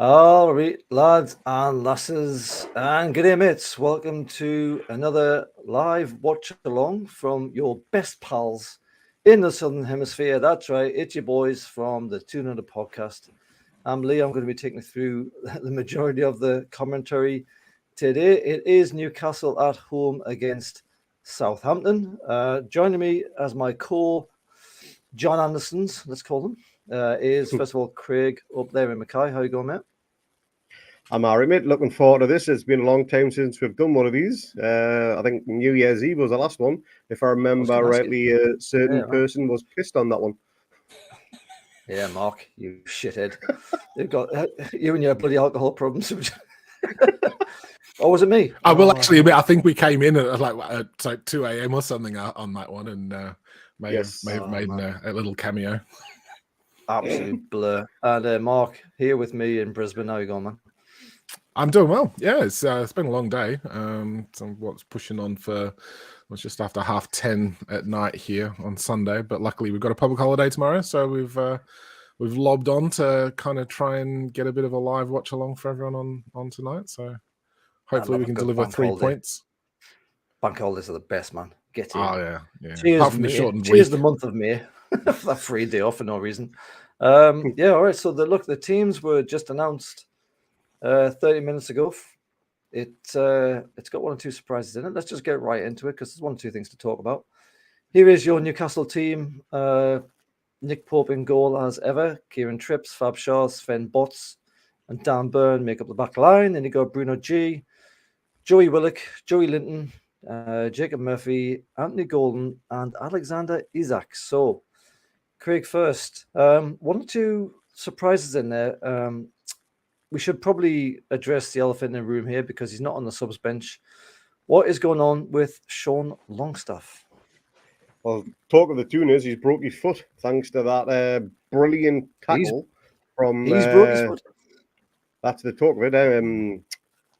All right, lads and lasses, and good day, mates. Welcome to another live watch along from your best pals in the Southern Hemisphere. That's right, it's your boys from the 200 podcast. I'm Lee. I'm going to be taking you through the majority of the commentary today. It is Newcastle at home against Southampton. Joining me as my John Andersons, let's call them, is first of all Craig up there in Mackay. How you going, mate? I'm all right, mate. Looking forward to this. It's been a long time since we've done one of these. I think New Year's Eve was the last one. If I remember rightly, a certain person was pissed on that one. Yeah, Mark, you shithead. You've got you and your bloody alcohol problems. Or was it me? I will actually admit, I think we came in at like 2 a.m. or something on that one, and may have made a little cameo. Absolute blur. And Mark here with me in Brisbane. How you going, man? I'm doing well. Yeah, it's been a long day. So what's pushing on for was just after 10:30 at night here on Sunday, but luckily we've got a public holiday tomorrow, so we've lobbed on to kind of try and get a bit of a live watch along for everyone on tonight. So hopefully we can deliver 3 points. Bank holidays are the best, man. Get in. Oh yeah. Cheers, apart from the shortened cheers week. The month of May. That free day off for no reason. Yeah, all right. So the teams were just announced 30 minutes ago. It's got one or two surprises in it. Let's just get right into it because there's one or two things to talk about. Here is your Newcastle team. Nick Pope in goal as ever. Kieran Tripps, Fab Shaw, Sven Botts, and Dan Burn make up the back line. Then you got Bruno G, Joey Willock, Joey Linton, Jacob Murphy, Anthony Golden, and Alexander Isak. So, Craig first. One or two surprises in there. We should probably address the elephant in the room here because he's not on the subs bench. What is going on with Sean Longstaff? Well, talk of the tuners, he's broke his foot thanks to that brilliant tackle from. He's broke his foot. That's the talk of it.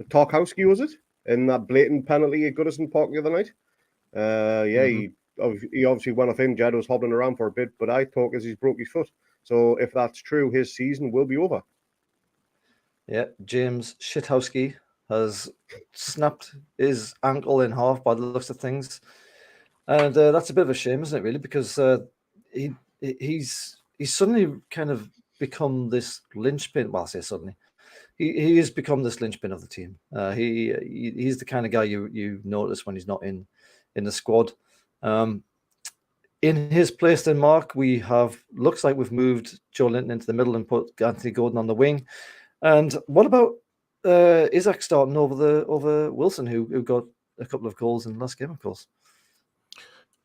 Tarkowski, was it? In that blatant penalty at Goodison Park the other night. He obviously went off injured, was hobbling around for a bit, but I talk as he's broke his foot. So if that's true, his season will be over. Yeah, James Shithowski has snapped his ankle in half by the looks of things. And that's a bit of a shame, isn't it, really? Because he's suddenly kind of become this linchpin. Well, I say suddenly. He has become this linchpin of the team. He's the kind of guy you notice when he's not in the squad. In his place, then, Mark, looks like we've moved Joe Linton into the middle and put Anthony Gordon on the wing. And what about Isak starting over Wilson, who got a couple of goals in the last game, of course?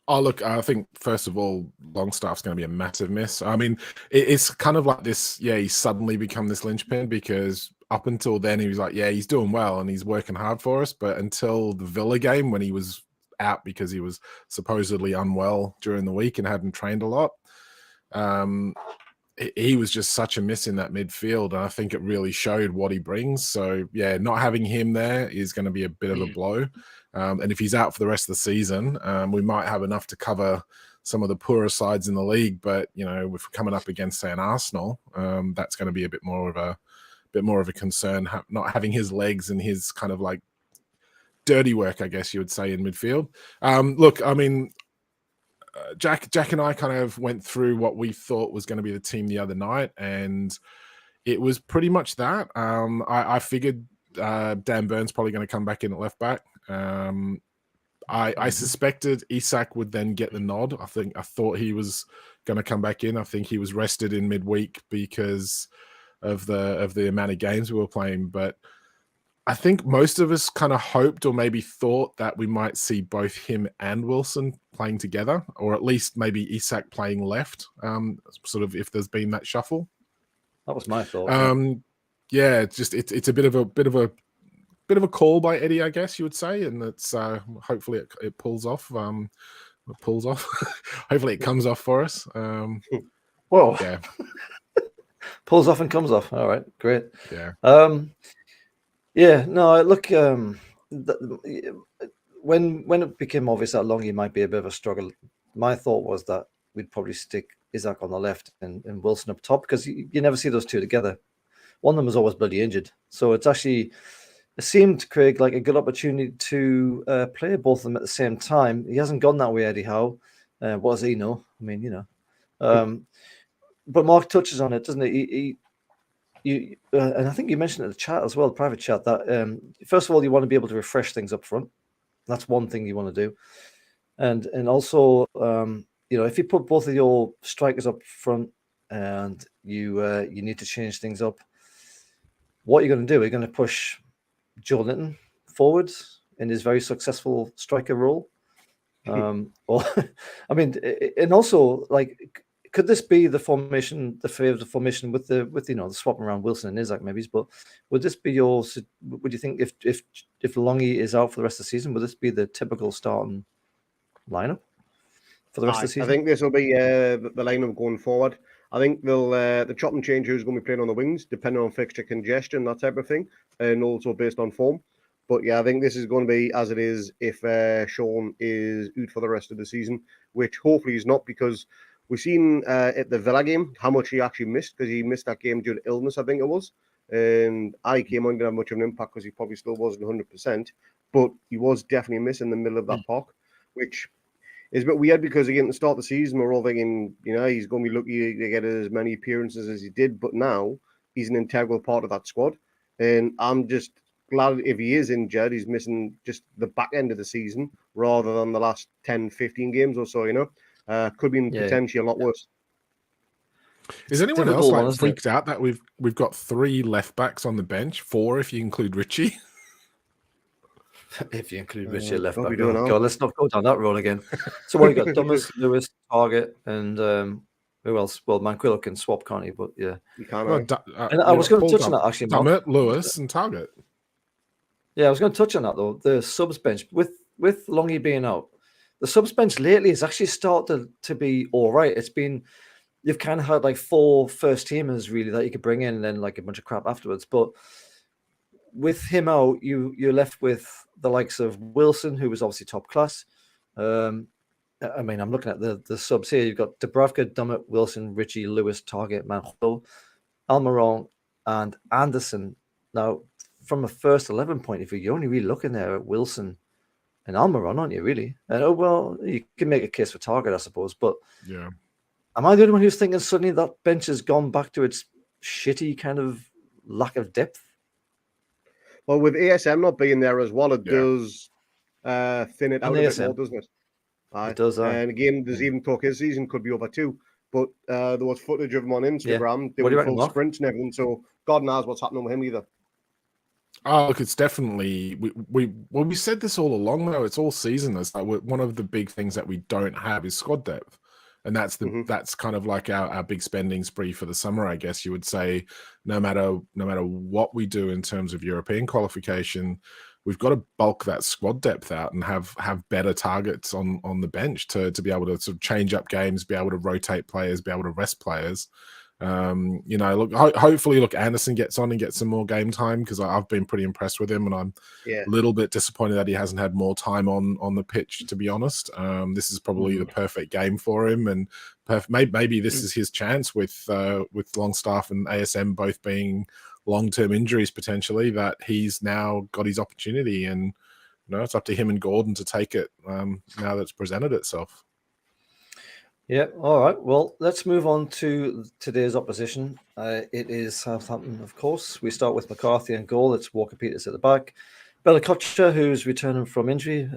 Oh, look, I think, first of all, Longstaff's going to be a massive miss. I mean, it's kind of like this, he's suddenly become this linchpin because up until then he was like, he's doing well and he's working hard for us. But until the Villa game when he was out because he was supposedly unwell during the week and hadn't trained a lot, he was just such a miss in that midfield, and I think it really showed what he brings. So, not having him there is going to be a bit of a blow. And if he's out for the rest of the season, we might have enough to cover some of the poorer sides in the league. But, if we're coming up against, say, an Arsenal, that's going to be a bit more of a concern, not having his legs and his kind of like dirty work, I guess you would say, in midfield. Look, I mean, Jack and I kind of went through what we thought was going to be the team the other night, and it was pretty much that. I figured Dan Burn's probably going to come back in at left back. I suspected Isak would then get the nod. I thought he was going to come back in. I think he was rested in midweek because of the amount of games we were playing, but I think most of us kind of hoped or maybe thought that we might see both him and Wilson playing together, or at least maybe Isak playing left, sort of if there's been that shuffle. That was my thought. It's a bit of a call by Eddie, I guess you would say, and it's hopefully it pulls off. Hopefully it comes off for us. Whoa. Yeah. Pulls off and comes off. All right, great. Yeah. Look, when it became obvious that Longy might be a bit of a struggle, my thought was that we'd probably stick Isak on the left and Wilson up top because you never see those two together. one of them was always bloody injured. So it seemed, Craig, like a good opportunity to play both of them at the same time. He hasn't gone that way, Eddie Howe. What does he know? I mean, but Mark touches on it, doesn't he? And I think you mentioned in the chat as well, private chat, that first of all, you want to be able to refresh things up front. That's one thing you want to do. And also, if you put both of your strikers up front and you need to change things up, what you're going to do, you're going to push Joe Linton forward in his very successful striker role. And also, like, could this be the formation, the favourite formation with the swapping around Wilson and Isaac maybe? But would this be would you think if Longy is out for the rest of the season, would this be the typical starting lineup for the rest of the season? I think this will be the lineup going forward. I think they'll chop and change who's going to be playing on the wings, depending on fixture congestion, that type of thing, and also based on form. But yeah, I think this is going to be as it is if Sean is out for the rest of the season, which hopefully is not, because we've seen at the Villa game how much he actually missed, because he missed that game due to illness, I think it was. And I came on, didn't have much of an impact because he probably still wasn't 100%, but he was definitely missing the middle of that park, which is a bit weird because, again, at the start of the season, we're all thinking, he's going to be lucky to get as many appearances as he did, but now he's an integral part of that squad. And I'm just glad if he is injured, he's missing just the back end of the season rather than the last 10, 15 games or so, could be potentially a lot worse. Is anyone else freaked out that we've got 3 left backs on the bench, 4 if you include Richie? If you include Richie left back, God, let's not go down that road again. So what you got? Dummers, Lewis, Target, and who else? Well, Manquillo can swap, can't he? But yeah, you can't. And I was going to touch on that actually. Dummett, Lewis, and Target. Yeah, I was going to touch on that though. The subs bench with Longy being out, the subs bench lately has actually started to be all right. You've kind of had like 4 first teamers really that you could bring in, and then like a bunch of crap afterwards. But with him out, you're left with the likes of Wilson, who was obviously top class. I'm looking at the subs here. You've got Dubravka, Dummett, Wilson, Richie, Lewis, Target, Manquillo, Almiron, and Anderson. Now, from a first 11 point of view, you're only really looking there at Wilson and Almiron, aren't you, really? And you can make a case for Target, I suppose. But yeah, am I the only one who's thinking suddenly that bench has gone back to its shitty kind of lack of depth? Well, with ASM not being there as well, it does thin it out a bit more, doesn't it? It does. And again, there's even talk his season could be over too. But there was footage of him on Instagram doing full sprints and everything. So God knows what's happening with him either. Oh, look, it's definitely we said this all along though. It's all season. It's like one of the big things that we don't have is squad depth. And that's that's kind of like our big spending spree for the summer, I guess you would say. No matter what we do in terms of European qualification, we've got to bulk that squad depth out and have better targets on the bench to be able to sort of change up games, be able to rotate players, be able to rest players. Hopefully, Anderson gets on and gets some more game time, because I've been pretty impressed with him, and I'm a little bit disappointed that he hasn't had more time on the pitch, to be honest. This is probably the perfect game for him, and maybe this is his chance with Longstaff and ASM both being long-term injuries potentially, that he's now got his opportunity, and it's up to him and Gordon to take it now that it's presented itself. Yeah, all right. Well, let's move on to today's opposition. It is Southampton, of course. We start with McCarthy and goal. It's Walker-Peters at the back. Bella-Kotcher, who's returning from injury.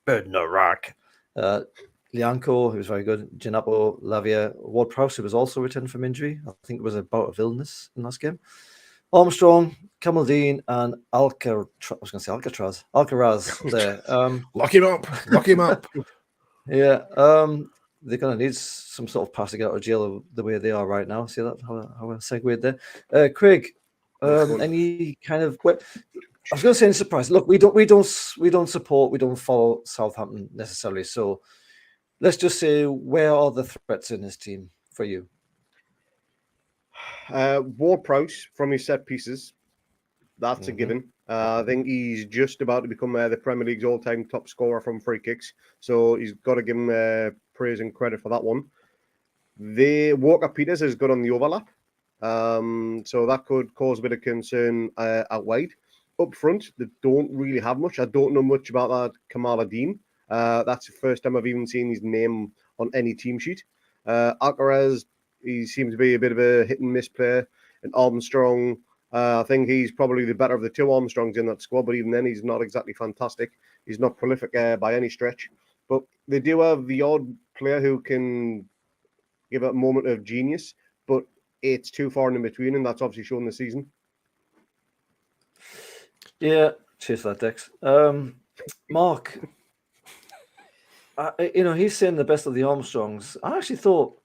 Bednarak. Lianco, who's very good. Ginapo, Lavia. Ward-Prowse, who was also returning from injury. I think it was a bout of illness in last game. Armstrong, Kamaldeen, and Alcaraz there. Lock him up. Yeah. They're going to need some sort of pass to get out of jail the way they are right now. See that? How I segued there. Craig, any kind of... I was going to say any surprise. Look, we don't support, we don't follow Southampton necessarily. So let's just say, where are the threats in this team for you? Ward-Prowse from his set pieces. That's a given. I think he's just about to become the Premier League's all-time top scorer from free kicks. So he's got to give him praise and credit for that one. Walker-Peters is good on the overlap. So that could cause a bit of concern out wide. Up front, they don't really have much. I don't know much about that Kamala Dean. That's the first time I've even seen his name on any team sheet. Alcaraz, he seems to be a bit of a hit and miss player. And Armstrong, I think he's probably the better of the two Armstrongs in that squad, but even then, he's not exactly fantastic. He's not prolific by any stretch. But they do have the odd player who can give a moment of genius, but it's too far in between, and that's obviously shown this season. Yeah, cheers for that, Dex. Mark, he's saying the best of the Armstrongs. I actually thought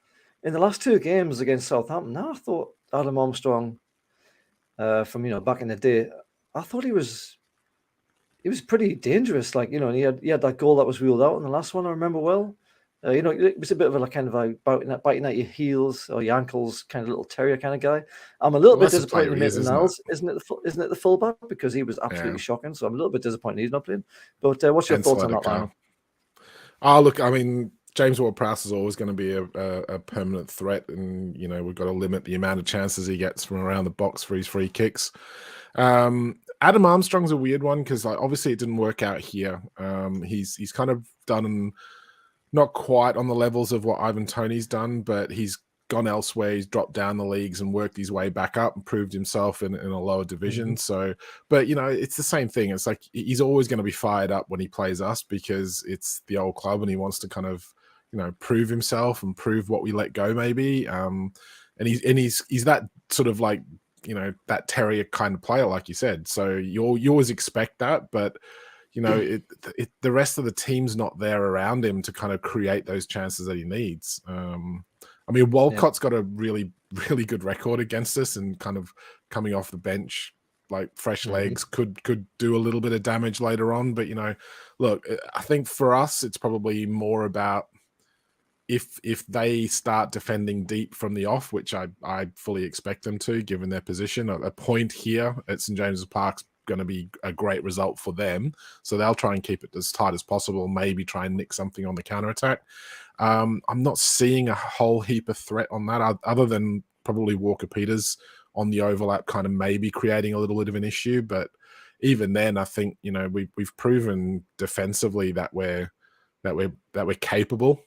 in the last two games against Southampton, I thought Adam Armstrong, from back in the day, I thought he was pretty dangerous. Like he had that goal that was ruled out in the last one. I remember well. It was a bit of a kind of a biting at your heels or your ankles, kind of little terrier kind of guy. I'm a little bit disappointed in Maitland Niles, isn't it the fullback, because he was absolutely shocking. So I'm a little bit disappointed he's not playing. But what's your thoughts on that lineup? Oh, look, I mean, James Ward-Prowse is always going to be a permanent threat, and we've got to limit the amount of chances he gets from around the box for his free kicks. Adam Armstrong's a weird one because obviously it didn't work out here. He's kind of done not quite on the levels of what Ivan Toney's done, but he's gone elsewhere. He's dropped down the leagues and worked his way back up and proved himself in a lower division. Mm-hmm. So, but it's the same thing. It's like he's always going to be fired up when he plays us because it's the old club and he wants to kind of prove himself and prove what we let go maybe. And he's that sort of like that terrier kind of player, like you said. So you always expect that, but the rest of the team's not there around him to kind of create those chances that he needs. I mean, Walcott's got a really, really good record against us, and kind of coming off the bench, like fresh legs, could do a little bit of damage later on. But look, I think for us, it's probably more about if they start defending deep from the off, which I fully expect them to, given their position. A point here at St James's Park's going to be a great result for them, so they'll try and keep it as tight as possible, maybe try and nick something on the counter-attack. I'm not seeing a whole heap of threat on that, other than probably Walker-Peters on the overlap, kind of maybe creating a little bit of an issue. But even then, I think we've proven defensively that we're capable.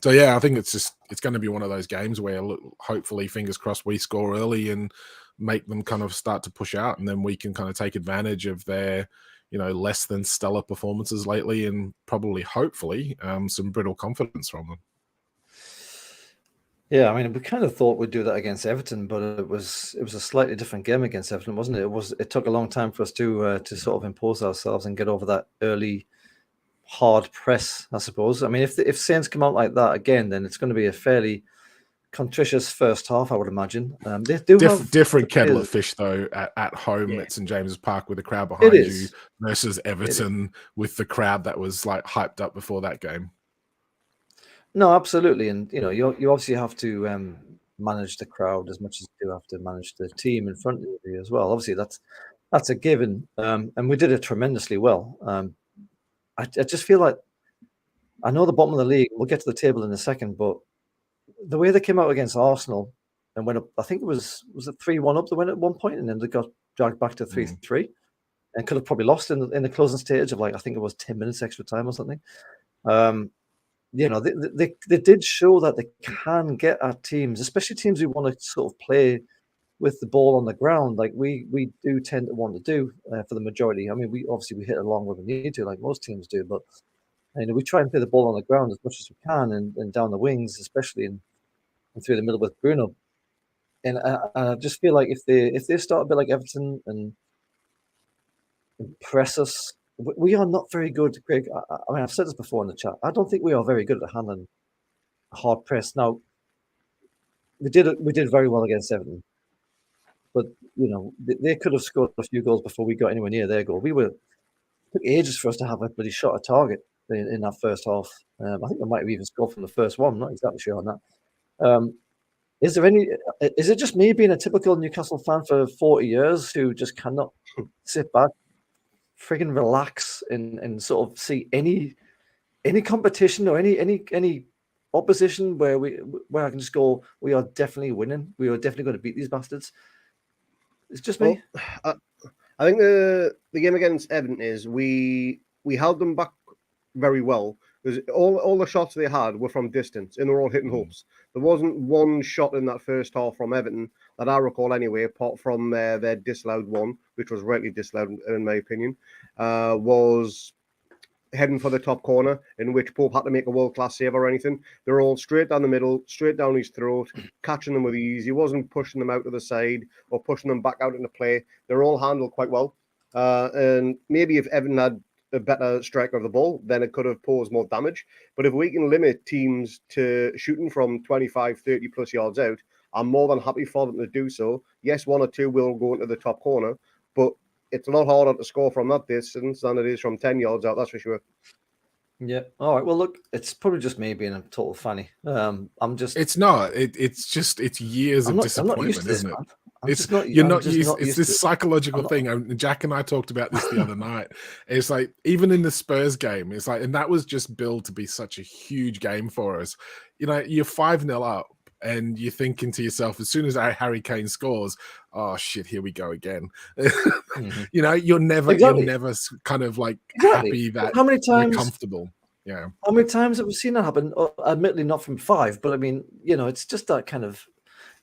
So yeah, I think it's going to be one of those games where hopefully, fingers crossed, we score early and make them kind of start to push out, and then we can kind of take advantage of their less than stellar performances lately, and probably hopefully some brittle confidence from them. Yeah, I mean, we kind of thought we'd do that against Everton, but it was a slightly different game against Everton, wasn't it? It took a long time for us to sort of impose ourselves and get over that early hard press, I suppose. I mean, if Saints come out like that again, then it's going to be a fairly contritious first half, I would imagine. They do have different kettle of fish though at home at St James's Park with the crowd behind you versus Everton with the crowd that was like hyped up before that game. No, absolutely, and you obviously have to manage the crowd as much as you do have to manage the team in front of you as well. Obviously, that's a given, and we did it tremendously well. I just feel like I know the bottom of the league. We'll get to the table in a second, but the way they came out against Arsenal and went up, I think it was it 3-1 up. They went at one point, and then they got dragged back to 3-3, and could have probably lost in the closing stage of, like, I think it was 10 minutes extra time or something. They did show that they can get at teams, especially teams who want to sort of play with the ball on the ground, like we do tend to want to do for the majority. I mean, we hit along where we need to, like most teams do, but we try and play the ball on the ground as much as we can, and down the wings, especially, and through the middle with Bruno. And I just feel like if they start a bit like Everton and press us, we are not very good, Greg. I mean, I've said this before in the chat. I don't think we are very good at handling a hard press. Now, we did very well against Everton. But they could have scored a few goals before we got anywhere near their goal. It took ages for us to have a bloody shot at target in that first half. I think they might have even scored from the first one. I'm not exactly sure on that. Is it just me being a typical Newcastle fan for 40 years who just cannot sit back, friggin' relax, and sort of see any competition or any opposition where I can just go, we are definitely winning. We are definitely going to beat these bastards. It's just me. Well, I think the game against Everton is we held them back very well. Because all the shots they had were from distance, and they were all hitting hopes. There wasn't one shot in that first half from Everton that I recall anyway, apart from their disallowed one, which was rightly disallowed in my opinion, was heading for the top corner, in which Pope had to make a world-class save or anything. They're all straight down the middle, straight down his throat, catching them with ease. He wasn't pushing them out to the side or pushing them back out into play. They're all handled quite well. And maybe if Everton had a better striker of the ball, then it could have posed more damage. But if we can limit teams to shooting from 25, 30 plus yards out, I'm more than happy for them to do so. Yes, one or two will go into the top corner, but it's a lot harder to score from that distance than it is from 10 yards out, that's for sure. Yeah. All right. Well, look, it's probably just me being a total fanny. It's not. It's years of disappointment, isn't it? It's this psychological thing. And Jack and I talked about this the other night. It's like, even in the Spurs game, it's like, and that was just billed to be such a huge game for us. You know, you're 5-0 up, and you're thinking to yourself, as soon as Harry Kane scores, oh shit, here we go again. You know, you're never kind of like happy that how many times, we're comfortable. Yeah. How many times have we seen that happen? Admittedly, not from 5, but I mean, you know, it's just that kind of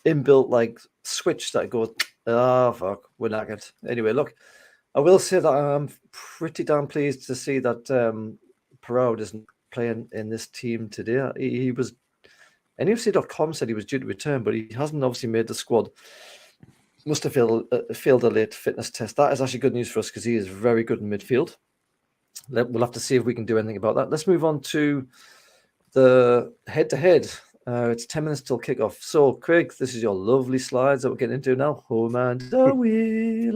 inbuilt like switch that goes, oh fuck, we're knackered. Anyway, look, I will say that I'm pretty damn pleased to see that Perraud isn't playing in this team today. He was, NFC.com said he was due to return, but he hasn't obviously made the squad. Must have failed a late fitness test. That is actually good news for us because he is very good in midfield. We'll have to see if we can do anything about that. Let's move on to the head-to-head. It's 10 minutes till kickoff. So, Craig, this is your lovely slides that we're getting into now. Home and away,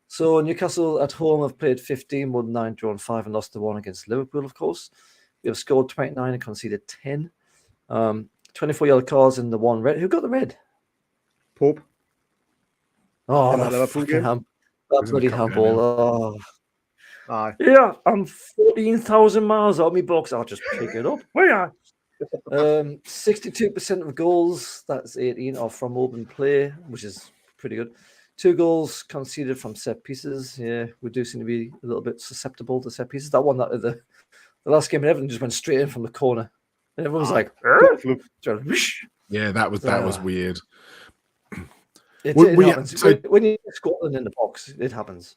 So, Newcastle at home have played 15, won 9, drawn 5, and lost the 1 against Liverpool, of course. We have scored 29 and conceded 10. 24 yellow cards and the 1 red. Who got the red? Pope. Oh, that bloody handball. Oh. Aye. Yeah, I'm 14,000 miles out of my box. I'll just pick it up. Where are 62% of goals, that's 18, are from open play, which is pretty good. 2 goals conceded from set pieces. Yeah, we do seem to be a little bit susceptible to set pieces. That one, that the last game in Everton just went straight in from the corner. And everyone was like, yeah, that was weird. It happens. When you get Scotland in the box, it happens.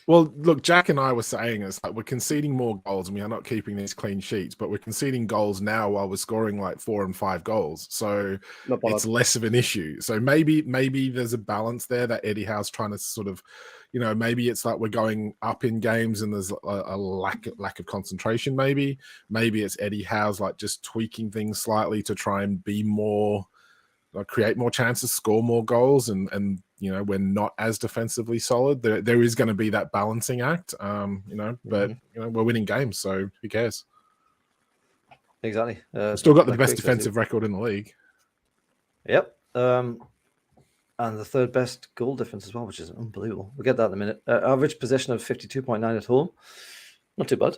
Well, look, Jack and I were saying it's like we're conceding more goals and we are not keeping these clean sheets, but we're conceding goals now while we're scoring like 4 and 5 goals. So it's less of an issue. So maybe there's a balance there that Eddie Howe's trying to sort of, you know, maybe it's like we're going up in games and there's a lack of concentration. Maybe it's Eddie Howe's like just tweaking things slightly to try and be more, create more chances, score more goals, and you know, we're not as defensively solid. There is going to be that balancing act, you know, but you know, we're winning games, so who cares? Exactly. Still got the best defensive record in the league. Yep. And the 3rd best goal difference as well, which is unbelievable. We'll get that in a minute. Average possession of 52.9 at home. Not too bad.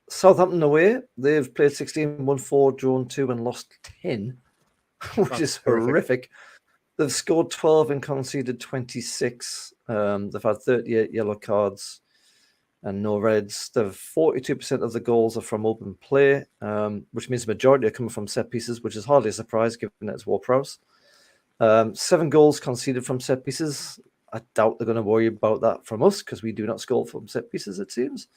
Southampton away, they've played 16, won 4, drawn 2, and lost 10, which is horrific. They've scored 12 and conceded 26. They've had 38 yellow cards and no reds. 42% of the goals are from open play, which means the majority are coming from set pieces, which is hardly a surprise given that it's Ward-Prowse. 7 goals conceded from set pieces. I doubt they're going to worry about that from us because we do not score from set pieces, it seems.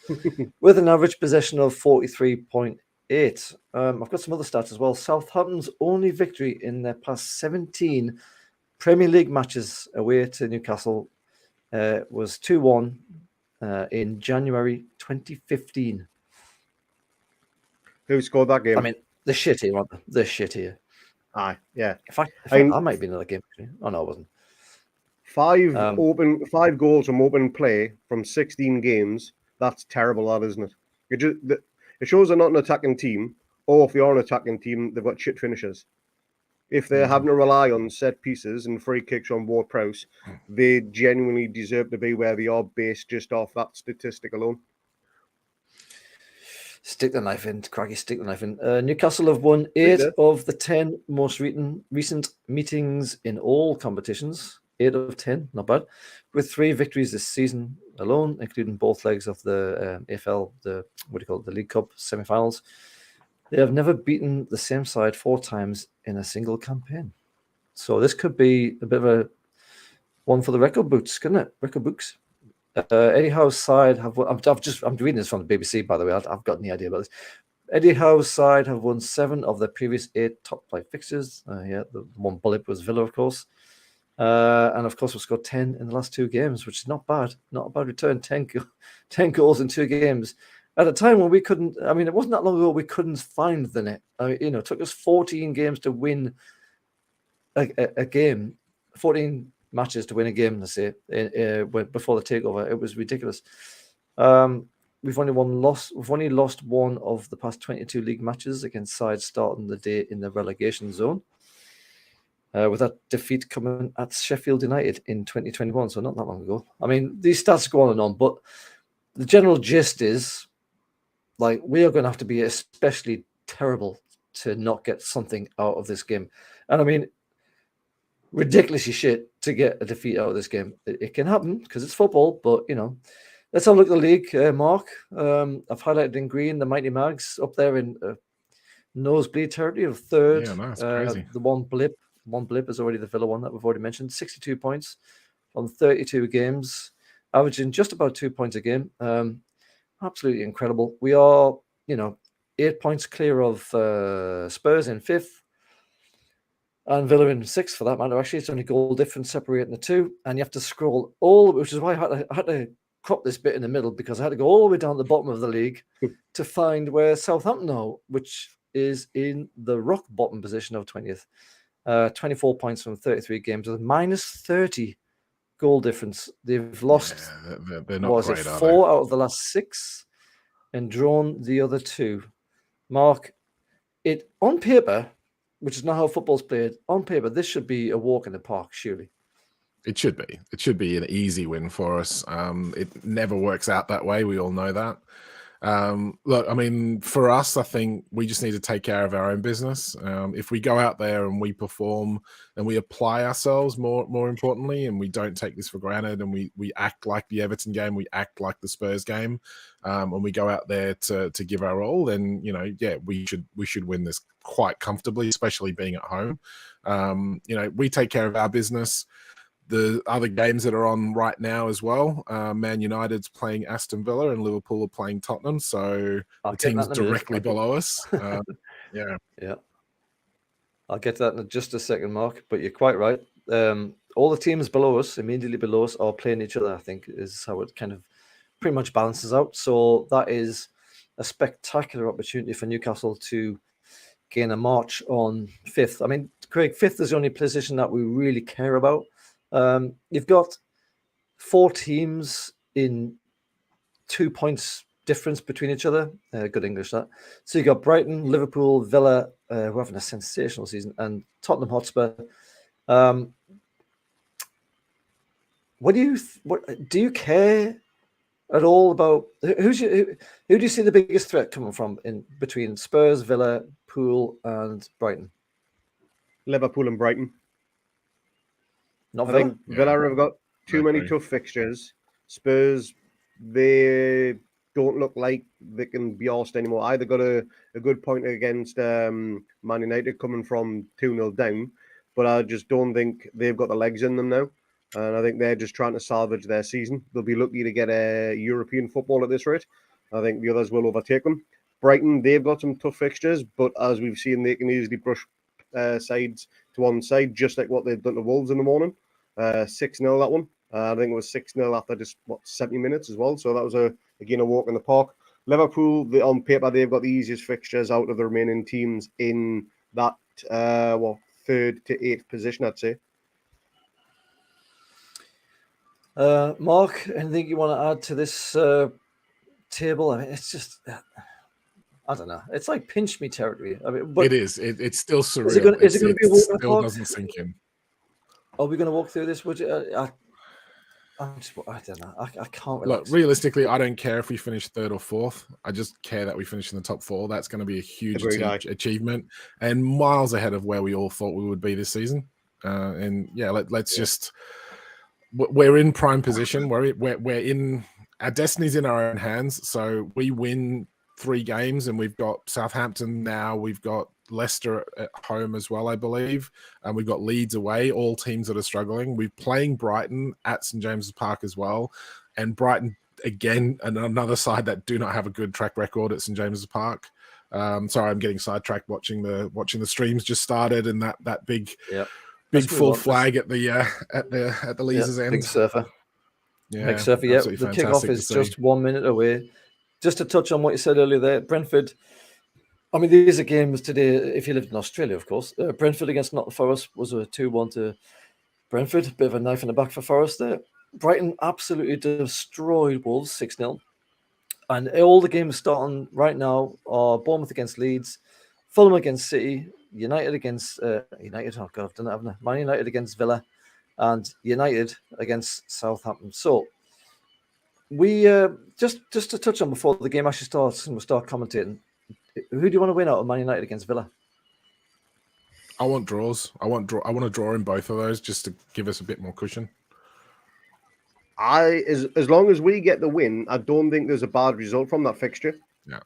With an average possession of 43.8. I've got some other stats as well. Southampton's only victory in their past 17 Premier League matches away to Newcastle was 2-1 in January 2015. Who scored that game? I mean, the shit here, aren't they? The shit here. Aye, yeah. In fact, I might be in another game. Oh, no, I wasn't. 5 goals from open play from 16 games. That's terrible, that, isn't it? It shows they're not an attacking team, or if they are an attacking team, they've got shit finishers. If they're having to rely on set pieces and free kicks on Ward-Prowse, they genuinely deserve to be where they are based just off that statistic alone. Stick the knife in, Craggy, stick the knife in. Newcastle have won 8 of the 10 most recent meetings in all competitions. 8 of 10, not bad. With 3 victories this season alone, including both legs of the AFL, the League Cup semi-finals. They have never beaten the same side 4 times in a single campaign. So this could be a bit of a one for the record books, couldn't it? Record books. Eddie Howe's side have won, I'm reading this from the BBC, by the way. I've got any idea about this. Eddie Howe's side have won 7 of their previous 8 top flight fixtures. The one bullet was Villa, of course. And of course, we've scored 10 in the last 2 games, which is not bad. Not a bad return. 10 goals in 2 games. At a time when we couldn't, I mean, it wasn't that long ago we couldn't find the net. It took us 14 games to win a game, 14 matches to win a game, let's say, before the takeover. It was ridiculous. We've only lost 1 of the past 22 league matches against sides starting the day in the relegation zone. With that defeat coming at Sheffield United in 2021, so not that long ago. I mean, these stats go on and on, but the general gist is, like, we are going to have to be especially terrible to not get something out of this game. And I mean, ridiculously shit to get a defeat out of this game. It can happen because it's football, but, let's have a look at the league, Mark. I've highlighted in green the Mighty Mags up there in nosebleed territory of 3rd. Yeah, nice, crazy. The one blip is already the Villa one that we've already mentioned. 62 points on 32 games, averaging just about 2 points a game. Absolutely incredible. We are, 8 points clear of Spurs in 5th and Villa in 6th for that matter. Actually, it's only goal difference separating the 2, and you have to scroll which is why I had to crop this bit in the middle, because I had to go all the way down the bottom of the league to find where Southampton are, which is in the rock bottom position of 20th. 24 points from 33 games with minus 30 goal difference. They've lost they're not great, 4 out of the last 6 and drawn the other 2. Mark, it on paper, which is not how football's played, on paper, this should be a walk in the park, surely. It should be. It should be an easy win for us. It never works out that way. We all know that. Look, I mean, for us, I think we just need to take care of our own business. If we go out there and we perform and we apply ourselves more importantly, and we don't take this for granted, and we act like the Everton game, we act like the Spurs game, and we go out there to give our all, then, we should win this quite comfortably, especially being at home. We take care of our business. The other games that are on right now as well, Man United's playing Aston Villa and Liverpool are playing Tottenham, so the team's directly below us. Yeah. I'll get that in just a second, Mark, but you're quite right. All the teams below us, immediately below us, are playing each other, I think, is how it kind of pretty much balances out. So that is a spectacular opportunity for Newcastle to gain a march on 5th. I mean, Craig, 5th is the only position that we really care about. You've got 4 teams in 2 points difference between each other. Good English, that. So you've got Brighton, Liverpool, Villa, who are having a sensational season, and Tottenham Hotspur. What do you care at all about who do you see the biggest threat coming from in between Spurs, Villa, Pool, and Brighton? Liverpool and Brighton. Not I Villa? think Villa have got too many tough fixtures. Spurs, they don't look like they can be arsed anymore. Either got a good point against Man United coming from 2-0 down, but I just don't think they've got the legs in them now. And I think they're just trying to salvage their season. They'll be lucky to get a European football at this rate. I think the others will overtake them. Brighton, they've got some tough fixtures, but as we've seen, they can easily brush sides to one side, just like what they've done to Wolves in the morning. 6-0 that one. I think it was 6-0 after just 70 minutes as well. So that was a walk in the park. Liverpool, on paper, they've got the easiest fixtures out of the remaining teams in that 3rd to 8th position, I'd say. Mark, anything you want to add to this table? I mean, it's just, I don't know. It's like pinch me territory. I mean, but it is. It's still surreal. Is it going to be a walk in the park? Doesn't sink in. Are we going to walk through this? Would you? I don't know. I can't Look, relax. realistically, I don't care if we finish third or fourth. I just care that we finish in the top four. That's going to be a huge achievement and miles ahead of where we all thought we would be this season. And yeah, let's just. We're in prime position. We're in. Our destiny's in our own hands. So we win 3 games, and we've got Southampton now. We've got Leicester at home as well, I believe, and we've got Leeds away. All teams that are struggling. We're playing Brighton at St James's Park as well, and Brighton again, and another side that do not have a good track record at St James's Park. Sorry, I'm getting sidetracked watching the streams just started, and that big. Yep. Big full flag at the Leazes end. Big surfer. Yeah, big surfer. Yeah, the kickoff is just 1 minute away. Just to touch on what you said earlier there, Brentford. I mean, these are games today. If you lived in Australia, of course, Brentford against Nottingham Forest was a 2-1 to Brentford. A bit of a knife in the back for Forest there. Brighton absolutely destroyed Wolves 6-0. And all the games starting right now are Bournemouth against Leeds, Fulham against City, United against United. Oh God, I've done that, haven't I? Man United against Villa, and United against Southampton. So we just to touch on before the game actually starts and we'll start commentating. Who do you want to win out of Man United against Villa? I want draws. I want a draw in both of those just to give us a bit more cushion. As long as we get the win, I don't think there's a bad result from that fixture. Yeah.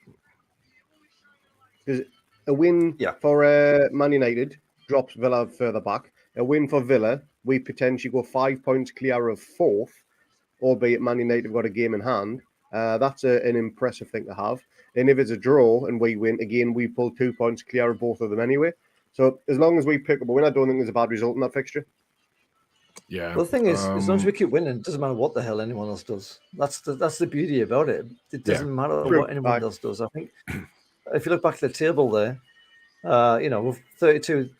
Because a win for Man United drops Villa further back. A win for Villa, we potentially go 5 points clear of fourth, albeit Man United have got a game in hand. That's an impressive thing to have. And if it's a draw and we win, again, we pull 2 points clear of both of them anyway. So as long as we pick up a win, I don't think there's a bad result in that fixture. Yeah. Well, the thing is, as long as we keep winning, it doesn't matter what the hell anyone else does. That's the beauty about it. It doesn't matter what anyone else does. I think if you look back at the table there, with 32,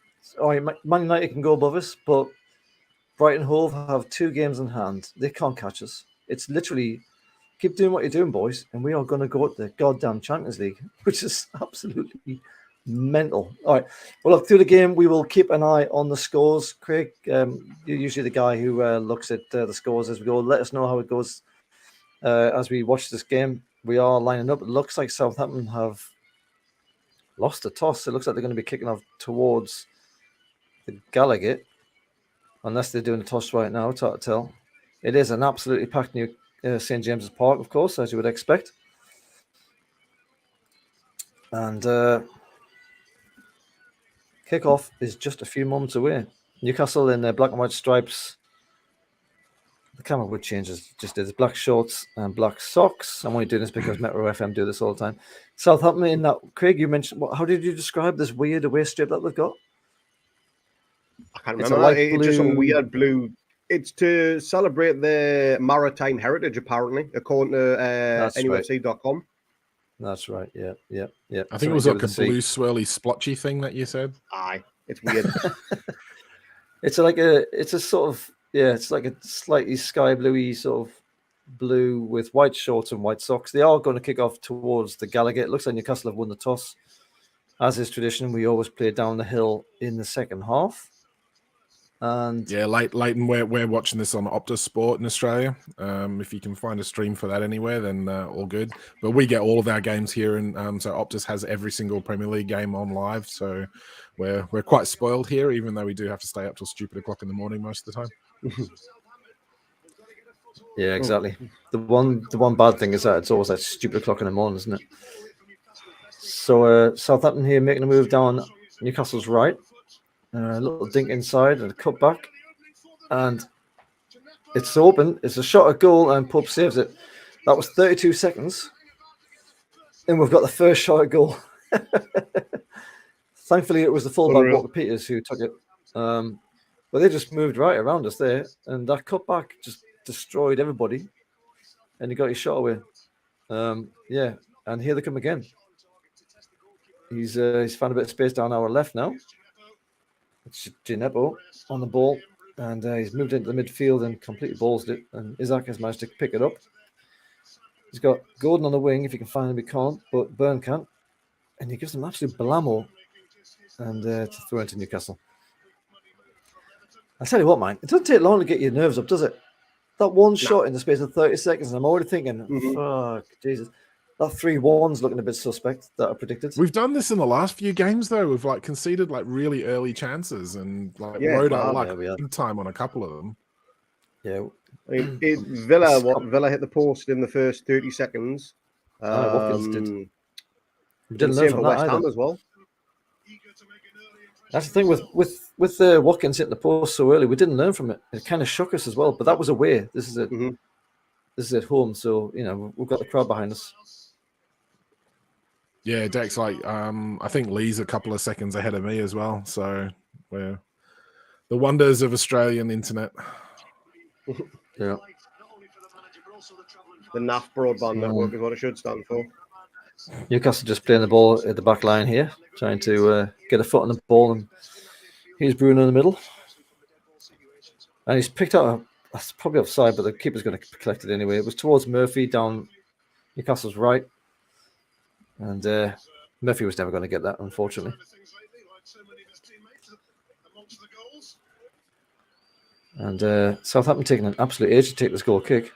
Man United can go above us, but Brighton Hove have 2 games in hand. They can't catch us. It's literally keep doing what you're doing, boys, and we are going to go to the goddamn Champions League, which is absolutely mental. All right. Well, look, through the game, we will keep an eye on the scores. Craig, you're usually the guy who looks at the scores as we go. Let us know how it goes as we watch this game. We are lining up. It looks like Southampton have lost a toss. It looks like they're going to be kicking off towards the Gallagher, unless they're doing a toss right now. It's hard to tell. It is an absolutely packed new St James's Park, of course, as you would expect. And kickoff is just a few moments away. Newcastle in their black and white stripes. The camera would change as just is black shorts and black socks. I'm only doing this because Metro FM do this all the time. Southampton in that. Craig, you mentioned, how did you describe this weird away strip that they've got? I can't remember. It's just some weird blue. It's to celebrate their maritime heritage, apparently, according to NUFC.com. That's right. Yeah. I think it was like a blue swirly splotchy thing that you said. Aye, it's weird. It's a sort of it's like a slightly sky bluey sort of blue with white shorts and white socks. They are going to kick off towards the Gallagher. It looks like Newcastle have won the toss. As is tradition, we always play down the hill in the second half. And yeah, Leighton, we're watching this on Optus Sport in Australia. If you can find a stream for that anywhere, then all good. But we get all of our games here, and so Optus has every single Premier League game on live. So we're quite spoiled here, even though we do have to stay up till stupid o'clock in the morning most of the time. Yeah, exactly. The one bad thing is that it's always that stupid o'clock in the morning, isn't it? So Southampton here making a move down Newcastle's right. A little dink inside and a cut back, and it's open. It's a shot at goal, and Pope saves it. That was 32 seconds, and we've got the first shot at goal. Thankfully, it was the fullback Walker Peters who took it, but they just moved right around us there, and that cut back just destroyed everybody, and he got his shot away. And here they come again. He's found a bit of space down our left now. It's Ginebo on the ball, and he's moved into the midfield and completely ballsed it. And Isaac has managed to pick it up. He's got Gordon on the wing. If he can find him, he can't, but Byrne can. And he gives him an absolute blammo and to throw into Newcastle. I'll tell you what, man, it doesn't take long to get your nerves up, does it? that one shot in the space of 30 seconds, and I'm already thinking, Mhm. fuck, Jesus. That 3-1's looking a bit suspect that I predicted. We've done this in the last few games though. We've like conceded like really early chances and like Yeah, rode we our have, luck yeah, we have. big time on a couple of them. Yeah. I mean, Villa hit the post in the first 30 seconds. Watkins did. Um, We and didn't learn same from for that West either. Ham as well. That's the thing with Watkins hitting the post so early. We didn't learn from it. It kind of shook us as well. But that was away. This is Mhm. at home, so we've got the crowd behind us. Yeah, Dex, like I think Lee's a couple of seconds ahead of me as well. So we're the wonders of Australian internet. Yeah. The NAF broadband network is what it should stand for. Newcastle just playing the ball at the back line here, trying to get a foot on the ball, and here's Bruno in the middle. And he's picked out that's probably offside, but the keeper's going to collect it anyway. It was towards Murphy down Newcastle's right. And Murphy was never going to get that, unfortunately. And Southampton taking an absolute age to take this goal kick.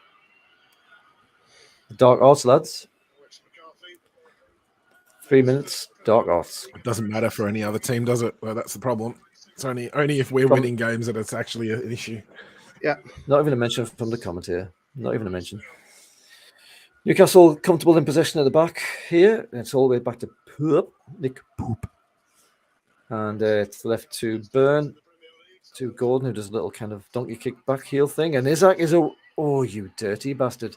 The dark arts, lads. 3 minutes, dark arts. It doesn't matter for any other team, does it? Well, that's the problem. It's only if we're winning games that it's actually an issue. Yeah. Not even a mention from the commentator. Not even a mention. Newcastle comfortable in possession at the back here. It's all the way back to Nick Poop. And it's left to Byrne, to Gordon, who does a little kind of donkey kick back heel thing. And Isaac is oh, you dirty bastard.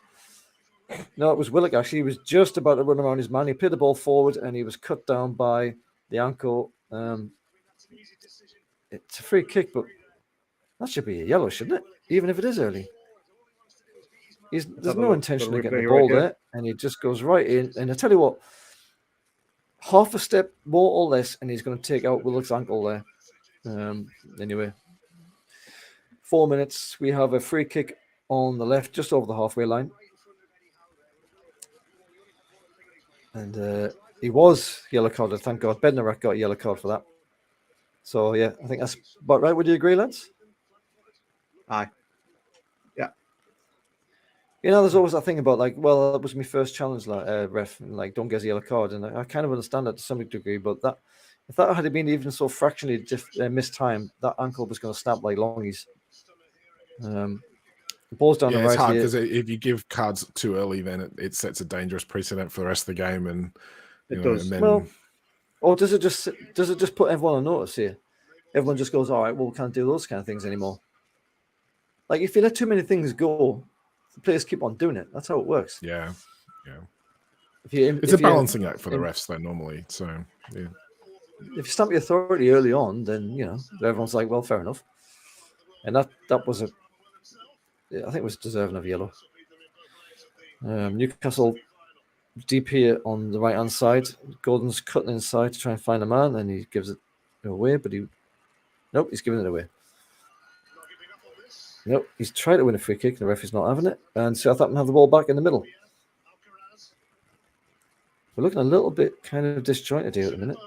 No, it was Willock, actually. He was just about to run around his man. He played the ball forward and he was cut down by the ankle. It's a free kick, but that should be a yellow, shouldn't it? Even if it is early. There's no intention of getting the ball there, and he just goes right in. And I tell you what, half a step more or less, and he's going to take out Willock's ankle there. Anyway, 4 minutes. We have a free kick on the left, just over the halfway line. And he was yellow carded, thank God. Bednarak got a yellow card for that. So, yeah, I think that's about right. Would you agree, lads? Aye. Yeah. There's always that thing about, like, well, that was my first challenge, ref, and, like, don't get a yellow card. And I kind of understand that to some degree, but if that had been even so fractionally missed time, that ankle was going to snap like longies. The ball's down the right. It's hard because if you give cards too early, then it sets a dangerous precedent for the rest of the game, and it does. And then... Well, or does it just put everyone on notice here? Everyone just goes, all right, well, we can't do those kind of things anymore. Like if you let too many things go, the players keep on doing it. That's how it works. Yeah. It's a balancing act for the refs, though, normally. So yeah. If you stamp your authority early on, then everyone's like, well, fair enough. And that was I think it was deserving of yellow. Newcastle deep here on the right hand side. Gordon's cutting inside to try and find a man, and he gives it away, but he's giving it away. Nope, he's trying to win a free kick. The referee's not having it, and Southampton have the ball back in the middle. We're looking a little bit kind of disjointed here at the minute.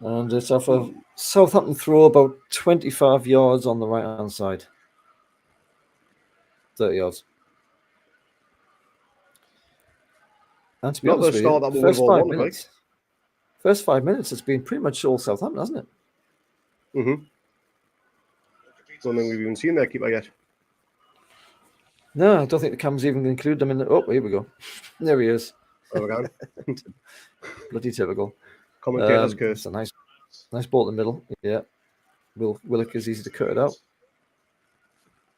And it's off a Southampton throw about 25 yards on the right-hand side. 30 yards. And to be honest with you, first 5 minutes, it's been pretty much all Southampton, hasn't it? Mm-hmm. Don't think we've even seen their keeper yet. No, I don't think the cameras even include them in the... Oh, here we go. There he is. There we go. Bloody typical. Commentator's curse. It's a nice ball in the middle. Yeah. Willock is easy to cut it out.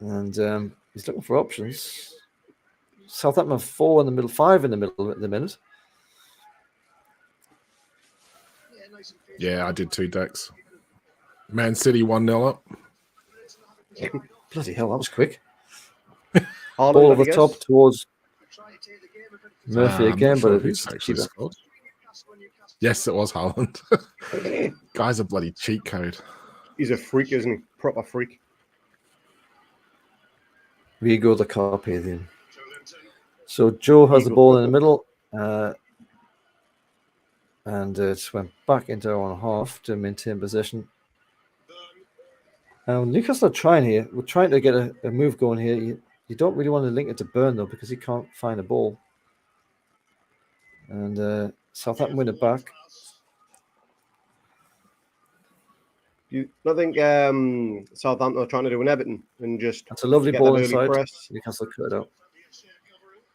And he's looking for options. Southampton have 4 in the middle, 5 in the middle at the minute. Yeah, I did too, Dex. Man City 1-0 up. Bloody hell, that was quick. Haaland, ball over the top towards Murphy again, but it's actually scored. Yes, it was Haaland. Guy's a bloody cheat code. He's a freak, isn't he? Proper freak. Rigo the Carpathian. So Joe has the ball in the middle, and it's went back into our own half to maintain possession. Newcastle are trying here. We're trying to get a move going here. You don't really want to link it to Burn, though, because he can't find a ball. And Southampton win it back. I think Southampton are trying to do an Everton and just That's a lovely get ball that early inside. press. Newcastle cut it out.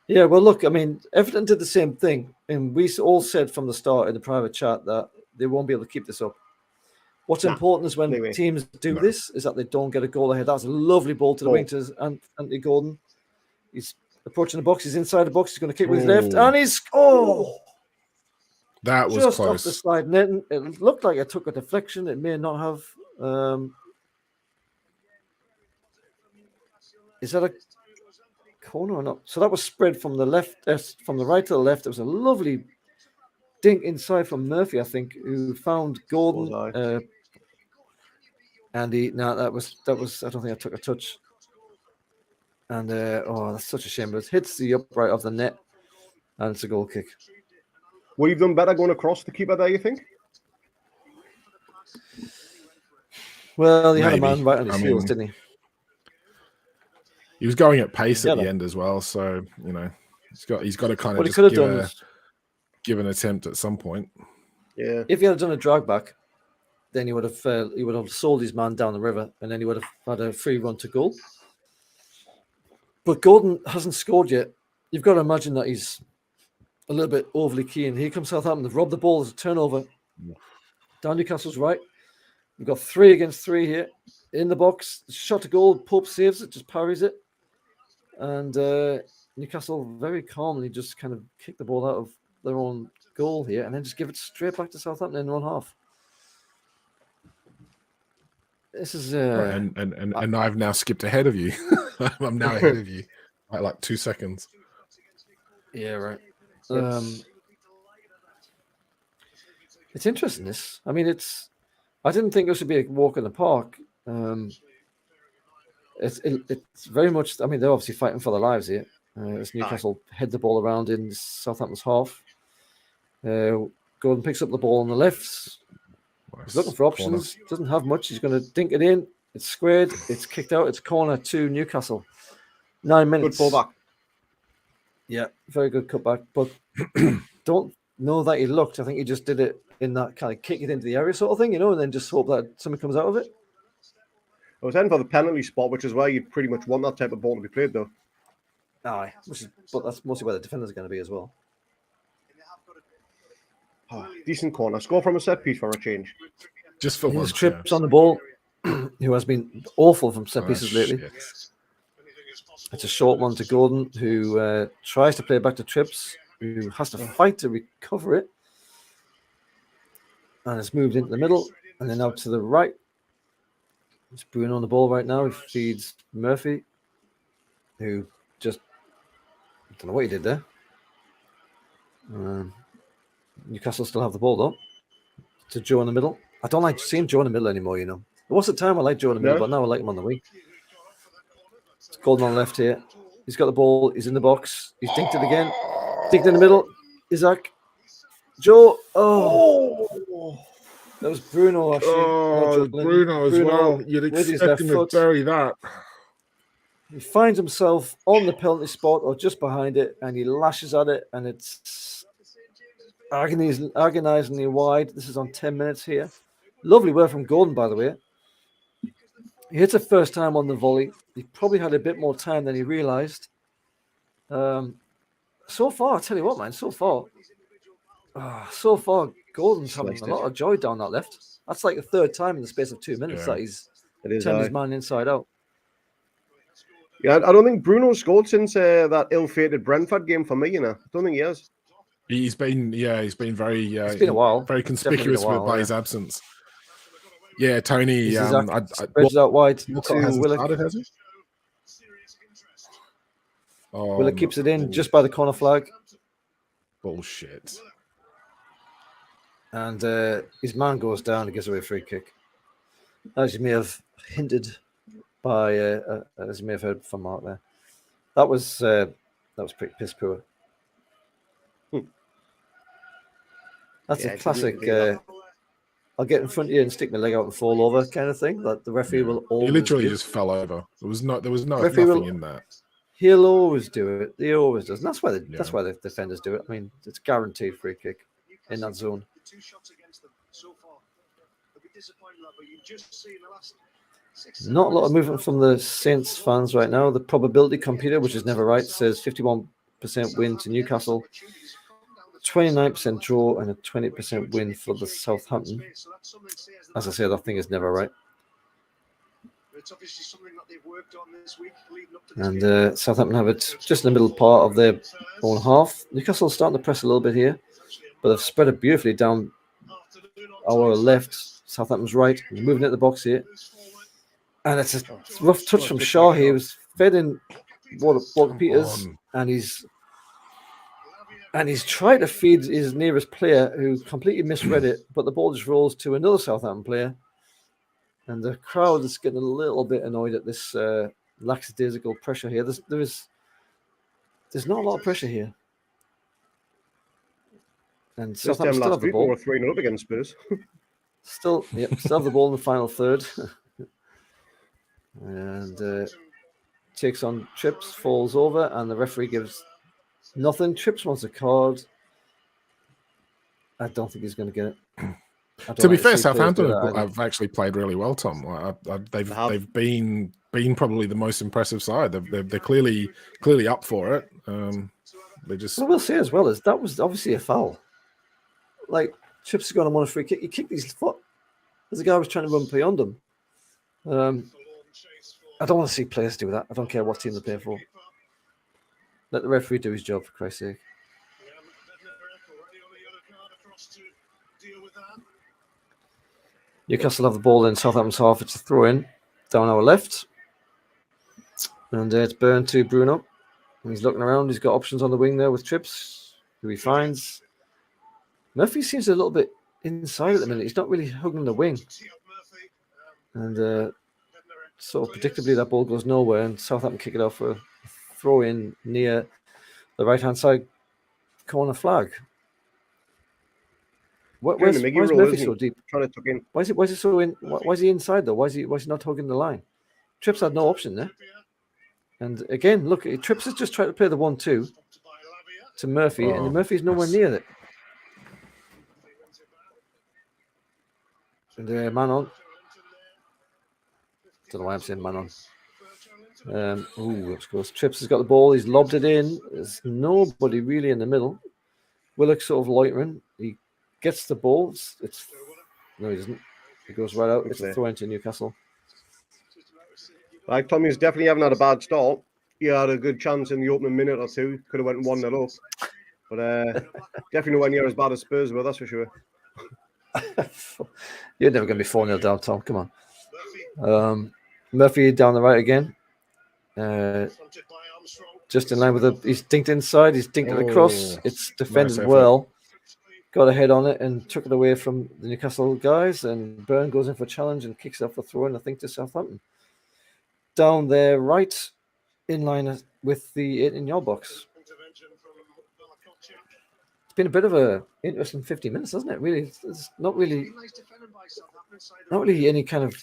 Yeah, well, look, I mean, Everton did the same thing. And we all said from the start in the private chat that they won't be able to keep this up. What's important is when teams do this is that they don't get a goal ahead. That's a lovely ball to the wing to Anthony Gordon. He's approaching the box. He's inside the box. He's going to kick with his left. And he's... That was just close. Off the side net. It looked like it took a deflection. It may not have. Is that a corner or not? So that was spread from the left, from the right to the left. It was a lovely dink inside from Murphy, I think, who found Gordon. And that was. I don't think I took a touch. And that's such a shame. But it hits the upright of the net, and it's a goal kick. Would you have done better going across the keeper there, you think? Well, he had a man right on his heels, didn't he? He was going at pace at the end as well, so he's got to kind of give an attempt at some point. Yeah. If he had done a drag back, then he would have sold his man down the river, and then he would have had a free run to goal. But Gordon hasn't scored yet. You've got to imagine that he's a little bit overly keen. Here comes Southampton. They've robbed the ball as a turnover. Down Newcastle's right. We've got 3 against 3 here in the box. Shot to goal. Pope saves it, just parries it. And Newcastle very calmly just kind of kick the ball out of their own goal here and then just give it straight back to Southampton in their own half. This is... And I've now skipped ahead of you. I'm now ahead of you by like 2 seconds. Yeah, right. It's interesting. This, I mean, I didn't think it should be a walk in the park. It's very much. I mean, they're obviously fighting for their lives here. As Newcastle head the ball around in Southampton's half. Gordon picks up the ball on the left. He's looking for options. Corner. Doesn't have much. He's going to dink it in. It's squared. It's kicked out. It's corner to Newcastle. 9 minutes. Good fallback. Yeah, very good cutback. But don't know that he looked. I think he just did it in that kind of kick it into the area sort of thing, and then just hope that something comes out of it. I was heading for the penalty spot, which is where you pretty much want that type of ball to be played, though. Aye, but that's mostly where the defenders are going to be as well. Decent corner. Score from a set piece for a change. Just for his trips on the ball, who has been awful from set pieces lately. Shit. It's a short one to Gordon, who tries to play back to Trips, who has to fight to recover it. And it's moved into the middle, and then out to the right. It's Bruno on the ball right now. He feeds Murphy, who just... I don't know what he did there. Newcastle still have the ball, though. To Joe in the middle. I don't like seeing Joe in the middle anymore, There was a time I liked Joe in the middle, but now I like him on the wing. It's Gordon on the left here. He's got the ball. He's in the box. He's dinked it again. Dinked in the middle. Isaac. Joe. Oh. That was Bruno, actually. Oh, Bruno as well. You'd expect him to bury that. He finds himself on the penalty spot or just behind it, and he lashes at it, and it's agonizingly wide. This is on 10 minutes here. Lovely work from Gordon, by the way. He hits it first time on the volley. He probably had a bit more time than he realized. So far, I tell you what, man, so far, Gordon's having a lot of joy down that left. That's like the third time in the space of 2 minutes that he's turned his man inside out. Yeah, I don't think Bruno's scored since that ill-fated Brentford game for me, I don't think he has. He's been very... it's been a while. Very conspicuous by his absence. Yeah, Tony... spreads out wide to Willock. Willock keeps it in just by the corner flag. Bullshit. And his man goes down and gives away a free kick. As you may have hinted by, as you may have heard from Mark there. That was pretty piss poor. That's a classic I'll get in front of you and stick my leg out and fall over kind of thing. That the referee will always He literally do. just fell over. There was nothing Referee in that. He'll always do it. He always does. And that's why the defenders do it. I mean, it's guaranteed free kick in that zone. Not a lot of movement from the Saints fans right now. The probability computer, which is never right, says 51% win to Newcastle, 29% draw, and a 20% win for the Southampton. As I said, that thing is never right. And Southampton have it just in the middle part of their own half. Newcastle's starting to press a little bit here, but they've spread it beautifully down our left, Southampton's right, moving at the box here. And it's a rough touch from Shaw here. He was fed in Walker Peters, and he's tried to feed his nearest player, who completely misread it, but the ball just rolls to another Southampton player. And the crowd is getting a little bit annoyed at this lackadaisical pressure here. There's not a lot of pressure here. And Southampton still have the ball. We're 3-0 up against Spurs. Still have the ball in the final third. And takes on Trips, falls over, and the referee gives nothing. Trips wants a card. I don't think he's going to get it. To be fair, Southampton have actually played really well, Tom. They've been probably the most impressive side. They're clearly up for it. What we'll say as well is that was obviously a foul. Like, Chips is going to want a free kick. He kicked his foot as the guy was trying to run beyond him. I don't want to see players do that. I don't care what team they play for. Let the referee do his job, for Christ's sake. Newcastle have the ball in Southampton's half. It's a throw-in down our left. And it's Burn to Bruno. He's looking around. He's got options on the wing there with Trips, who he finds. Murphy seems a little bit inside at the minute. He's not really hugging the wing. And sort of predictably, that ball goes nowhere, and Southampton kick it off for a throw-in near the right-hand side corner flag. Why is Murphy so deep? Trying to tuck in. Why is he so in? Why is he inside though? Why is he not hugging the line? Trips had no option there. And again, look, Trips has just tried to play the 1-2 to Murphy, and Murphy's nowhere near it. And man on. Don't know why I'm saying man on. Let's go. Trips has got the ball. He's lobbed it in. There's nobody really in the middle. Willock's sort of loitering. He gets the ball. No, he doesn't. He goes right out. It's a throw into Newcastle. Like, Tommy's definitely haven't had a bad start. He had a good chance in the opening minute or two. Could have went 1-0 up. But definitely nowhere near as bad as Spurs were, that's for sure. You're never going to be 4-0 down, Tom. Come on. Murphy down the right again. Just in line with he's dinked inside. He's dinked it across. It's defended well. Got a head on it and took it away from the Newcastle guys. And Byrne goes in for a challenge and kicks up for throw-in, I think, to Southampton. Down there, right in line with the 8-in-yard box. It's been a bit of a interesting 50 minutes, hasn't it? Really, it's not really any kind of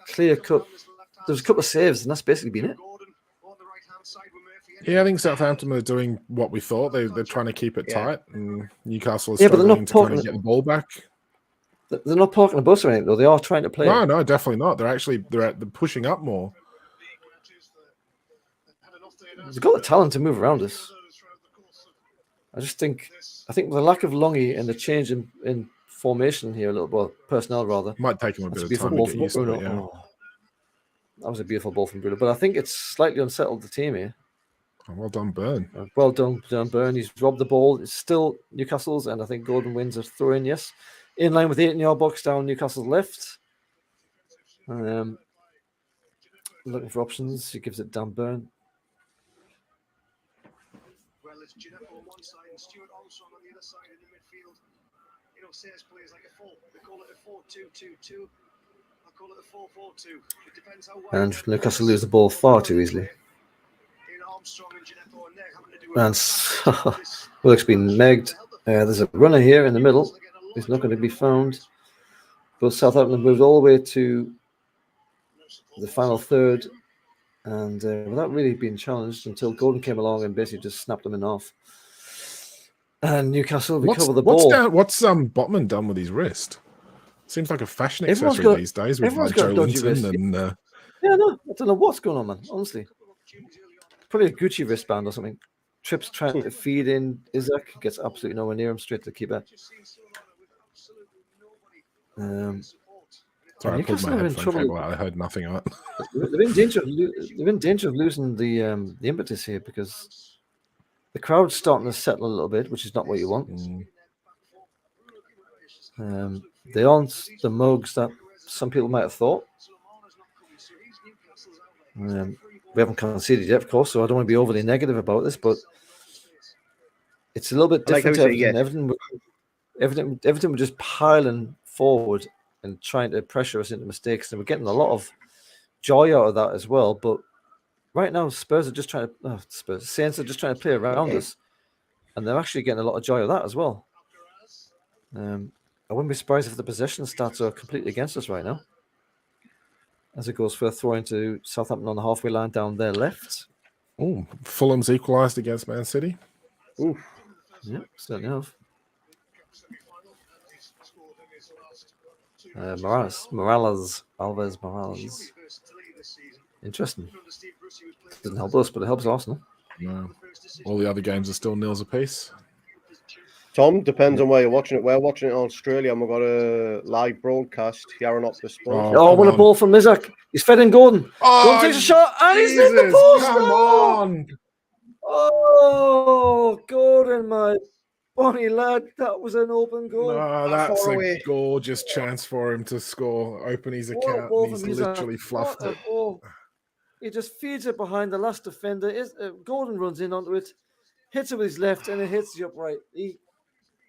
clear cut. There's a couple of saves, and that's basically been it. Yeah, I think Southampton are doing what we thought. They're trying to keep it tight, and Newcastle is struggling to kind of get the ball back. They're not parking the bus or anything, though. They are trying to play. No, definitely not. They're pushing up more. They've got the talent to move around us. I think with the lack of Longy and the change in formation here, personnel rather, might take him a bit of time to get used to it, yeah. That was a beautiful ball from Bruno, but I think it's slightly unsettled the team here. Oh, well done, Byrne. Well done, Byrne. He's robbed the ball. It's still Newcastle's, and I think Gordon wins a throw-in, yes. In line with the 8-in-yard box down Newcastle's left. Looking for options. He gives it down Byrne. Well, it's Gineppo on one side and Stuart Armstrong on the other side in the midfield. You know, Sayers plays like a 4. They call it a 4-2-2-2. I call it a 4-4-2. It depends how well. And Newcastle lose the ball far too easily. And Willock's been megged. There's a runner here in the middle. He's not going to be found. but Southampton moved all the way to the final third, and without really being challenged until Gordon came along and basically just snapped them in half. And Newcastle recovered the ball. What's Botman done with his wrist? Seems like a fashion Everyone's accessory got- these days with everyone's like got Joe a dodgy Linton wrist. and Yeah, no, I don't know what's going on, man. Honestly, probably a Gucci wristband or something. Trips trying to feed in Isaac, gets absolutely nowhere near him, straight to the keeper. sorry, I pulled Newcastle my are in headphone trouble. cable out. I heard nothing of it. They're in danger of losing the impetus here because the crowd's starting to settle a little bit, which is not what you want. They aren't the mugs that some people might have thought. We haven't conceded yet, of course, so I don't want to be overly negative about this, but it's a little bit different to Everton. Everton were just piling forward and trying to pressure us into mistakes, and we're getting a lot of joy out of that as well. But right now, Saints are just trying to play around us, and they're actually getting a lot of joy of that as well. I wouldn't be surprised if the possession stats are completely against us right now, as it goes for a throw into Southampton on the halfway line down their left. Oh, Fulham's equalised against Man City. Oof. Yeah, certainly have. Alves Morales. Interesting. Doesn't help us, but it helps Arsenal. No, all the other games are still nils apiece. Tom, depends on where you're watching it. We're watching it in Australia, and we've got a live broadcast here on the Sport. Oh, what a ball from Isaac. He's fed in Gordon. Gordon takes a shot, and he's in the post. Come on. Oh, Gordon, my bonny lad. That was an open goal. No, that's far a away. gorgeous chance for him to score, open his What a account, ball and he's from Isaac. literally fluffed What a it. ball. He just feeds it behind the last defender. Gordon runs in onto it, hits it with his left, and it hits the upright. He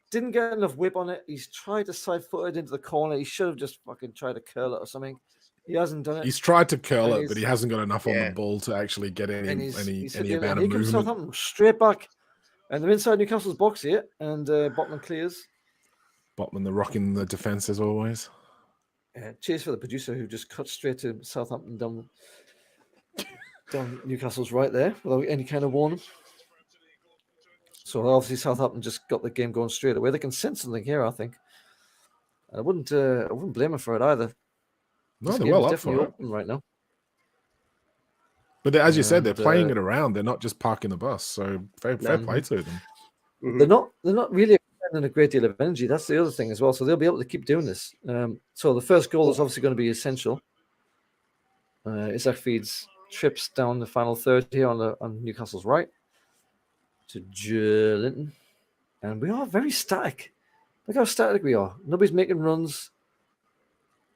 didn't get enough whip on it. He's tried to side foot it into the corner. He should have just fucking tried to curl it or something. He hasn't done it. He's tried to curl And it, but he hasn't got enough on Yeah. the ball to actually get any He's amount of here comes movement. Southampton straight back, and they're inside Newcastle's box here, and Botman clears. Botman, the rock in the defence as always. Cheers for the producer who just cut straight to Southampton down Newcastle's right there without any kind of warning. So obviously Southampton just got the game going straight away. They can sense something here, I think. I wouldn't blame them for it either. No, This they're game well is up for definitely it. open right now. But as you said, they're And, playing it around. They're not just parking the bus. So fair play to them. Mhm. They're not really expending a great deal of energy. That's the other thing as well. So they'll be able to keep doing this. So the first goal is obviously going to be essential. Isaac feeds trips down the final third here on Newcastle's right to Joe Linton. And we are very static. Look how static we are. Nobody's making runs.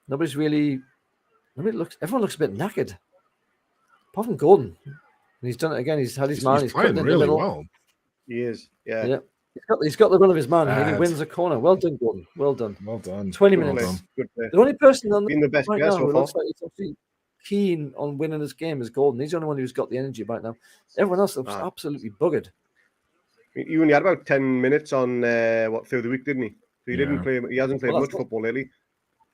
Everyone looks a bit knackered. Apart from Gordon. And he's done it again. He's had his man. He's playing cutting in really the middle. well. He is. Yeah. He's got the run of his man, and he Bad. wins a corner. Well done, Gordon. Well done. Well done. 20 Well minutes. done. Good play. The only person on Been the best right player now so who far. looks like he's actually keen on winning this game is Gordon. He's the only one who's got the energy right now. Everyone else looks absolutely buggered. You only had about 10 minutes on through the week, didn't he? So he didn't play. He hasn't played Well, much that's football lately.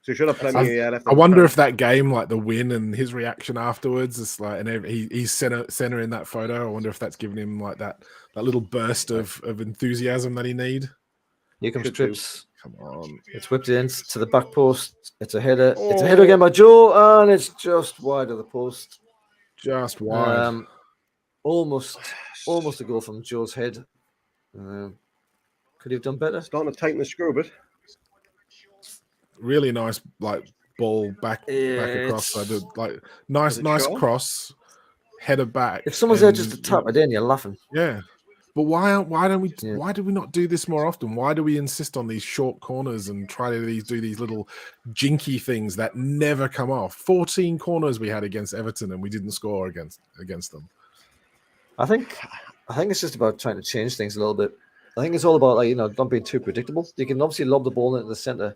So he should have plenty left. I wonder if that game, like the win and his reaction afterwards, is like, and he's center in that photo. I wonder if that's giving him like that little burst of enthusiasm that he need. Here comes Trips. Come on, It's whipped in to the back post. It's a header. It's a header again by Joe, and it's just wide of the post. just wide. Almost a goal from Joe's head. Could he have done better? Starting to tighten the screw a bit. Really nice, like ball back across. So nice short? cross, header back. If someone's there just to tap it in, you're laughing. Yeah. But why don't we? Yeah. Why do we not do this more often? Why do we insist on these short corners and try to do these little jinky things that never come off? 14 corners we had against Everton, and we didn't score against them. I think it's just about trying to change things a little bit. I think it's all about not being too predictable. You can obviously lob the ball into the center.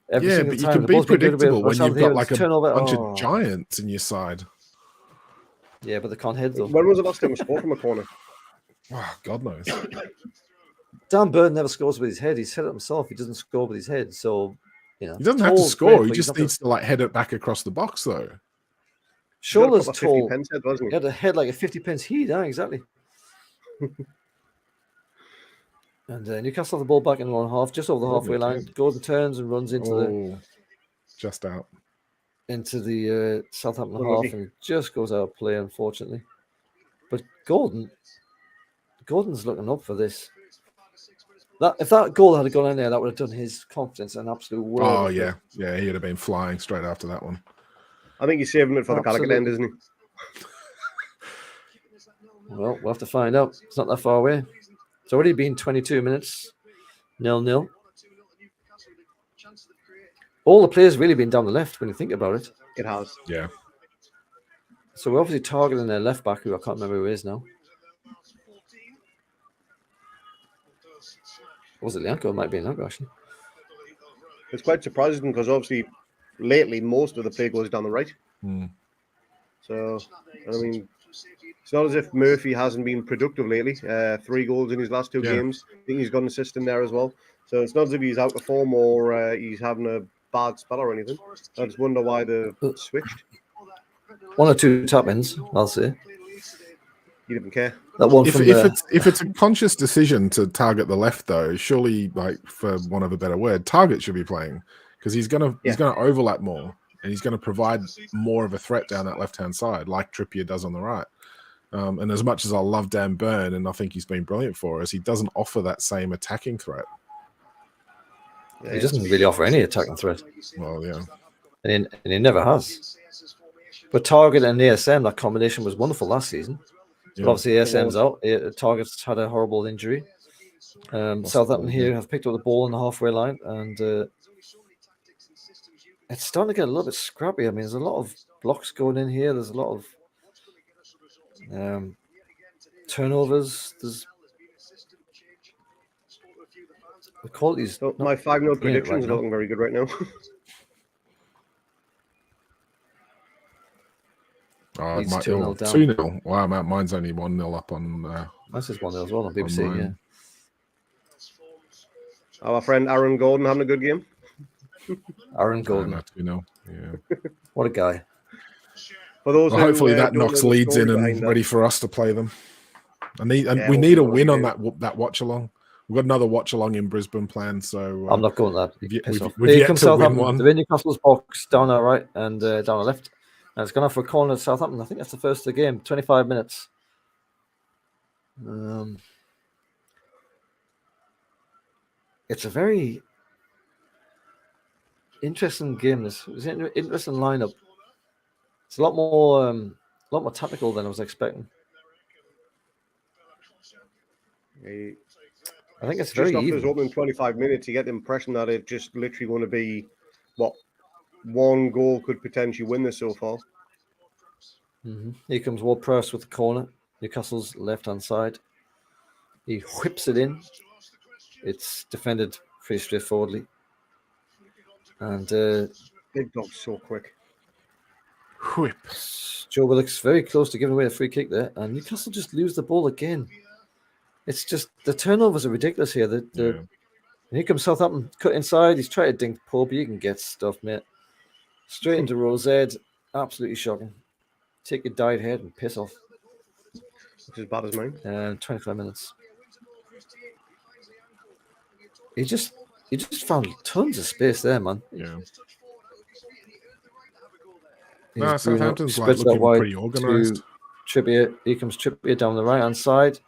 But you can be predictable when you've got like a bunch of giants in your side. Yeah, but they can't head though. When was the last time we scored from a corner? Oh, God knows. Dan Burn never scores with his head. He's said it himself. He doesn't score with his head. So You know, He doesn't have to tall's score. great, He but he's just not needs to like head it back across the box, though. He's got a Shoulders proper 50 tall. pence head, wasn't He had a head like a 50 pence heat. Yeah, exactly. And Newcastle have the ball back in 1.5, just over the Gordon halfway line. again. Gordon turns and runs into Just out. the Southampton Unlucky. half and just goes out of play, unfortunately. But Gordon's looking up for this. If that goal had gone in there, that would have done his confidence an absolute world. Oh yeah, yeah. He would have been flying straight after that one. I think he's saving it for the Gallagher end, Absolutely. isn't he? Well, we'll have to find out. It's not that far away. It's already been 22 minutes. 0-0. All the players really been down the left when you think about it. It has. Yeah. So we're obviously targeting their left back, who I can't remember who is now. Was it Lianco? It might be Lianco, actually. It's quite surprising because obviously lately most of the play goes down the right. Mm. So, I mean, it's not as if Murphy hasn't been productive lately. 3 goals in his last 2 games. I think he's got an assist in there as well. So it's not as if he's out of form or he's having a bad spell or anything. I just wonder why they switched. 1 or 2 tap-ins, I'll say. You didn't care. That one If it's a conscious decision to target the left, though, surely, like for want of a better word, Target should be playing because he's gonna overlap more and he's gonna provide more of a threat down that left hand side, like Trippier does on the right. And as much as I love Dan Burn and I think he's been brilliant for us, he doesn't offer that same attacking threat. He doesn't really offer any attacking threat. Well, yeah, and he never has. But Target and ASM, that combination was wonderful last season. But obviously, ASM's out. Target's had a horrible injury. Southampton here have picked up the ball on the halfway line, and it's starting to get a little bit scrappy. I mean, there's a lot of blocks going in here. There's a lot of turnovers. There's the quality's. So my 5-0 predictions right are looking very good right now. Oh, He's it might 2-0 down. 2-0. Wow, mine's only 1-0 up on. That's just 1-0 as well on BBC. mine. Yeah, Our friend Aaron Gordon having a good game. Aaron Gordon, 2-0. Yeah. what a guy! For those Well, who, hopefully that don't know knocks the Leeds in story and behind that. ready for us to play them. We hopefully need a that'll win be on good. that watch along. We've got another watch along in Brisbane planned, so I'm not going to that. we've Here yet comes to win Southampton. one. The Newcastle's box down our right and down our left. And it's gone off for a corner at Southampton. I think that's the first of the game. 25 minutes. It's a very interesting game. It's an interesting lineup. It's a lot more tactical than I was expecting. I think it's Just very after his even. opening 25 minutes, you get the impression that it's just literally going to be what 1 goal could potentially win this so far. Here comes Ward-Prowse with the corner. Newcastle's left-hand side. He whips it in. It's defended pretty straightforwardly. And Big dog's so quick. Whip. Joe Willock's very close to giving away a free kick there. And Newcastle just lose the ball again. It's just the turnovers are ridiculous here. And here comes Southampton, cut inside. He's trying to dink Pope. You can get stuff, mate. Straight into Rosed. Absolutely shocking. Take your dyed head and piss off. Which is as bad as mine. 25 minutes. He just found tons of space there, man. Yeah. Here's No, Bruno, Southampton's like spreads that looking wide pretty organised. to Trippier. Here comes Trippier down the right-hand side.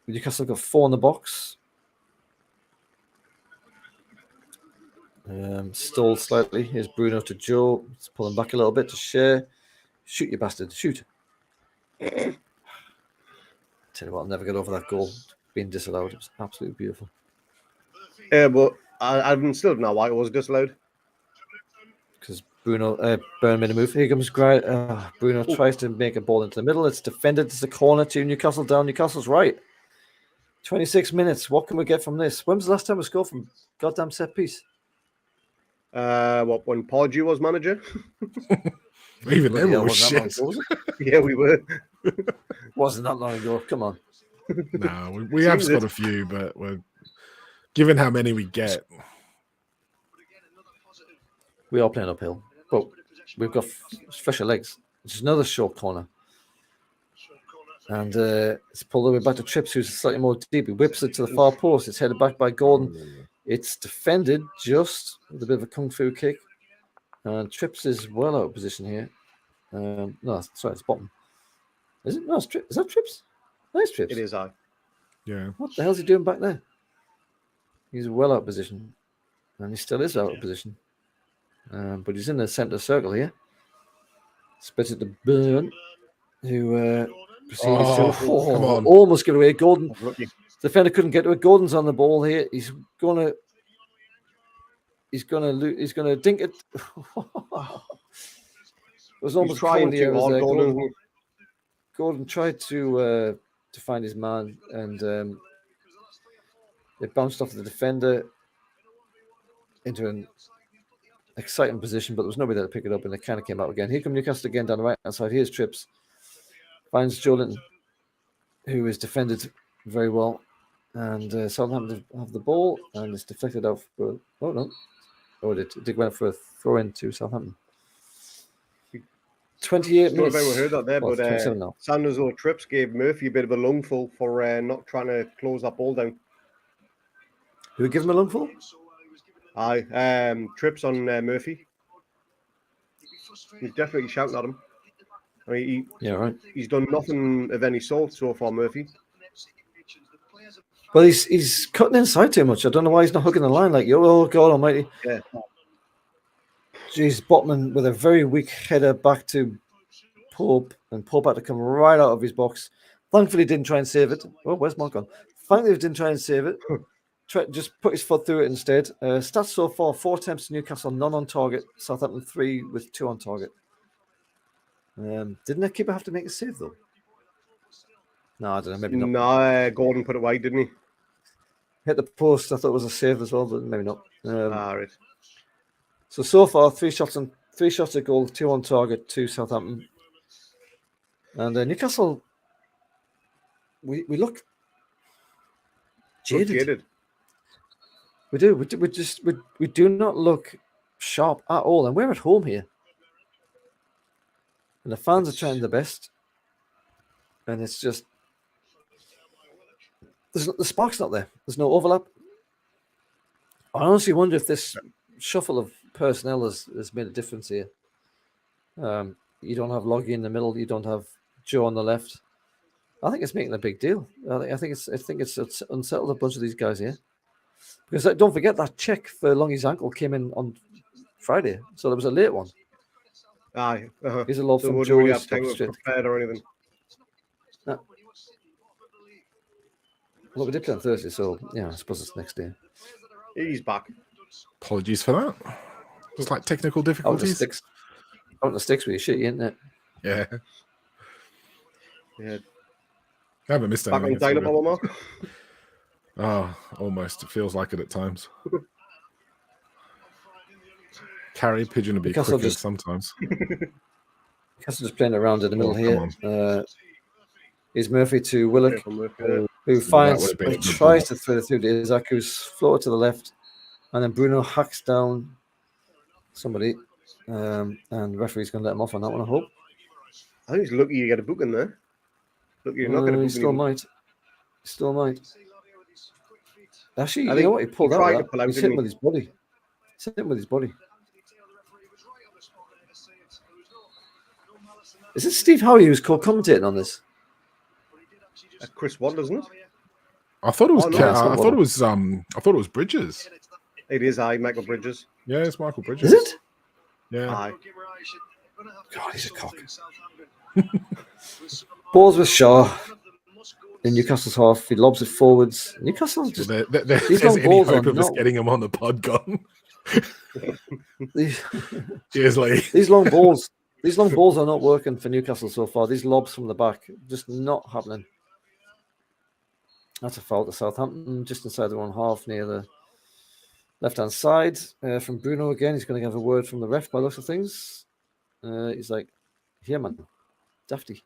Newcastle got 4 in the box. Stalled slightly. Here's Bruno to Joe. He's pulling back a little bit to share. Shoot, you bastard. Shoot. Tell you what, I'll never get over that goal being disallowed. It was absolutely beautiful. Yeah, but I still don't know why it was disallowed. Because Bruno Byrne made a move. Here comes Bruno tries to make a ball into the middle. It's defended. It's a corner to Newcastle down. Newcastle's right. 26 minutes. What can we get from this? When was the last time we scored from goddamn set piece? When Podgy was manager? Even then, we were wasn't that shit. long ago, was it? Yeah, we were. Wasn't that long ago. Come on. No, we have Seems got it. a few, but we're given how many we get. We are playing uphill, but we've got fresher legs. It's another short corner. And it's pulled all the way back to Trips, who's slightly more deep. He whips it to the far post. It's headed back by Gordon. It's defended just with a bit of a kung fu kick. And Trips is well out of position here. No, sorry, it's bottom. Is it? No, it's Trips. Is that Trips? Nice Trips. It is, I. Yeah. What the hell's he doing back there? He's well out of position. And he still is out of position. But he's in the centre circle here. Split it to Burn, who proceeds to come on. almost get away. Gordon, Lucky. defender couldn't get to it. Gordon's on the ball here. He's gonna dink it. It was almost trying too hard, Gordon. Gordon tried to find his man, and it bounced off the defender into an exciting position, but there was nobody there to pick it up, and it kind of came out again. Here come Newcastle again down the right hand side. Here's Trips. Finds Jolinton, who is defended very well. And Southampton have the ball, and it's deflected out for... Oh, no. Oh, it went for a throw-in to Southampton. 28 Don't know minutes. if anyone heard that there, Well, but 27 now. Sanders or Trips gave Murphy a bit of a lungful for not trying to close that ball down. Who would give him a lungful? Aye, Trips on Murphy. He's definitely shouting at him. I mean, he's done nothing of any sort so far, Murphy. Well, he's cutting inside too much. I don't know why he's not hooking the line like you. Oh, God almighty. Yeah. Jeez, Botman with a very weak header back to Pope, and Pope had to come right out of his box. Thankfully, he didn't try and save it. Oh, where's Mark gone? Thankfully, he didn't try and save it. Just put his foot through it instead. Stats so far: 4 attempts to Newcastle, none on target. Southampton 3 with 2 on target. Didn't the keeper have to make a save though? No, I don't know. Maybe not. No, Gordon put it wide, didn't he? Hit the post. I thought it was a save as well, but maybe not. Right. So far, 3 shots at goal, 2 on target, 2 Southampton, and Newcastle. We look jaded. We do. We do not look sharp at all, and we're at home here, and the fans are trying their best, and it's just the spark's not there. There's no overlap. I honestly wonder if this shuffle of personnel has made a difference here. You don't have Loggy in the middle. You don't have Joe on the left. I think it's making a big deal. I think it's unsettled a bunch of these guys here. Because don't forget that check for Longy's ankle came in on Friday, so there was a late one. Aye. Here's a lot So from would Joe. really have time prepared or anything. No. Well, we did play on Thursday, so yeah, I suppose it's next day. He's back. Apologies for that. Just like technical Out the difficulties. sticks. Out the sticks with your shitty internet. Yeah. Yeah. I haven't missed Back anything. on dial-up, It's all Mark. good. Oh, almost. It feels like it at times. Carry pigeon to be Newcastle quicker just- sometimes. Newcastle just playing around in the middle Oh, here. come Is Murphy to Willock, Yeah. who finds would've been a and good tries ball. to thread it through to Isaac, who's floated to the left, and then Bruno hacks down somebody, and the referee's going to let him off on that one, I hope. I think he's lucky you get a book in there. Look, you're not going to He book still him. might. Still might. Actually, I you think know what? He pulled he out tried of to that. pull out, He's didn't hitting he? with his body. He's hitting with his body. Is it Steve Howie who's co-commentating on this? Chris Waddle, isn't it? I thought it was. Oh, no, Ca- it's not I thought it was. I thought it was Bridges. It is Michael Bridges. Yeah, it's Michael Bridges. Is it? Yeah. Aye. God, he's a cock. Balls with Shaw in Newcastle's half. He lobs it forwards. Newcastle just There, These there's long any balls hope are of us not- getting him on the pod gone. these, Cheers, Lee. these long balls. These long balls are not working for Newcastle so far. These lobs from the back just not happening. That's a foul to Southampton, just inside their own half near the left-hand side. From Bruno again, he's going to have a word from the ref by the looks of things. He's like, "Here, man, Dafty,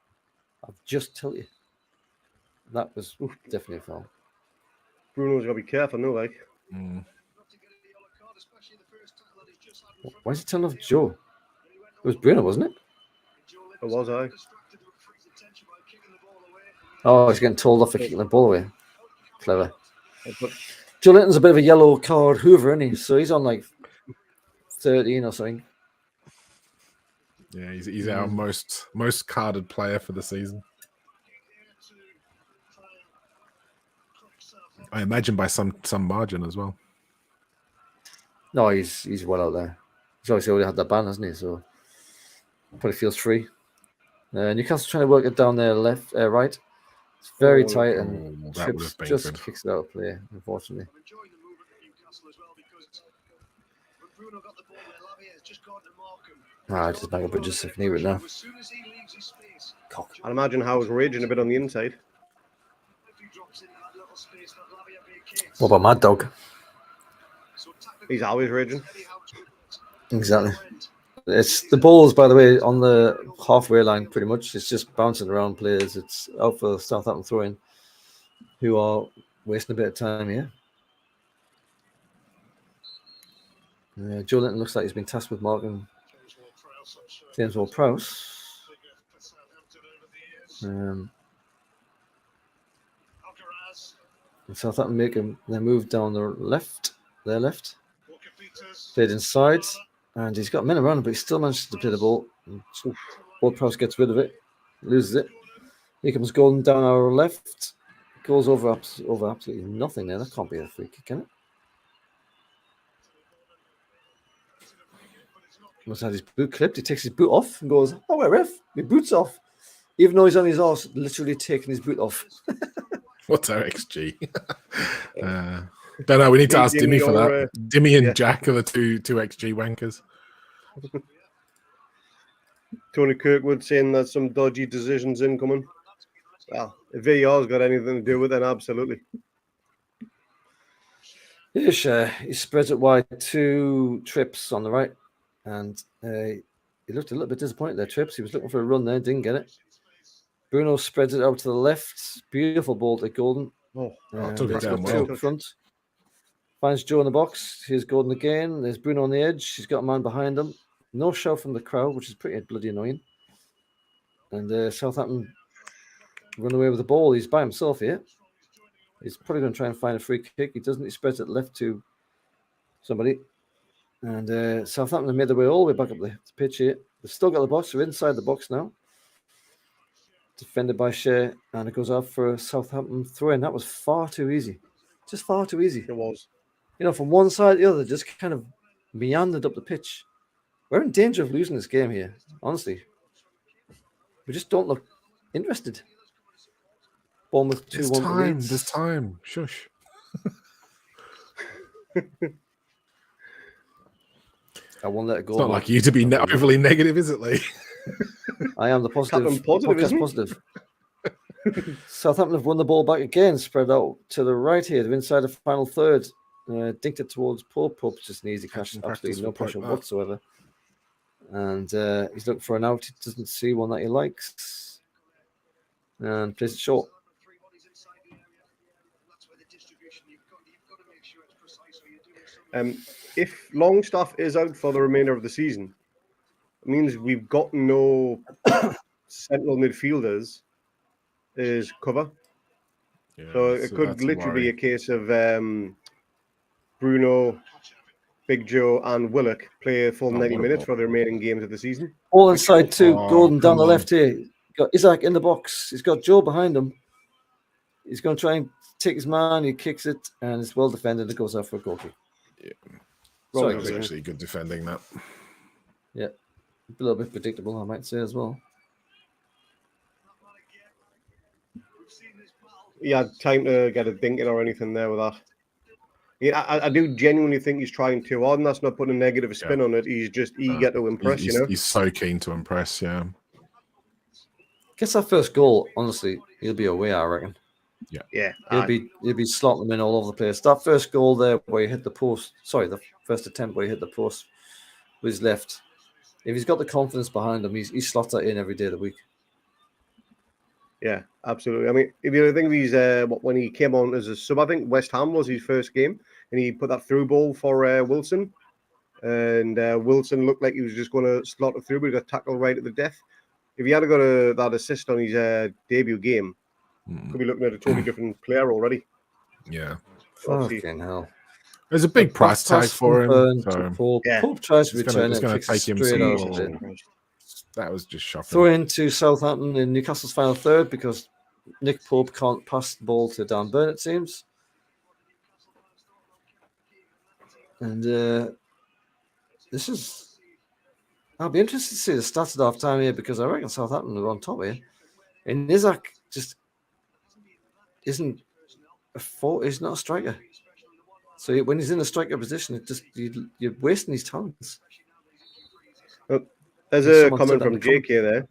I've just told you." That was definitely a foul. Bruno's got to be careful, no, like. Mm. Why is he telling off Joe? It was Bruno, wasn't it? It was I. Oh, he's getting told off for kicking the ball away. Clever. But Joe Linton's a bit of a yellow card hoover, isn't he? So he's on like 13 or something. Yeah, he's our most carded player for the season. I imagine by some margin as well. No, he's well out there. He's obviously already had that ban, hasn't he? So probably feels free. Newcastle trying to work it down there left, right. It's very tight, and that would Trips have been just good. kicks it out of play, unfortunately. I'm enjoying the movement at Newcastle as well because when Bruno got the ball there, Lavia has just gone to mark him. Just bang up and just near it now. As soon as he leaves his space, Cock. I'd imagine Howe's raging a bit on the inside. if he drops into that little space that Lavia vacates. What about Mad Dog? So tactically, He's always raging. Eddie Howe's good. Exactly. It's the balls, by the way, on the halfway line. Pretty much, it's just bouncing around players. It's out for Southampton throwing, who are wasting a bit of time here. Joe Linton looks like he's been tasked with marking James Ward-Prowse. And Southampton make their move down their left. Played inside, and he's got men around him, but he still manages to play the ball. Ward-Prowse gets rid of it, loses it. Here comes Golden down our left. Goes over absolutely nothing there. That can't be a free kick, can it? Must have his boot clipped. He takes his boot off and goes, "Oh, wait, ref, my boot's off." Even though he's on his arse, literally taking his boot off. What's our XG? Don't know. We need to ask Dimmy for that. Dimmy and Jack are the two XG wankers. Tony Kirkwood saying there's some dodgy decisions incoming. Well, if VAR's got anything to do with it, absolutely. Ish, he spreads it wide, 2 Trips on the right, and he looked a little bit disappointed there. Trips, he was looking for a run there, didn't get it. Bruno spreads it out to the left. Beautiful ball to Golden. Took it down well. Up front. Finds Joe in the box. Here's Golden again. There's Bruno on the edge. He's got a man behind him. No shout from the crowd, which is pretty bloody annoying. And Southampton run away with the ball. He's by himself here. He's probably going to try and find a free kick. He doesn't. He spreads it left to somebody. And Southampton have made their way all the way back up the pitch here. They've still got the box. They're inside the box now. Defended by Shea. And it goes out for a Southampton throw-in. That was far too easy. Just far too easy. It was. You know, from one side to the other, just kind of meandered up the pitch. We're in danger of losing this game here, honestly. We just don't look interested. Bournemouth 2-1. There's time. Shush. I won't let it go. It's not like you to be overly negative, is it, Lee? I am the positive. Positive. Southampton have won the ball back again, spread out to the right here. They're inside the final third. Dinked it towards Pope. Pope's just an easy catch. Absolutely no pressure whatsoever. And he's looking for an out. He doesn't see one that he likes. And plays it short. If Longstaff is out for the remainder of the season, it means we've got no central midfielders as cover. Yeah, so it could literally be a case of Bruno, Big Joe, and Willock play a full 90 minutes for the remaining games of the season. All inside too. Gordon down the left here. Got Isaac in the box. He's got Joe behind him. He's going to try and take his man. He kicks it, and it's well defended. It goes out for a goal kick. Yeah. Sorry, that was actually good defending that. Yeah. A little bit predictable, I might say, as well. He had time to get a dink in or anything there with that. Yeah, I do genuinely think he's trying too hard, and that's not putting a negative spin on it. He's just eager to impress, He's so keen to impress, yeah. Gets that first goal, honestly, he'll be away, I reckon. Yeah. He'll be slotting them in all over the place. That first goal there where he hit the post, the first attempt where he hit the post with his left. If he's got the confidence behind him, he slots that in every day of the week. Yeah, absolutely. I mean, if you think of his when he came on as a sub, I think West Ham was his first game, and he put that through ball for Wilson. and Wilson looked like he was just going to slaughter through, but he got tackled right at the death. If he had got that assist on his debut game, could be looking at a totally different player already. Yeah. Obviously. Fucking hell. There's a big price tag for him. So Pope. Yeah. Pope tries to it's return going it, to take him straight out some. of it. That was just shocking. Throw into Southampton in Newcastle's final third because Nick Pope can't pass the ball to Dan Burn, it seems. And this is... I'll be interested to see the stats at half time here because I reckon Southampton are on top here. And Isaac just isn't he's not a striker. So when he's in a striker position, it just you're wasting his talents. There's a comment from Jake here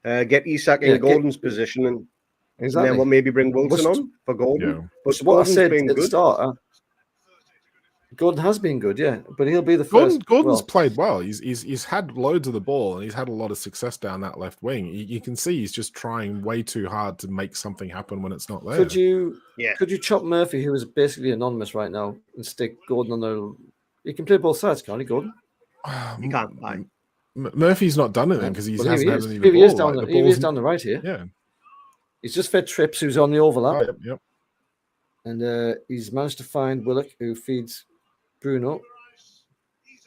there. Get Isak in Gordon's position and then what maybe bring Wilson on for Gordon. Yeah. But what I said at the start, Gordon has been good, yeah, but he'll be the first. Gordon's played well. He's had loads of the ball and he's had a lot of success down that left wing. You can see he's just trying way too hard to make something happen when it's not there. Could you chop Murphy, who is basically anonymous right now, and stick Gordon on the? He can play both sides, can't he, Gordon? He can't. Murphy's not done anything because he hasn't had any ball. He is like, down the right here. Yeah, he's just fed Trips, who's on the overlap. Yep. And he's managed to find Willock, who feeds Bruno.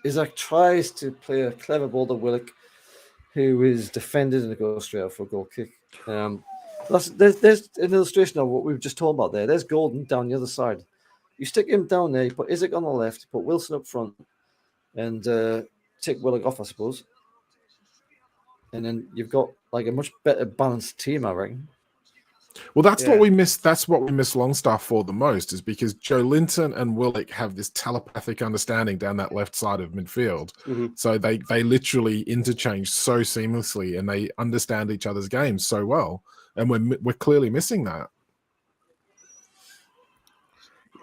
Isaac tries to play a clever ball to Willock, who is defended and it goes straight out for a goal kick. There's an illustration of what we've just talked about there. There's Gordon down the other side. You stick him down there, you put Isaac on the left, you put Wilson up front, and take Willock off, I suppose. And then you've got like a much better balanced team, I reckon. Well, that's what we miss. That's what we miss Longstaff for the most, is because Joe Linton and Willock have this telepathic understanding down that left side of midfield. Mm-hmm. So they literally interchange so seamlessly, and they understand each other's games so well. And we're clearly missing that.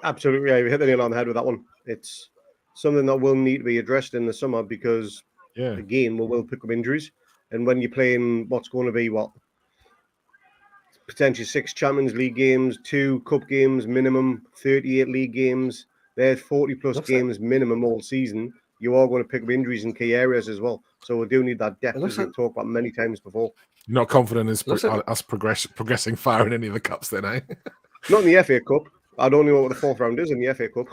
Absolutely, you hit the nail on the head with that one. It's something that will need to be addressed in the summer because again, we will pick up injuries, and when you're playing what's going to be potentially 6 Champions League games, 2 Cup games minimum, 38 league games. There's 40 plus games minimum all season. You are going to pick up injuries in key areas as well. So we do need that depth, as we've talked about many times before. Not confident in us progressing far in any of the cups, then, eh? Not in the FA Cup. I don't know what the 4th round is in the FA Cup.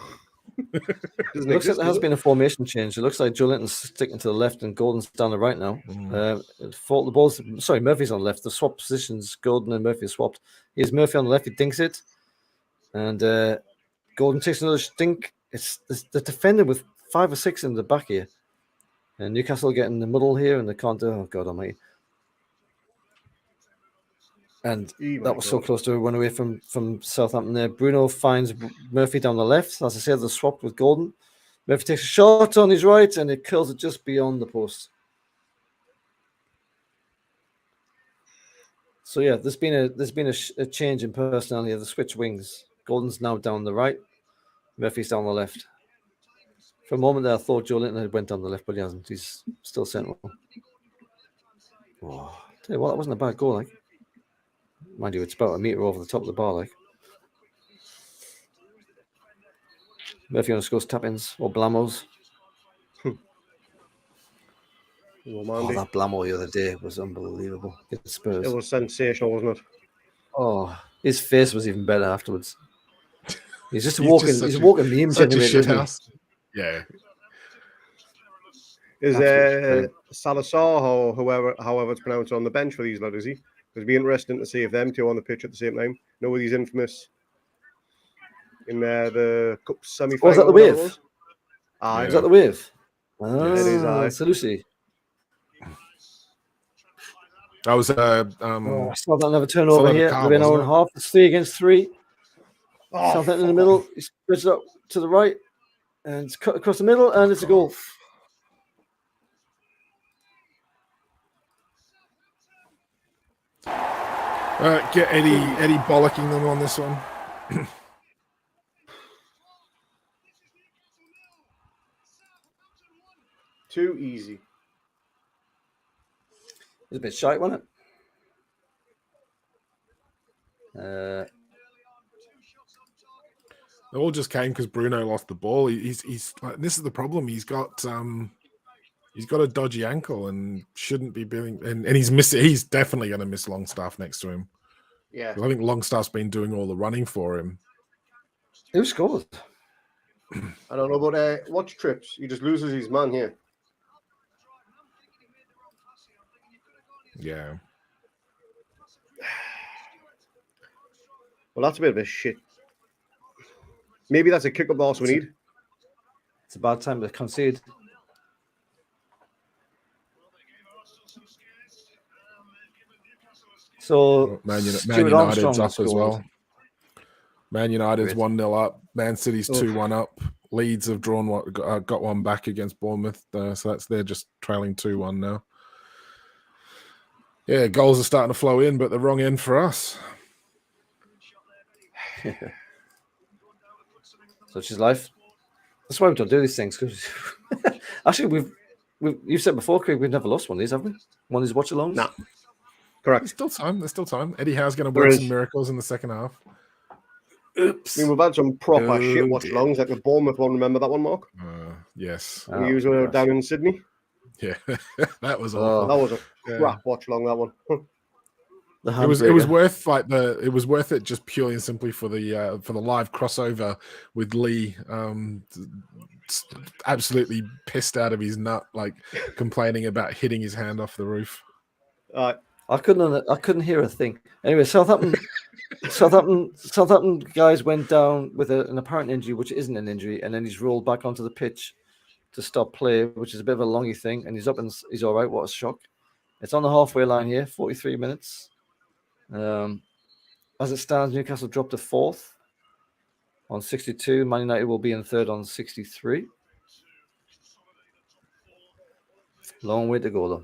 It looks like there has been a formation change. It looks like Joe Linton's sticking to the left and Gordon's down the right now. Murphy's on the left. The swap positions, Gordon and Murphy are swapped. Here's Murphy on the left. He dinks it. And Gordon takes another stink. It's the defender with 5 or 6 in the back here. And Newcastle get in the middle here and they can't do. Oh, God almighty. And that was so close to a run away from Southampton there. Bruno finds Murphy down the left. As I said, they're swapped with Gordon. Murphy takes a shot on his right and it curls it just beyond the post. So yeah, there's been a change in personality of the switch wings. Gordon's now down the right. Murphy's down the left. For a moment there, I thought Joe Linton had went down the left, but he hasn't. He's still central. Oh, tell you what, that wasn't a bad goal, like. Mind you, it's about a metre over the top of the bar, like. Murphy on scores tap-ins or blamos. That blamo the other day was unbelievable. Against Spurs. It was sensational, wasn't it? Oh, his face was even better afterwards. He's just he's a walking meme generator. Yeah. Is Salazar or however it's pronounced on the bench for these lot, is he? It'd be interesting to see if them two on the pitch at the same time. You know, with these infamous in the cup semi-final. Was that the wave? Was that the wave? It is. It's Lucy. That was I saw that another turnover here. Within an hour and a half. It's 3 against 3. Southampton in the middle. He spreads it up to the right. And it's cut across the middle, and it's a goal. Get Eddie bollocking them on this one. Too easy. It was a bit shy, wasn't it? It all just came because Bruno lost the ball. He's like, this is the problem. He's got a dodgy ankle and shouldn't be being, and he's missing. He's definitely going to miss Longstaff next to him. Yeah. I think Longstaff's been doing all the running for him. Who scored? I don't know, but watch Trips. He just loses his man here. Yeah. Well, that's a bit of a shit. Maybe that's a kick-up loss we need. It's a bad time to concede. So Man Stuart United's Armstrong up as well. Man United's 1-0 up. Man City's 2-1 up. Leeds have got one back against Bournemouth, so they're just trailing 2-1 now. Yeah, goals are starting to flow in, but the wrong end for us. Such is life. That's why we don't do these things. Because actually, you've said before, Craig, we've never lost one of these, have we? One of these watch-alongs? No. Correct. There's still time. Eddie Howe's going to work some miracles in the second half. Oops. I mean, we've had some proper shit watch-alongs, like the Bournemouth one. Remember that one, Mark? Yes. We were down in Sydney. Yeah, that was awful. That was a crap watch-along, that one. It was worth it just purely and simply for the live crossover with Lee absolutely pissed out of his nut, like complaining about hitting his hand off the roof. I couldn't hear a thing. Anyway, Southampton guys went down with an apparent injury, which isn't an injury, and then he's rolled back onto the pitch to stop play, which is a bit of a longy thing, and he's up and he's all right. What a shock! It's on the halfway line here, 43 minutes. As it stands, Newcastle dropped to 4th on 62. Man United will be in 3rd on 63. Long way to go, though.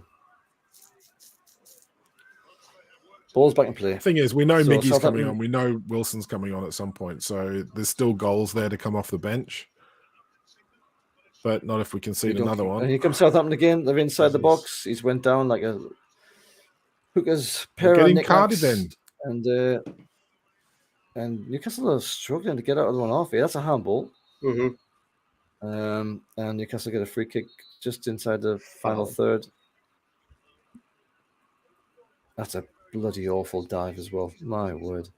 Ball's back in play. The thing is, we know Miggy's coming on. We know Wilson's coming on at some point. So there's still goals there to come off the bench. But not if we concede another one. And here comes Southampton again. They're inside the box. He's went down like a hooker's pair of knickknacks. Then. And Newcastle are struggling to get out of the one half here. That's a handball. Mm-hmm. And Newcastle get a free kick just inside the final third. That's a bloody awful dive as well. My word.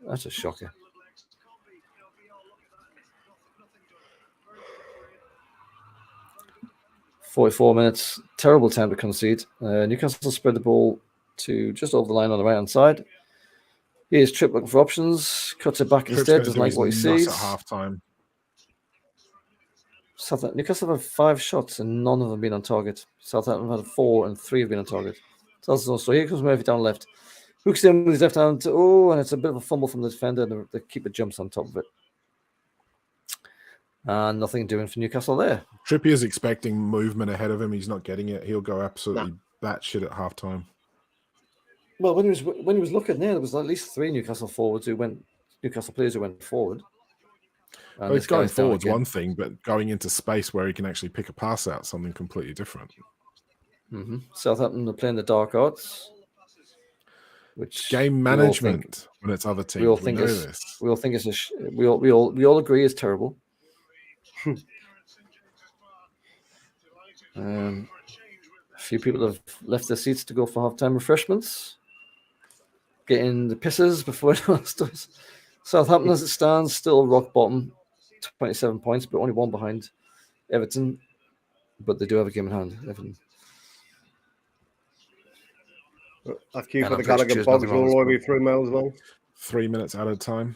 That's a shocker. "44 minutes. Terrible time to concede. Newcastle spread the ball to just over the line on the right-hand side. Here's Tripp looking for options. Cuts it back instead. Doesn't like what he sees. At half-time. Newcastle have 5 shots and none of them have been on target. Southampton have had 4 and 3 have been on target. So here comes Murphy down left. Hooks in with his left hand. And it's a bit of a fumble from the defender, and the keeper jumps on top of it. And nothing doing for Newcastle there. Trippier's expecting movement ahead of him. He's not getting it. He'll go absolutely batshit at halftime. Well, when he was looking there was at least 3 Newcastle players who went forward. Well, it's going forward's one thing, but going into space where he can actually pick a pass out, something completely different. Mm-hmm. Southampton are playing the dark arts, which game management when it's other teams. We all agree is terrible. A few people have left their seats to go for halftime refreshments, getting the pisses before anyone else does. Southampton, as it stands, still rock bottom, 27 points, but only 1 behind Everton. But they do have a game in hand, Everton. That queue for the Gallagher box will only be 3 miles long. 3 minutes out of time.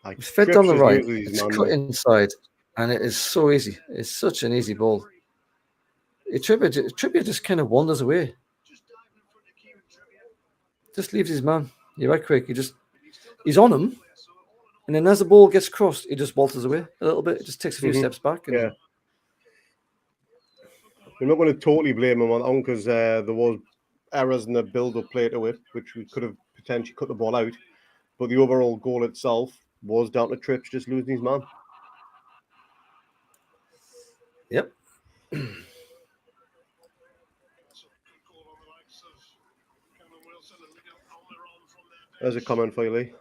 It's fed down the right. It's cut inside, and it is so easy. It's such an easy ball. Trippier just kind of wanders away. Just leaves his man. You're right, Craig. He's on him, and then as the ball gets crossed, he just waltzes away a little bit. It just takes a few steps back. Yeah. We're not going to totally blame him on that one because there was errors in the build-up play to it, which we could have potentially cut the ball out. But the overall goal itself was down to Trips just losing his man. Yep. There's a comment for you, Lee.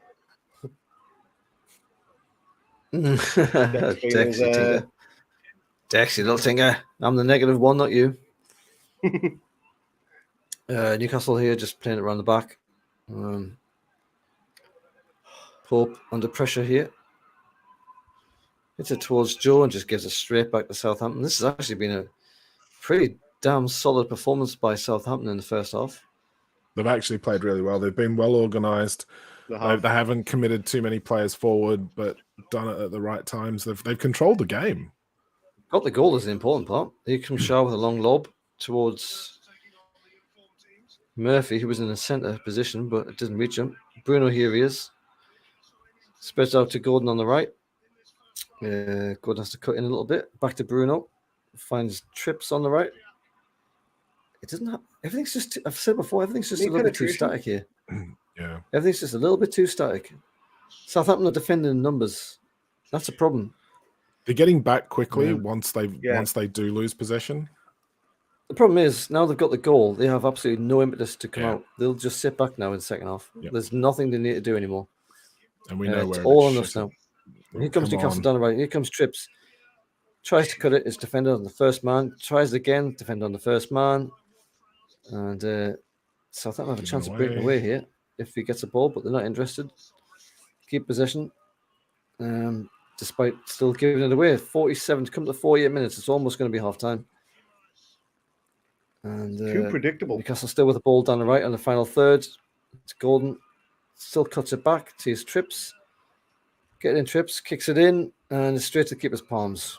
Dexy Tinker. Dexy little Tinker. I'm the negative one, not you. Newcastle here, just playing it around the back. Pope under pressure here. Hits it towards Joe and just gives it straight back to Southampton. This has actually been a pretty damn solid performance by Southampton in the first half. They've actually played really well. They've been well organised. They haven't committed too many players forward, but done it at the right times. They've controlled the game. Got the goal is the important part. Here comes Shaw with a long lob towards Murphy, who was in the centre position, but it didn't reach him. Bruno, here he is. Spreads out to Gordon on the right. Gordon has to cut in a little bit. Back to Bruno. Finds Trips on the right. It doesn't have... Everything's just... I've said before, everything's just a little bit too static here. Yeah. Everything's just a little bit too static. Southampton are defending in numbers. That's a problem. They're getting back quickly once they do lose possession. The problem is, now they've got the goal, they have absolutely no impetus to come out. They'll just sit back now in the second half. Yep. There's nothing they need to do anymore. And we know it's where all it's on us now. Here comes Newcastle down the right. Here comes Trips. Tries to cut it. It's defended on the first man. Tries again. Defend on the first man. And Southampton have a chance of breaking away here if he gets a ball, but they're not interested. Keep possession. Despite still giving it away. 47 to come to 48 minutes. It's almost going to be half time. And too predictable. Newcastle still with the ball down the right on the final third. It's Gordon. Still cuts it back to his Trips. Getting in Trips, kicks it in, and it's straight to keeper's palms.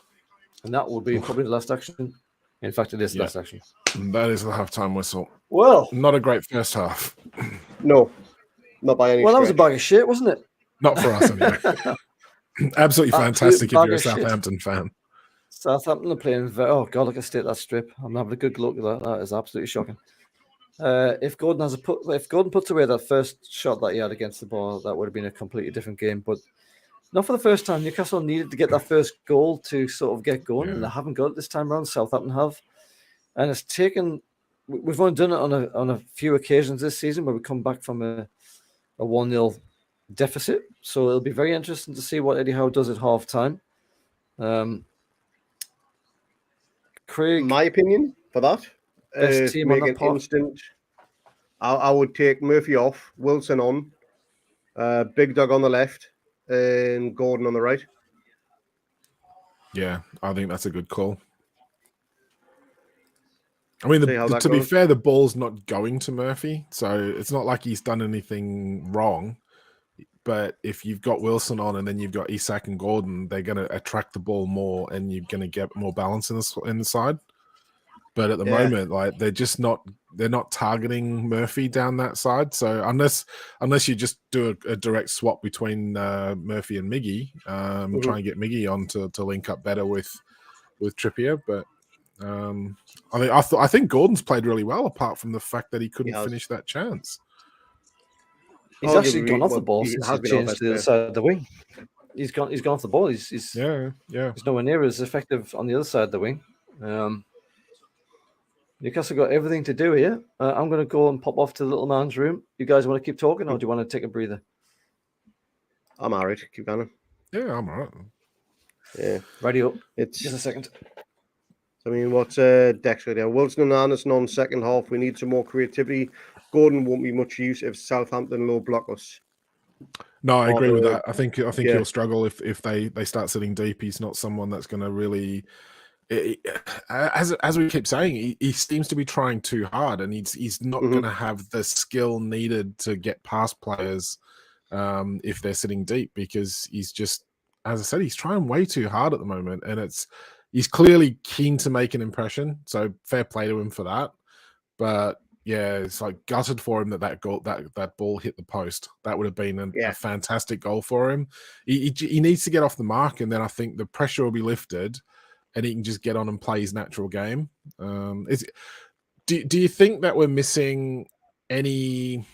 And that will be probably the last action. In fact, it is the last action. That is the halftime whistle. Well, not a great first half. No, not by any Well, stretch. that was a bag of shit, wasn't it? Not for us, anyway. Absolutely fantastic if you're a Southampton fan. Southampton are playing oh God, look at that strip. I'm having a good look at that. That is absolutely shocking. If Gordon puts away that first shot that he had against the ball, that would have been a completely different game. But not for the first time. Newcastle needed to get that first goal to sort of get going, and they haven't got it this time around. Southampton have, and it's taken. We've only done it on a few occasions this season where we come back from a 1-0 deficit. So it'll be very interesting to see what Eddie Howe does at half time. Craig, my opinion for that. Best team make on an that part. instant. I would take Murphy off, Wilson on, Big Dog on the left, and Gordon on the right. Yeah, I think that's a good call. I mean, to be fair, the ball's not going to Murphy, so it's not like he's done anything wrong. But if you've got Wilson on and then you've got Isak and Gordon, they're going to attract the ball more, and you're going to get more balance in the side. But at the moment, like they're not targeting Murphy down that side. So unless you just do a direct swap between Murphy and Miggy, try and get Miggy on to link up better with Trippier. But I think Gordon's played really well, apart from the fact that he couldn't finish that chance. He's actually gone off the ball since he changed to the other side of the wing. He's gone off the ball. He's He's nowhere near as effective on the other side of the wing. Newcastle got everything to do here. I'm going to go and pop off to the little man's room. You guys want to keep talking, or do you want to take a breather? I'm all right. Keep going. Yeah, I'm all right. Yeah. Ready up. It's just a second. I mean, what's Dexter there? Wilson and Anderson on second half. We need some more creativity. Gordon won't be much use if Southampton low block us. No, I agree with that. I think he'll struggle if they start sitting deep. He's not someone that's going to really. As we keep saying, he seems to be trying too hard, and he's not going to have the skill needed to get past players if they're sitting deep, because he's just, as I said, he's trying way too hard at the moment, and he's clearly keen to make an impression. So fair play to him for that. But yeah, it's like gutted for him that goal, that ball hit the post. That would have been a fantastic goal for him. He needs to get off the mark, and then I think the pressure will be lifted, and he can just get on and play his natural game. Do you think that we're missing any?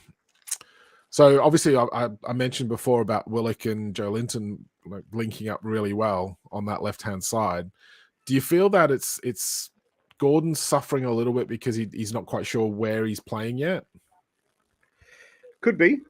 So obviously, I mentioned before about Willock and Joe Linton linking up really well on that left-hand side. Do you feel that it's Gordon's suffering a little bit because he's not quite sure where he's playing yet? Could be.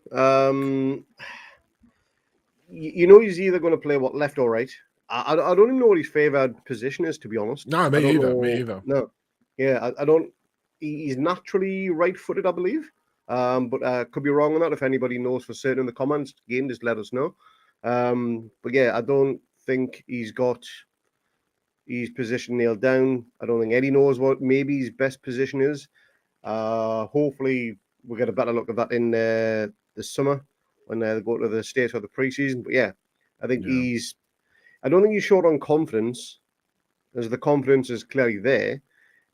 You know, he's either going to play left or right. I don't even know what his favoured position is, to be honest. No, me either. Me either. No, yeah, I don't. He's naturally right-footed, I believe. But could be wrong on that. If anybody knows for certain in the comments, again, just let us know. But yeah, I don't think he's got his position nailed down. I don't think Eddie knows what maybe his best position is. Hopefully, we'll get a better look at that in the summer when they go to the States for the preseason. But yeah, I think I don't think he's short on confidence, as the confidence is clearly there.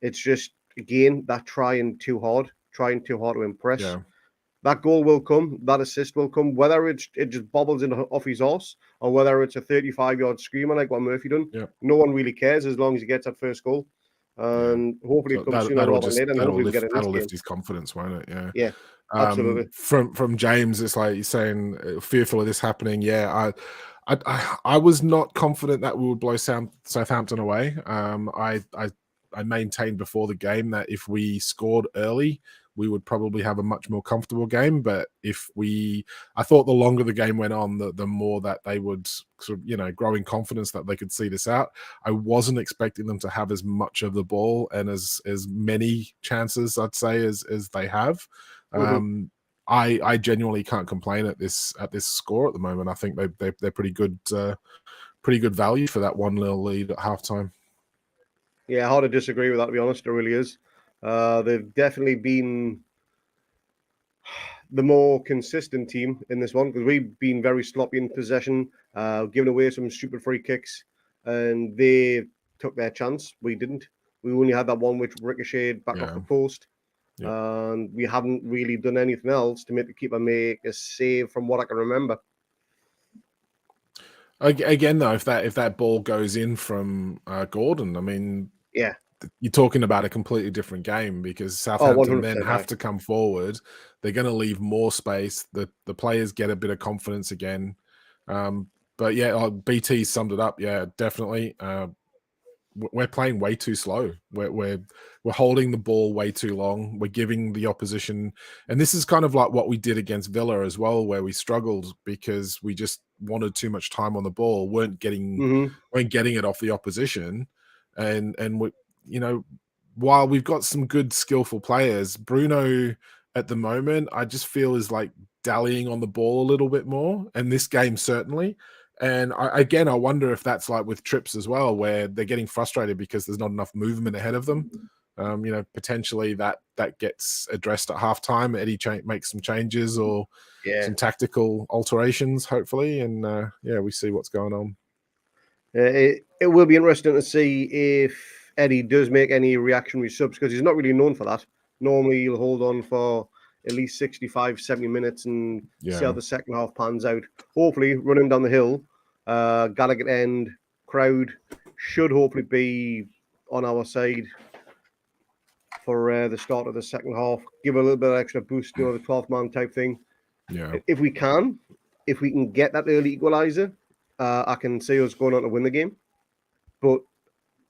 It's just, again, that trying too hard to impress. Yeah. That goal will come, that assist will come, whether it just bobbles in off his horse or whether it's a 35-yard screamer like what Murphy done. Yeah. No one really cares as long as he gets that first goal. And hopefully it comes sooner rather than later. And hopefully that'll lift his confidence, won't it? Yeah. Yeah. Absolutely. From James, it's like he's saying, fearful of this happening. Yeah, I was not confident that we would blow Southampton away. I maintained before the game that if we scored early, we would probably have a much more comfortable game. But I thought the longer the game went on, the more that they would sort of, grow in confidence that they could see this out. I wasn't expecting them to have as much of the ball and as many chances, I'd say, as they have. Mm-hmm. I genuinely can't complain at this score at the moment. I think they're pretty good value for that 1-0 lead at halftime. Yeah, hard to disagree with that, to be honest. It really is. They've definitely been the more consistent team in this one because we've been very sloppy in possession, giving away some stupid free kicks, and they took their chance. We didn't. We only had that one which ricocheted back off the post. Yeah. And we haven't really done anything else to make the keeper make a save from what I can remember. Again, though, if that ball goes in from Gordon, I mean, yeah, you're talking about a completely different game because Southampton then have to come forward. They're going to leave more space. The players get a bit of confidence again. But yeah, BT summed it up. Yeah, definitely. We're playing way too slow. We're holding the ball way too long. We're giving the opposition, and this is kind of like what we did against Villa as well, where we struggled because we just wanted too much time on the ball, weren't getting it off the opposition, and we, while we've got some good skillful players, Bruno at the moment I just feel is like dallying on the ball a little bit more, and this game certainly. And I wonder if that's like with trips as well, where they're getting frustrated because there's not enough movement ahead of them. Potentially that gets addressed at halftime. Eddie makes some changes or some tactical alterations, hopefully, and we see what's going on. It will be interesting to see if Eddie does make any reactionary subs because he's not really known for that. Normally, he'll hold on for at least 65, 70 minutes and see how the second half pans out. Hopefully, running down the hill, Gallagher end crowd should hopefully be on our side for the start of the second half. Give a little bit of extra boost, the 12th man type thing. Yeah. If we can get that early equalizer, I can see us going on to win the game. But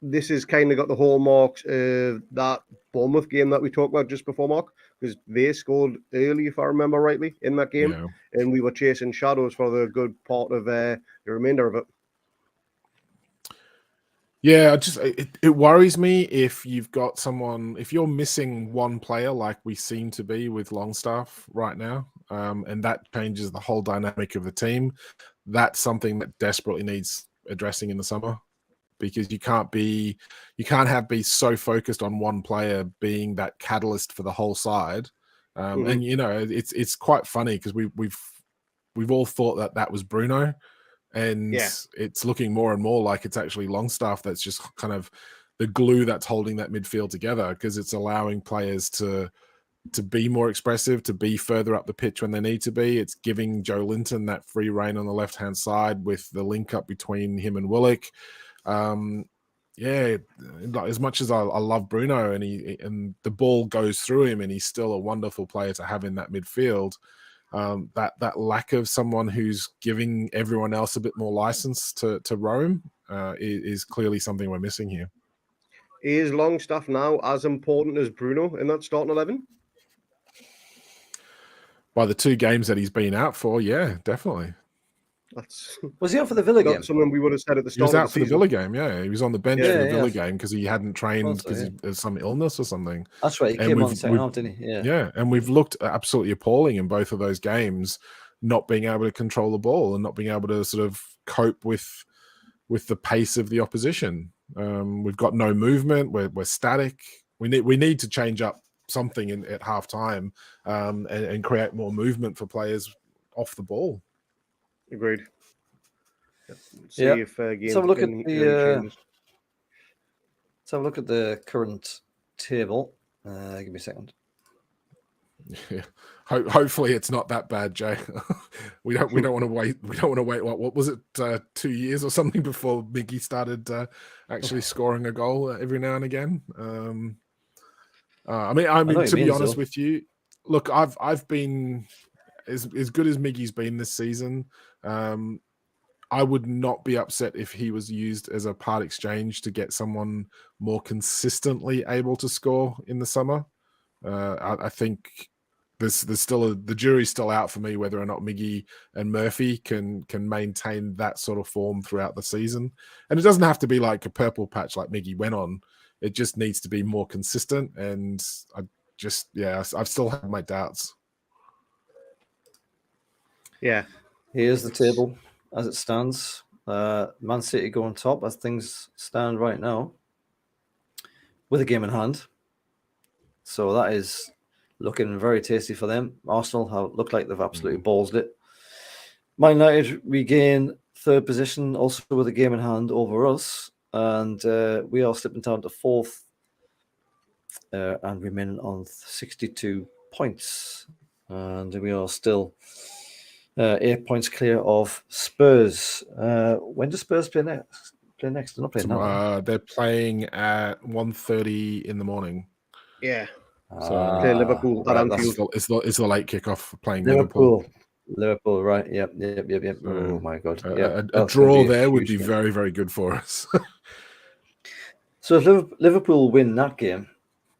this has kind of got the hallmarks of that Bournemouth game that we talked about just before, Mark, because they scored early, if I remember rightly, in that game, and we were chasing shadows for the good part of the remainder of it. Yeah, it worries me if you've got someone, if you're missing one player like we seem to be with Longstaff right now, and that changes the whole dynamic of the team. That's something that desperately needs addressing in the summer. Because you can't be so focused on one player being that catalyst for the whole side, and it's quite funny because we've all thought that was Bruno, and it's looking more and more like it's actually Longstaff that's just kind of the glue that's holding that midfield together because it's allowing players to be more expressive, to be further up the pitch when they need to be. It's giving Joe Linton that free rein on the left hand side with the link up between him and Willock. As much as I love Bruno and the ball goes through him and he's still a wonderful player to have in that midfield, that lack of someone who's giving everyone else a bit more license to roam is clearly something we're missing here. Is Longstaff now as important as Bruno in that starting 11? by the 2 games that he's been out for, yeah, definitely. That's Was he out for the Villa game? not something we would have said at the He start was of out the for the season. Villa game, yeah. He was on the bench Yeah, for the yeah. Villa game because he hadn't trained so, because yeah. there's some illness or something. That's right. He And came on we've- the second half, didn't he? Yeah. Yeah, and we've looked absolutely appalling in both of those games, not being able to control the ball and not being able to sort of cope with the pace of the opposition. We've got no movement. We're static. We need to change up something at half time and create more movement for players off the ball. Agreed. See Yeah. if games So look at can the early changes. let's have a look at the current table. Give me a second. Yeah. Hopefully it's not that bad, Jay. we don't want to wait. We don't want to wait. What was it? 2 years or something before Miggy started actually scoring a goal every now and again. I mean, to be honest with you, look, I've been as good as Miggy's been this season. I would not be upset if he was used as a part exchange to get someone more consistently able to score in the summer. I think there's still the jury's still out for me whether or not Miggy and Murphy can maintain that sort of form throughout the season. And it doesn't have to be like a purple patch like Miggy went on. It just needs to be more consistent. And I've still had my doubts. Yeah. Here's the table as it stands. Man City go on top as things stand right now with a game in hand. So that is looking very tasty for them. Arsenal look like they've absolutely ballsed it. Man United regain third position, also with a game in hand over us. And we are slipping down to fourth and remaining on 62 points. And we are still 8 points clear of Spurs. When do Spurs play next? They're not playing now. They're playing at 1:30 in the morning. Yeah. So Play Liverpool at Anfield. It's the late kickoff playing Liverpool, right? Yep. Oh my god! A draw there would be very, very good for us. So if Liverpool win that game,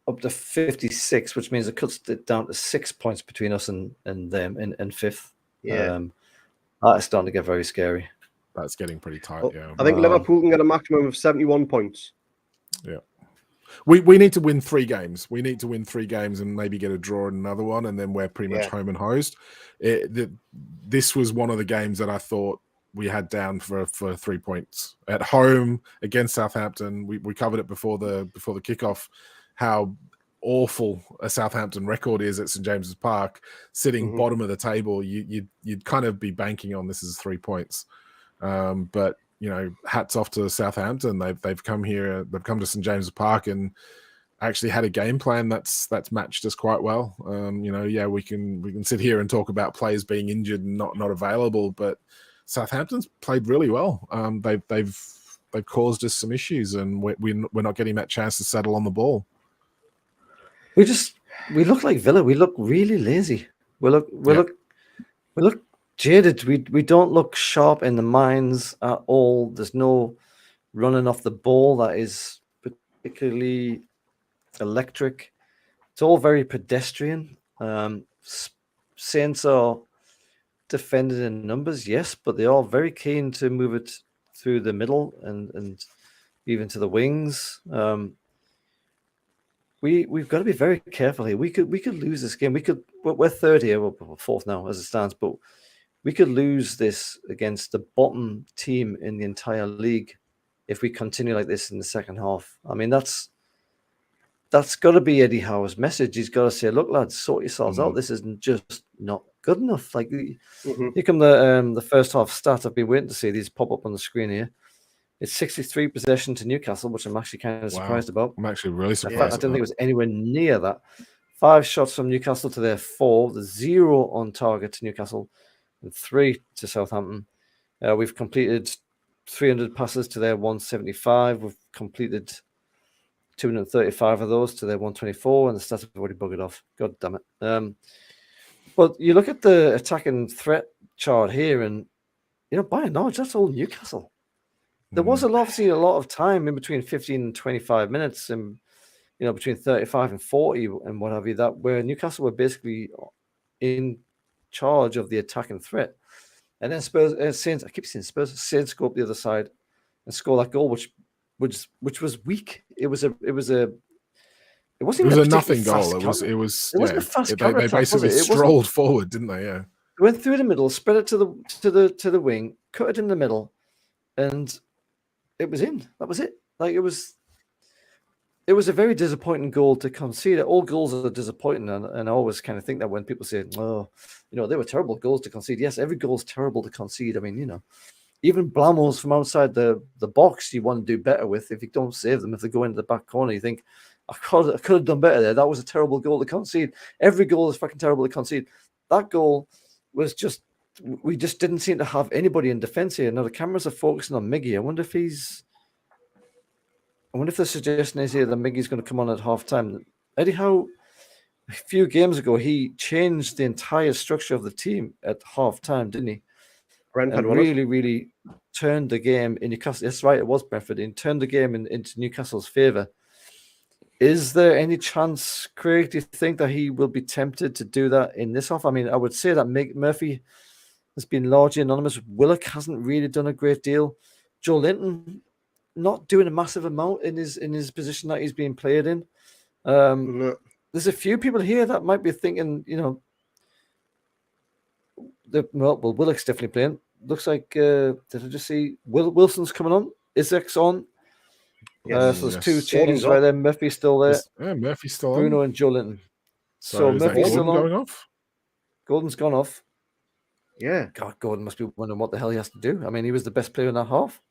up to 56, which means it cuts it down to 6 points between us and them in fifth. Yeah. That is starting to get very scary. That's getting pretty tight. Well, yeah, I think Liverpool can get a maximum of 71 points. Yeah. We need to win 3 games. We need to win 3 games and maybe get a draw in another one, and then we're pretty much home and hosed. This was one of the games that I thought we had down for 3 points at home against Southampton. We covered it before the kickoff, how awful a Southampton record is at St James's Park, sitting bottom of the table. You'd kind of be banking on this as 3 points, but. Hats off to Southampton. They've come here. They've come to St James's Park and actually had a game plan that's matched us quite well. We can sit here and talk about players being injured and not available, but Southampton's played really well. They've caused us some issues, and we're not getting that chance to settle on the ball. We look like Villa. We look really lazy. We look jaded. We don't look sharp in the minds at all. There's no running off the ball that is particularly electric. It's all very pedestrian. Saints are defended in numbers, yes, but they are very keen to move it through the middle and even to the wings. We've got to be very careful here. We could lose this game. We're third here. We're fourth now as it stands, but we could lose this against the bottom team in the entire league if we continue like this in the second half. I mean, that's got to be Eddie Howe's message. He's got to say, "Look, lads, sort yourselves out. This isn't just not good enough." Like, here come the first half stats I've been waiting to see. These pop up on the screen here. It's 63 possession to Newcastle, which I'm actually kind of surprised about. I'm actually really surprised. In fact, I didn't think it was anywhere near that. 5 shots from Newcastle to their 4. The 0 on target to Newcastle. And 3 to Southampton. We've completed 300 passes to their 175. We've completed 235 of those to their 124, and the stats have already buggered off. God damn it. But you look at the attacking threat chart here, and by and large, that's all Newcastle. There was obviously a lot of time in between 15 and 25 minutes, and between 35 and 40 and what have you, that where Newcastle were basically in charge of the attacking threat. And then Spurs, Saints, I keep saying Spurs, Saints go up the other side and score that goal, which was weak. It wasn't even a a nothing goal. It wasn't a fast counter they basically strolled forward, didn't they? Yeah. They went through the middle, spread it to the wing, cut it in the middle, and it was in. That was it. Like it was a very disappointing goal to concede. All goals are disappointing, and I always kind of think that when people say, "Oh, they were terrible goals to concede." Yes, every goal is terrible to concede. I mean, even Blamos from outside the box, you want to do better with. If you don't save them, if they go into the back corner, you think, I could have done better there. That was a terrible goal to concede. Every goal is fucking terrible to concede. That goal was just, we just didn't seem to have anybody in defence here. Now the cameras are focusing on Miggy. I wonder if the suggestion is here that Miggy's going to come on at half time. Eddie Howe, a few games ago, he changed the entire structure of the team at half time, didn't he? Brentford, and really turned the game in Newcastle. That's right, it was Brentford. And turned the game into Newcastle's favour. Is there any chance, Craig, do you think that he will be tempted to do that in this off? I mean, I would say that Murphy has been largely anonymous. Willock hasn't really done a great deal. Joe Linton not doing a massive amount in his position that he's being played in. There's a few people here that might be thinking, Willock's definitely playing. Looks like, did I just see Wilson's coming on? Isaac's on. Yes. So there's two changes right there. Murphy's still there. Yeah, Murphy's still Bruno on. and Joe Linton. So is Murphy's still on. Going off? Gordon's gone off. Yeah. God, Gordon must be wondering what the hell he has to do. I mean, he was the best player in that half.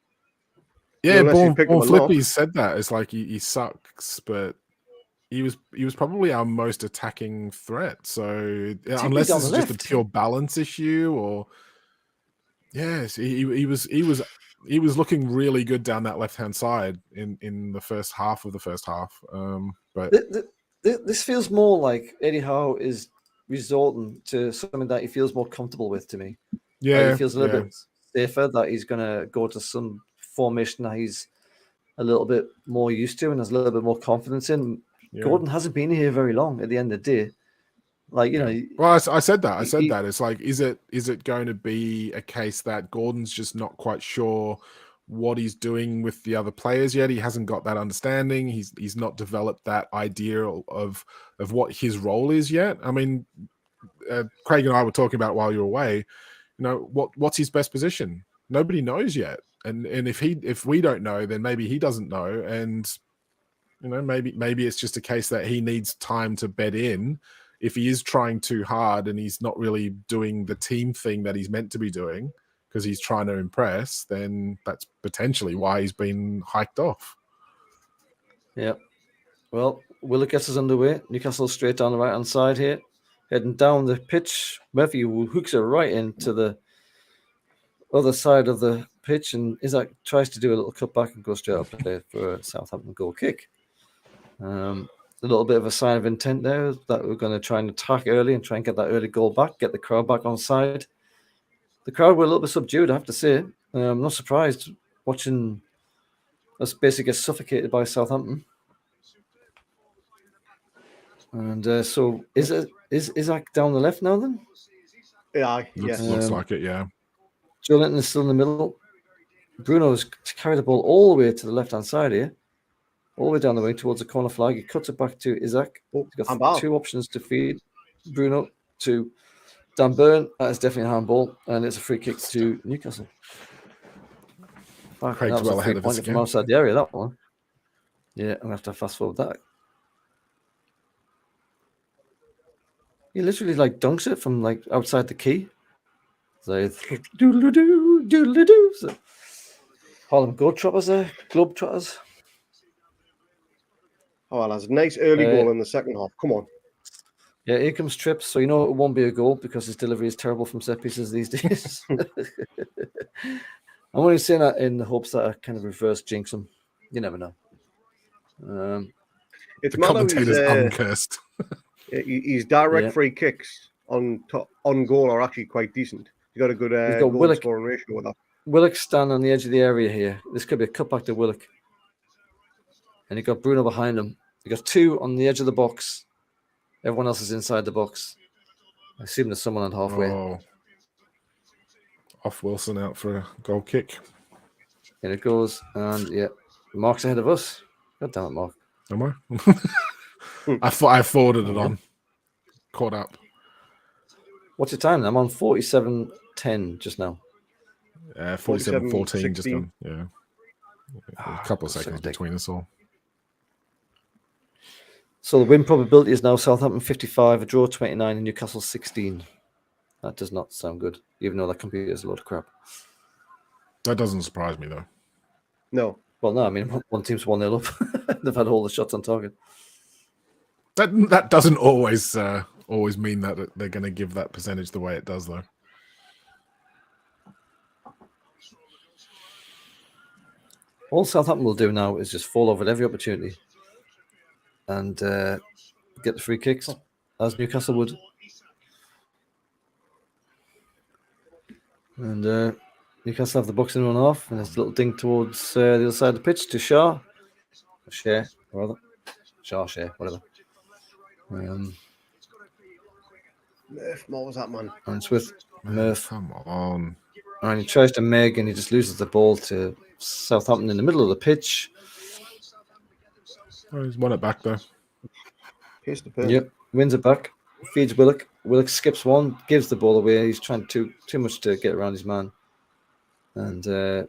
Yeah, Born Flippy said that. It's like he sucks, but he was probably our most attacking threat. So unless it's just a pure balance issue, or yes, he was looking really good down that left hand side in the first half of the first half. But this feels more like Eddie Howe is resorting to something that he feels more comfortable with. To me, he feels a little bit safer that he's going to go to some formation that he's a little bit more used to and has a little bit more confidence in. Yeah. Gordon hasn't been here very long. At the end of the day, Well, I said that. It's like, is it going to be a case that Gordon's just not quite sure what he's doing with the other players yet? He hasn't got that understanding. He's not developed that idea of what his role is yet. I mean, Craig and I were talking about it while you were away. What's his best position? Nobody knows yet. And if we don't know, then maybe he doesn't know. And maybe it's just a case that he needs time to bed in. If he is trying too hard and he's not really doing the team thing that he's meant to be doing because he's trying to impress, then that's potentially why he's been hiked off. Yeah. Well, Willock gets us underway. Newcastle straight down the right-hand side here. Heading down the pitch. Murphy hooks it right into the other side of the pitch, and Isaac tries to do a little cut back and go straight up there for a Southampton goal kick. A little bit of a sign of intent there that we're going to try and attack early and try and get that early goal back, get the crowd back on side. The crowd were a little bit subdued, I have to say. I'm not surprised watching us basically get suffocated by Southampton. And so is Isaac down the left now then? Yeah, looks like it, yeah. Joe Linton is still in the middle. Bruno's carried the ball all the way to the left-hand side here. All the way down the wing towards the corner flag. He cuts it back to Isaac. He's got two options to feed. Bruno to Dan Burn. That is definitely a handball. And it's a free kick to Newcastle. Craig's well ahead of us from outside the area, that one. Yeah, I'm going to have to fast forward that. He literally dunks it from outside the key. So doodle-doo, doodle-doo. So, Harlem Globetrotters there. Globetrotters. Oh, that's a nice early goal in the second half. Come on. Yeah, here comes Trips. So it won't be a goal because his delivery is terrible from set pieces these days. I'm only saying that in the hopes that I kind of reverse jinx him. You never know. It's the commentator's uncursed. His direct free kicks on goal are actually quite decent. He's got a good goal scoring ratio with that. Willock stand on the edge of the area here. This could be a cutback to Willock. And he got Bruno behind him. He got two on the edge of the box. Everyone else is inside the box. I assume there's someone on halfway. Oh. Off Wilson out for a goal kick. In it goes, and yeah, Mark's ahead of us. God damn it, Mark. Am I? I thought I forwarded it on. Caught up. What's your time? I'm on 47:10 just now. 47-14 just gone. Yeah. A couple of such seconds a dick. between us all. So the win probability is now Southampton 55, a draw 29, and Newcastle 16. That does not sound good, even though that computer is a load of crap. That doesn't surprise me, though. No. Well, no, I mean, one team's 1-0 up. They've had all the shots on target. That doesn't always mean that they're going to give that percentage the way it does, though. All Southampton will do now is just fall over at every opportunity and get the free kicks, as Newcastle would. And Newcastle have the box in 1.5, and there's a little ding towards the other side of the pitch to Shah. Share, rather. Share, whatever. Murph, what was that, man? And it's with Murph. Come on. And he tries to Meg, and he just loses the ball to Southampton in the middle of the pitch. Oh, he's won it back, though. Pace the pin. Yep, wins it back. Feeds Willock. Willock skips one, gives the ball away. He's trying too much to get around his man. And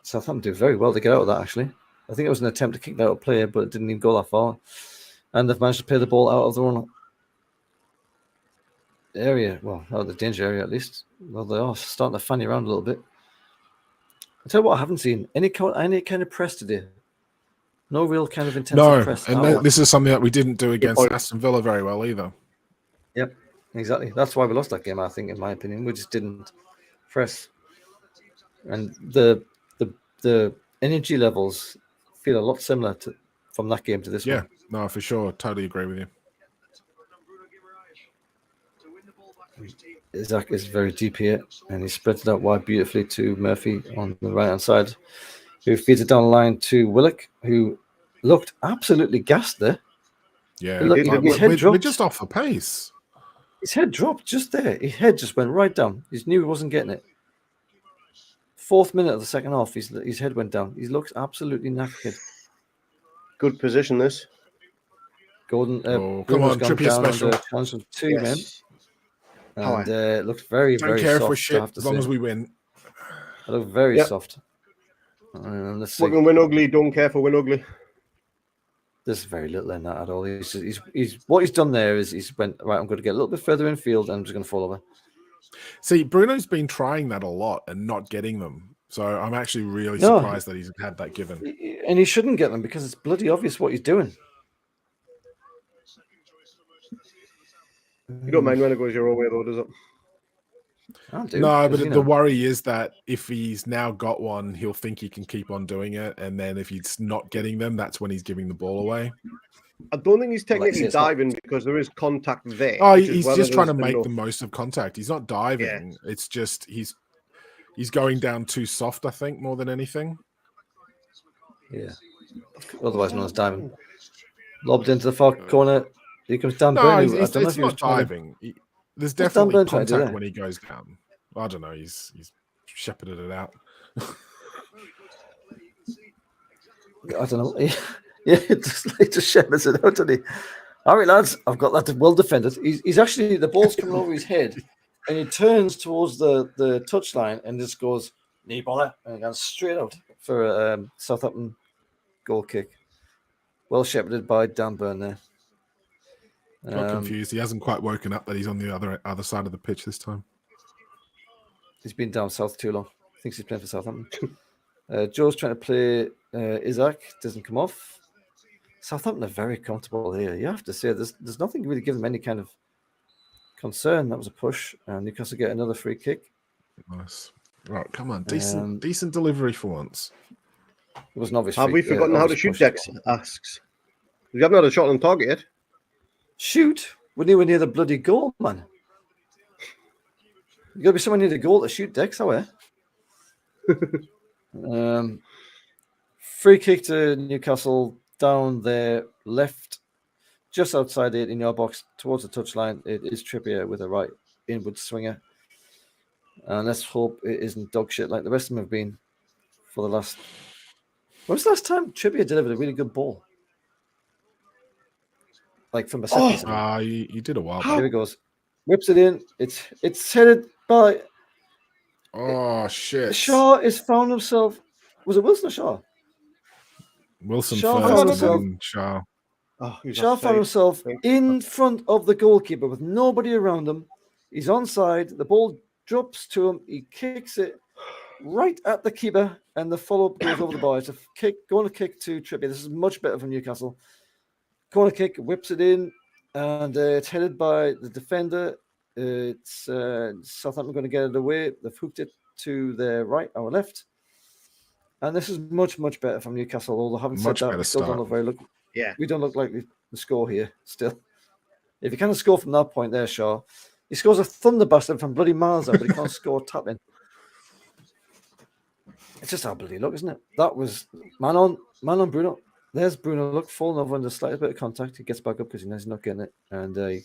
Southampton do very well to get out of that, actually. I think it was an attempt to kick that out player, but it didn't even go that far. And they've managed to play the ball out of their own area. Well, out of the danger area, at least. Well, they are starting to fanny around a little bit. I'll tell you what I haven't seen. Any kind of press today. No real kind of intensive press. And this is something that we didn't do against Aston Villa very well either. Yep, exactly. That's why we lost that game, I think, in my opinion. We just didn't press. And the energy levels feel a lot similar from that game to this one. Yeah, no, for sure. Totally agree with you. Isaac is very deep here, and he spreads it out wide beautifully to Murphy on the right-hand side, who feeds it down the line to Willock, who looked absolutely gassed there. Yeah, We're just off the pace. His head dropped just there. His head just went right down. He knew he wasn't getting it. 4th minute of the second half, his head went down. He looks absolutely knackered. Good position, this. Gordon, come on, Trippier special. Challenge from 2 men. And it looks very, Don't very care soft. if we're shit, as long as we win. It looked very soft. Let's see. Fucking win ugly, don't care for win ugly. There's very little in that at all. He's what he's done there is he's went, right, I'm going to get a little bit further in field and I'm just going to fall over. See, Bruno's been trying that a lot and not getting them. So I'm actually really surprised that he's had that given. And he shouldn't get them because it's bloody obvious what he's doing. You don't mind when it goes your own way, though, does it? No, but the worry is that if he's now got one, he'll think he can keep on doing it. And then if he's not getting them, that's when he's giving the ball away. I don't think he's technically diving because there is contact there. Oh, he's just trying to make the most of contact. He's not diving. Yeah. It's just he's going down too soft, I think, more than anything. Yeah. Otherwise known as diving. Lobbed into the far corner. Here comes Dan Burn. It's not diving. There's definitely contact when he goes down. I don't know. He's shepherded it out. I don't know. Yeah, just shepherds it out, doesn't he? All right, lads, I've got that well defended. He's actually, the ball's coming over his head, and he turns towards the touchline and just goes, knee baller, and goes straight out for a Southampton goal kick. Well shepherded by Dan Burn there. Got confused. He hasn't quite woken up that he's on the other side of the pitch this time. He's been down south too long. Thinks he's playing for Southampton. Joe's trying to play Isaac. Doesn't come off. Southampton are very comfortable here. You have to say there's nothing really giving them any kind of concern. That was a push. Newcastle get another free kick. Nice. Right, come on. Decent delivery for once. It was an obvious. Have we forgotten how to shoot, Dex? Asks. We haven't had a shot on target yet. Shoot? We're nowhere near the bloody goal, man. You got to be somewhere near the goal to shoot, Dex. How free kick to Newcastle down their left, just outside the 18-yard box towards the touchline. It is Trippier with a right inward swinger. And let's hope it isn't dog shit like the rest of them have been for the last... When was the last time Trippier delivered a really good ball? Like from a set piece. You did a while back. Here he goes. Whips it in. It's headed by... Oh, shit. Shaw has found himself... Was it Wilson or Shaw? Wilson Shaw first found and himself- then Shaw. Oh, he's Shaw found offside. himself in front of the goalkeeper with nobody around him. He's onside. The ball drops to him. He kicks it right at the keeper, and the follow-up goes over the bar. It's a going to kick to Trippier. This is much better from Newcastle. Corner kick, whips it in, and it's headed by the defender. It's Southampton going to get it away. They've hooked it to their right, our left. And this is much, much better from Newcastle. Although having said Much that, better we still don't start. look very Yeah. we don't look like the score here still. If you can't score from that point there, Shaw, he scores a thunder bastard from bloody miles out, but he can't score tapping. It's just how bloody look, isn't it? That was man on Bruno. There's Bruno. Look, falling over under slightest bit of contact. He gets back up because he knows he's not getting it, and he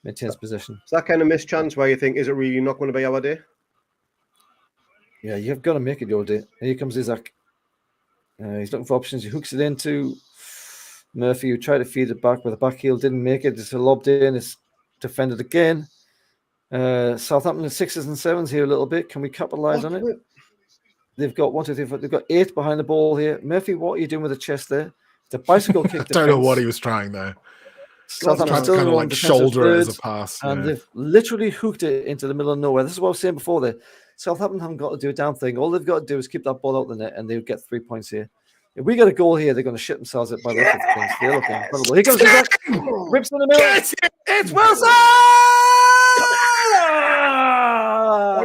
maintains possession. It's that kind of missed chance where you think, is it really not going to be our day? Yeah, you've got to make it your day. Here comes Isaac. He's looking for options. He hooks it into Murphy, who tried to feed it back with a back heel, didn't make it. It's a lobbed in. It's defended again. Southampton in 6s and 7s here a little bit. Can we capitalize on it? They've got 1, 2, 3, 4. They've got 8 behind the ball here. Murphy, what are you doing with the chest there? It's a bicycle kick. I don't know what he was trying there. Southampton Tried to still kind of in like defensive shoulder it as thirds, a pass. and yeah. they've literally hooked it into the middle of nowhere. This is what I was saying before there. Southampton haven't got to do a damn thing. All they've got to do is keep that ball out the net, and they'll get 3 points here. If we get a goal here, they're going to shit themselves at by the look of things. They're looking incredible. Here comes Isaac. Rips in the middle. Yes, it's Wilson!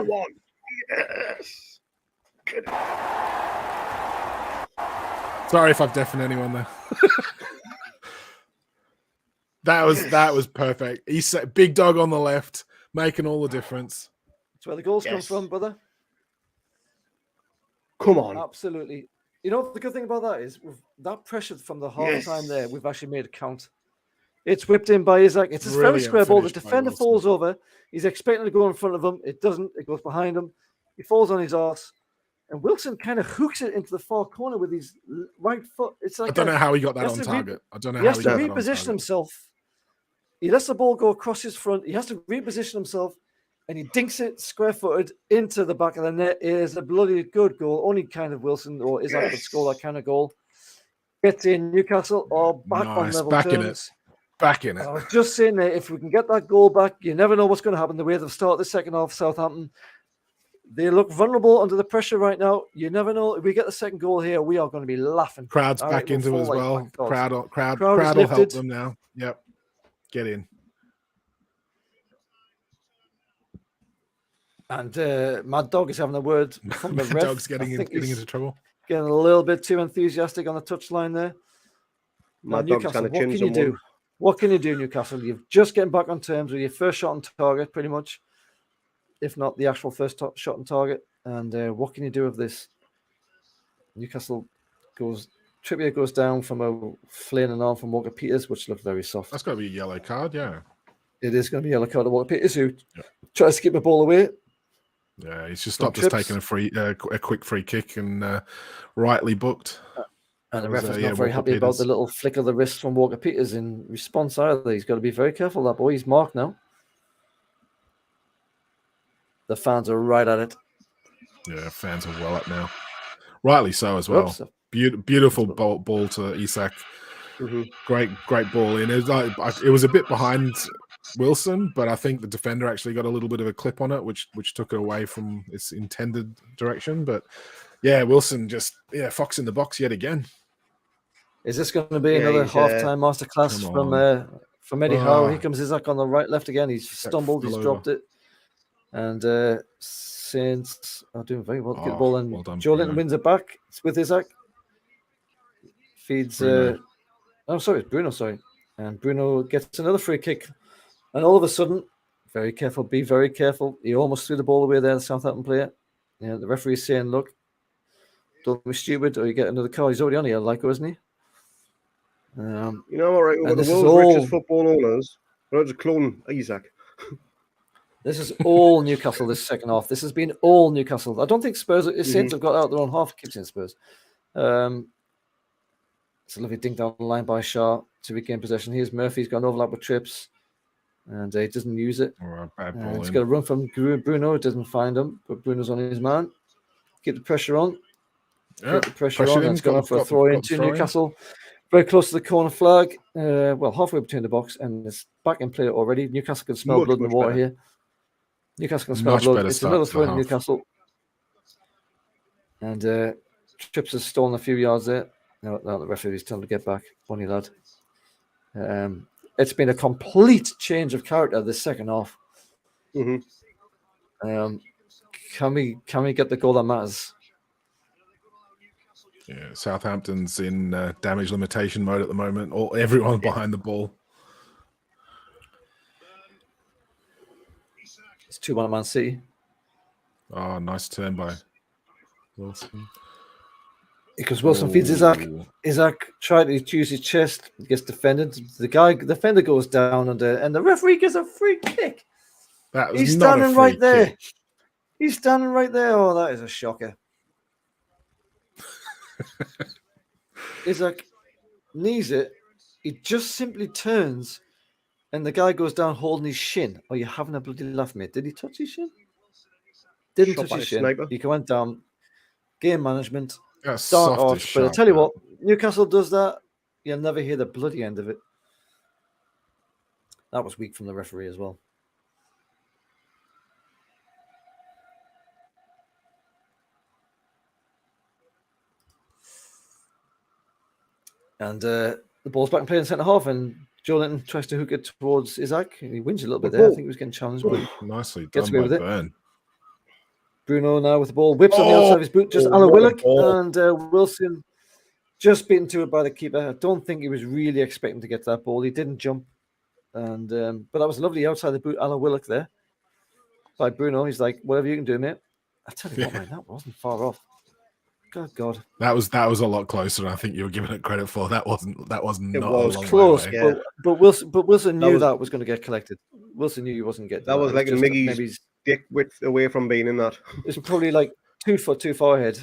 1-1. Yes. Good. Sorry if I've deafened anyone there. That was perfect. He said, big dog on the left, making all the difference. That's where the goals come Yes. from, brother. Come on. Absolutely. You know, the good thing about that is with that pressure from the half time there, we've actually made it count. It's whipped in by Isaac. It's a very Brilliant square ball. The finish by defender Wilson. falls over. He's expecting to go in front of him. It doesn't. It goes behind him. He falls on his arse. And Wilson kind of hooks it into the far corner with his right foot. It's like I don't know how he got that has on to target. I don't know he how has he to got that on reposition target. himself. He lets the ball go across his front. He has to reposition himself, and he dinks it square-footed into the back of the net. It is a bloody good goal. Only kind of Wilson or Isaac could score that kind of goal. Gets in Newcastle or back on Nice. level Back in terms. Back in it. I was just saying that if we can get that goal back, you never know what's going to happen. The way they've started the second half, Southampton, they look vulnerable under the pressure right now. You never know. If we get the second goal here, we are going to be laughing. Crowd's All back right, into we'll it as fall well. like black Crowd is will help lifted. them now. Yep. Get in. And Mad Dog is having a word from the Mad ref. Dog's getting I think into he's trouble. getting a little bit too enthusiastic on the touchline there. Now, Mad Dog's Newcastle, kind of what chin can you do? someone. What can you do, Newcastle? You've just getting back on terms with your first shot on target, pretty much, if not the actual first shot on target. And what can you do with this? Newcastle Trippier goes down from a flailing arm from Walker Peters, which looked very soft. That's got to be a yellow card, yeah. It is going to be a yellow card to Walker Peters, who tries to keep the ball away. Yeah, he's just Some stopped us trips. taking a quick free kick and rightly booked. And the was, ref is yeah, not very Walker happy about Peters. the little flick of the wrist from Walker Peters in response either. He's got to be very careful, that boy. He's marked now. The fans are right at it. Yeah, fans are well up now. Rightly so as well. Oops. Beautiful ball to Isak. Mm-hmm. Great ball in. It was a bit behind Wilson, but I think the defender actually got a little bit of a clip on it, which took it away from its intended direction. But yeah, Wilson just fox in the box yet again. Is this going to be Yeah, another he's, half-time masterclass from Eddie Howe? Here comes Isaac on the right, left again. He's stumbled, he's fell dropped it. And Saints are doing very well to get the Oh, ball. And well done, Joe Linton Bruno. wins it back. It's with Isaac. Feeds... Bruno. it's Bruno, sorry. And Bruno gets another free kick. And all of a sudden, very careful, be very careful. He almost threw the ball away there, the Southampton player. Yeah, the referee's saying, look, don't be stupid or you get another card. He's already on here, Lyco, isn't he? You know, all right, we've And got the this is world's richest all- football owners. We're not just clone Isaac. This is all Newcastle this second half. This has been all Newcastle. I don't think Spurs, Saints have got out their own half. Keeps in Spurs. It's a lovely dink down the line by Shaw to regain possession. Here's Murphy's got an overlap with Trips, and he doesn't use it. Or a bad And ball it's in. got a run from Bruno. It doesn't find him, but Bruno's on his man. Keep the pressure on. Yeah, Get the pressure pressured on. him, It's gone got- up for a got- throw got into throw in. Newcastle. Very close to the corner flag. Well, halfway between the box, and it's back in play already. Newcastle can smell Much, blood in the much water better. here. Newcastle can smell Much blood. better It's start another to throw the in half. Newcastle. And Trips has stolen a few yards there. No, the referee's telling him to get back. Funny lad. It's been a complete change of character this second half. Mm-hmm. Can we get the goal that matters? Yeah, Southampton's in damage limitation mode at the moment. Everyone behind the ball. It's 2-1 at Man City. Oh, nice turn by Wilson. Because Wilson feeds Isaac. Ooh. Isaac tried to use his chest, gets defended. The defender goes down, and the referee gets a free kick. That was He's not a standing free right there. kick. He's standing right there. Oh, that is a shocker. Isaac knees it. He just simply turns, and the guy goes down holding his shin. Oh, you're having a bloody laugh, mate. Did he touch his shin? Didn't Shot touch by his a shin. sniper. He went down. Game management. That's Start soft off. as But I sharp, tell you that. what, Newcastle does that. You'll never hear the bloody end of it. That was weak from the referee as well. And the ball's back in play in centre half, and Joe Linton tries to hook it towards Isaac. He wins a little bit there. I think he was getting challenged, but Nicely Gets done away by with it. Burn. Bruno now with the ball, whips on the outside of his boot, just a la what a Willock, ball. and Wilson just beaten to it by the keeper. I don't think he was really expecting to get that ball. He didn't jump, and but that was lovely outside the boot, a la Willock there by Bruno. He's like, whatever you can do, mate. I tell you what, man, that wasn't far off. God. That was a lot closer than I think you were giving it credit for. That wasn't It not was a long Close, way yeah. away. but Wilson knew was- that was going to get collected. Wilson knew he wasn't getting That was It like a just Miggy's maybe dick width away from being in that. it's probably like 2 foot too far ahead.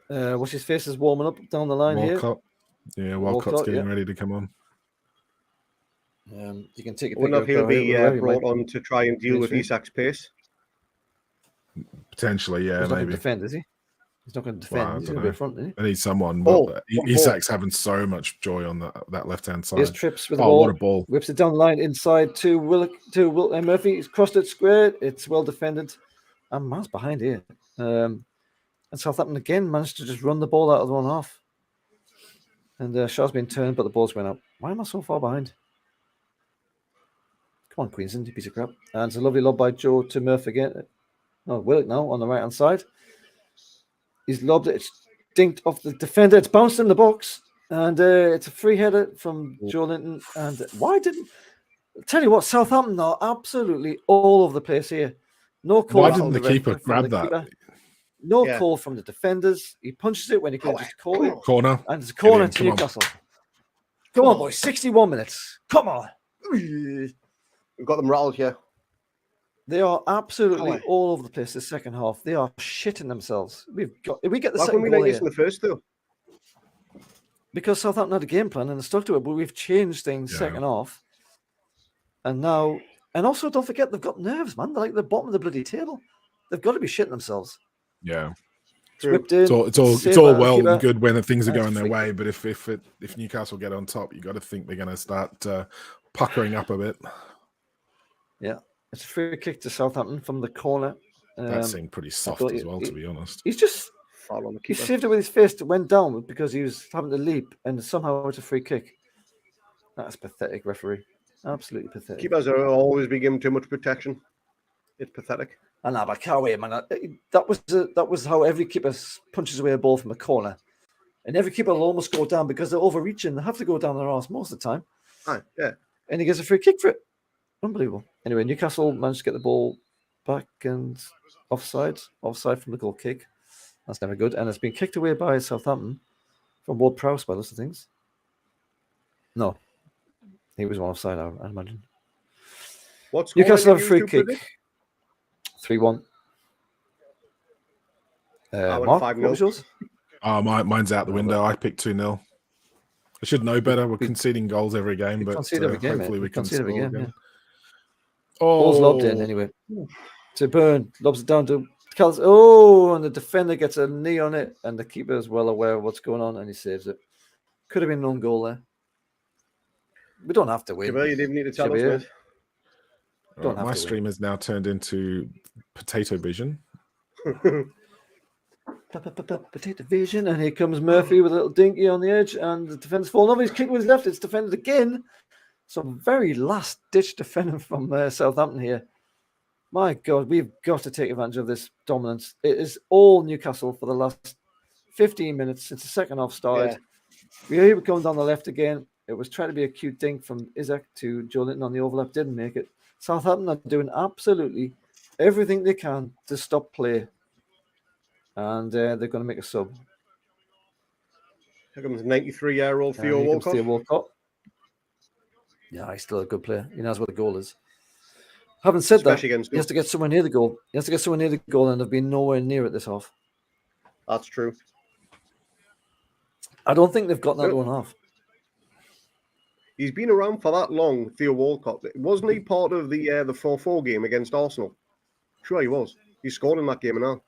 What's his face is warming up down the line Walcott. Yeah, Walcott's Walcott, getting yeah. ready to come on. here. You can take a I wonder if picture he'll of be whoever he brought might- on to try and deal with Finish Isak's pace. Potentially, yeah, He's not going maybe. to defend, is he? He's not going to defend. Well, I He's don't going to be know. up front, isn't he? I need someone. Oh, But what Isak's having so much joy on that left-hand side. Here's Trips with the Oh, ball. what a ball. Whips it down the line inside to Murphy. He's crossed it square. It's well defended. And man's behind here. And Southampton again managed to just run the ball out of the one half. And Shaw's been turned, but the ball's went out. Why am I so far behind? Come on, Queensland, you piece of crap. And it's a lovely lob by Joe to Murphy again. Oh, Willock now on the right-hand side. He's lobbed it. It's dinked off the defender. It's bounced in the box. And it's a free header from Joe Linton. And why didn't... Tell you what, Southampton are absolutely all over the place here. No call. Why from didn't the keeper grab that? No Yeah. call from the defenders. He punches it when he could have just caught it. Corner. And it's a corner in, to come on. Newcastle. Come on, boys. 61 minutes. Come on. We've got them rattled here. They are absolutely Come on. all over the place this second half. They are shitting themselves. If we get the Why second couldn't we goal like this here, in the first, though? because Southampton had a game plan and they stuck to it, but we've changed things Yeah. second half. And now, and also don't forget, they've got nerves, man. They're like the bottom of the bloody table. They've got to be shitting themselves. Yeah. It's whipped in. It's all saved by the well keeper. and good when things are That's going their free way, but if Newcastle get on top, you got to think they're going to start puckering up a bit. Yeah. It's a free kick to Southampton from the corner. That seemed pretty soft thought as well, to be honest. He's just... Foul on the He keeper. saved it with his fist. It went down because he was having to leap, and somehow it's a free kick. That's pathetic, referee. Absolutely pathetic. Keepers are always be given too much protection. It's pathetic. I know, but I can't wait, man. That was how every keeper punches away a ball from a corner, and every keeper will almost go down because they're overreaching. They have to go down their arse most of the time, Aye, yeah. and he gets a free kick for it. Unbelievable. Anyway, Newcastle managed to get the ball back and offside from the goal kick. That's never good, and it's been kicked away by Southampton from Ward Prowse by those things. No, he was one offside, I imagine. What's Newcastle have a free kick. 3-1. I went Mark, 5-0. what was yours? Oh, mine's out the window. I picked 2-0. I should know better. We're conceding goals every game, but hopefully we can score again. Yeah. Oh, Ball's lobbed in anyway. To Burn, lobs it down to Cal's. Oh, and the defender gets a knee on it, and the keeper is well aware of what's going on, and he saves it. Could have been an own goal there. We don't have to win. You didn't need to tell us, Shabir. mate. My stream has now turned into Potato Vision. Potato Vision, and here comes Murphy with a little dinky on the edge, and the defender's fallen over. He's kicked with his left. It's defended again. Some very last-ditch defending from Southampton here. My God, we've got to take advantage of this dominance. It is all Newcastle for the last 15 minutes since the second half started. Yeah. We were going down the left again. It was trying to be a cute dink from Isaac to Joe Linton on the overlap. Didn't make it. Southampton are doing absolutely everything they can to stop play. And they're going to make a sub. Here comes 93-year-old Theo Walcott. Yeah, he's still a good player. He knows what the goal is. Having said that, he has to get somewhere near the goal. And they've been nowhere near it this half. That's true. I don't think they've got that one half. He's been around for that long, Theo Walcott. Wasn't he part of the 4-4 game against Arsenal? Sure, he was. He scored in that game now.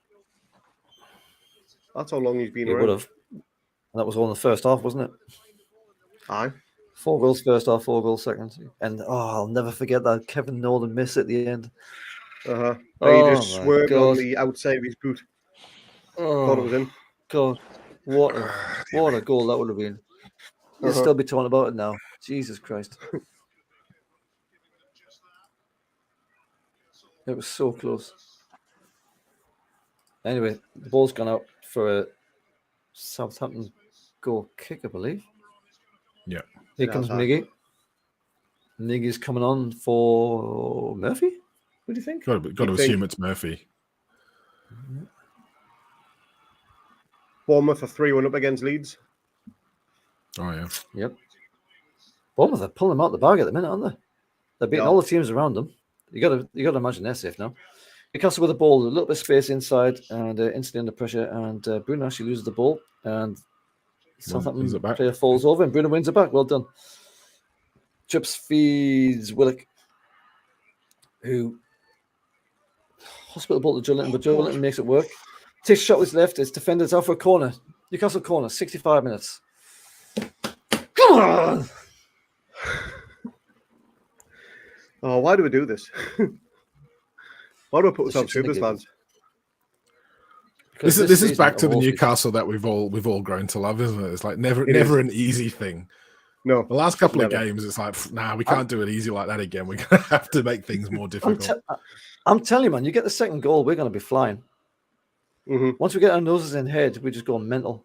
That's how long he's been around. He would have. That was all in the first half, wasn't it? Aye. 4 goals first half, 4 goals second. And I'll never forget that Kevin Nolan miss at the end. He just swerved on the outside of his boot. Thought it was in. God, what a goal that would have been. You'll still be talking about it now. Jesus Christ. It was so close. Anyway, the ball's gone out for a Southampton goal kick, I believe. Yeah. Here comes Miggy. Miggy's coming on for Murphy? What do you think? Got to assume it's Murphy. Bournemouth are 3-1 up against Leeds. Oh, yeah. Yep. Bournemouth are pulling them out the bag at the minute, aren't they? They're beating all the teams around them. You got to imagine they're safe now. Newcastle with the ball, a little bit of space inside, and instantly under pressure. And Bruno actually loses the ball, and Southampton player falls over, and Bruno wins it back. Well done. Chips feeds Willock, who hospital ball to Joe Linton, but Joe Linton makes it work. Takes a shot with his left. It's defenders out for a corner. Newcastle corner, 65 minutes. Come on! Oh, why do we do this? Why do we put ourselves through this, lads? This is back to the Newcastle that we've all grown to love, isn't it? It's like never an easy thing. No, the last couple of games, it's like, nah, we can't do it easy like that again. We're gonna have to make things more difficult. I'm telling you, man, you get the second goal, we're gonna be flying. Mm-hmm. Once we get our noses in head, we just go mental.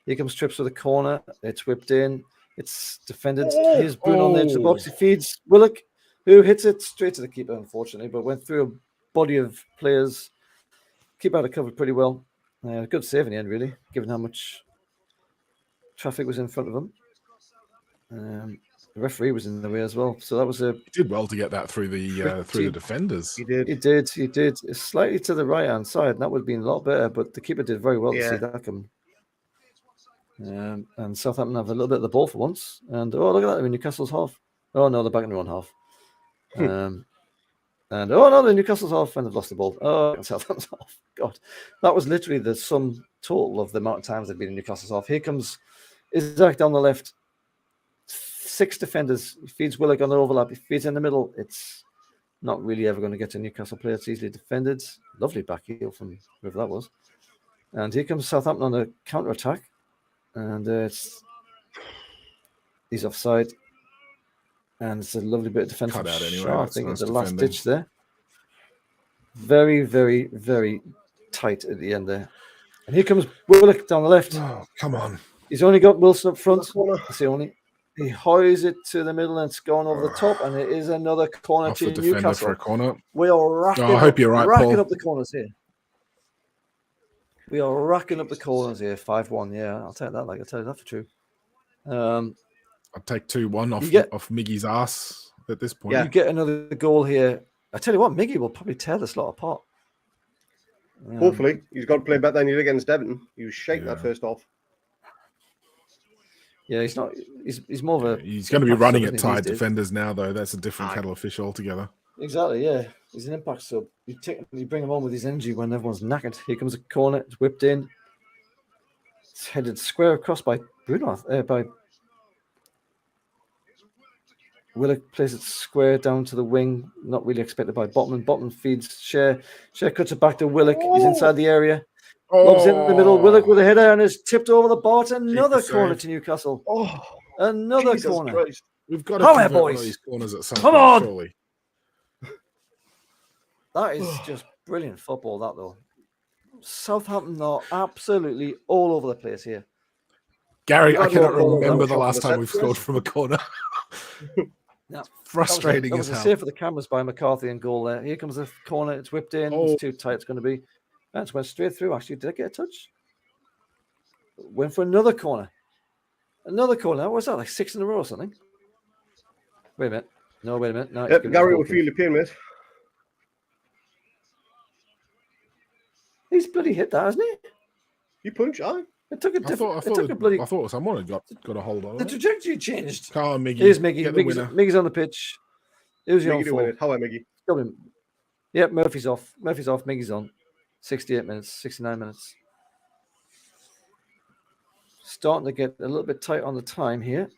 Here comes Trips with a corner. It's whipped in. It's defended. Here's Bruno on the edge of the box. He feeds Willock, who hits it straight to the keeper, unfortunately, but went through a body of players. Keeper had it covered pretty well. Good save in the end, really, given how much traffic was in front of him. The referee was in the way as well, so that was a. He did well to get that through the defenders. He did. It's slightly to the right hand side, and that would have been a lot better. But the keeper did very well to see that come. And Southampton have a little bit of the ball for once. And look at that! In Newcastle's half. Oh no, they're back in their own half. And the Newcastle's half, and they've lost the ball. Oh, Southampton's half. God, that was literally the sum total of the amount of times they've been in Newcastle's half. Here comes Isaac down the left. 6 defenders. He feeds Willock on the overlap. He feeds in the middle. It's not really ever going to get to Newcastle player. It's easily defended. Lovely back heel from whoever that was. And here comes Southampton on a counter attack. And he's offside. And it's a lovely bit of defense. Cut out anyway. I think it's the last ditch there. Very, very, very tight at the end there. And here comes Willock down the left. Oh, come on. He's only got Wilson up front. That's the only. He hoys it to the middle and it's gone over the top. And it is another corner Off to the Newcastle. for a corner. We are racking, I hope you're right, racking Paul. up the corners here. We are racking up the corners here, 5-1. Yeah, I'll take that. I'll tell you that for true. I'd take 2-1 off Miggy's ass at this point. Yeah. You get another goal here. I tell you what, Miggy will probably tear this lot apart. Hopefully, he's got to play better than he did against Everton. He was shaking that first off. Yeah, he's not. He's more of a. He's going to be running at these tight days. defenders now, though. That's a different kettle of fish altogether. Exactly. Yeah, he's an impact sub. You bring him on with his energy when everyone's knackered. Here comes a corner. It's whipped in. It's headed square across by Bruno. By Willock plays it square down to the wing. Not really expected by Botman. Botman feeds Share. Share cuts it back to Willock. He's inside the area. Lobs in the middle. Willock with a header and is tipped over the bar. Another corner to Newcastle. Another Jesus corner. Christ. We've got to Come convert here, one of boys. these corners at some Come point, on. surely. That is just brilliant football, that though. Southampton are absolutely all over the place here. Gary, I cannot more remember the shot last from the time we've set scored from a corner. Yeah. Frustrating That as was a hell. save for the cameras by McCarthy and goal there. Here comes the corner. It's whipped in. It's too tight. It's going to be. That's went straight through. Actually, did I get a touch? Went for another corner. Another corner. What was that? Like 6 in a row or something? Wait a minute. No, wait a minute. No, Gary will feel the pain, mate. He's bloody hit that, hasn't he? You punch, aye. It took a different. It took a bloody. I thought someone had got a hold on The it. trajectory changed. Come on, Miggy. Here's Miggy. Get the winner. Miggy's on the pitch. It was your own Miggy to win fault. it. How are Miggy? Got him. Yep, Murphy's off. Murphy's off. Miggy's on. 68 minutes, 69 minutes. Starting to get a little bit tight on the time here.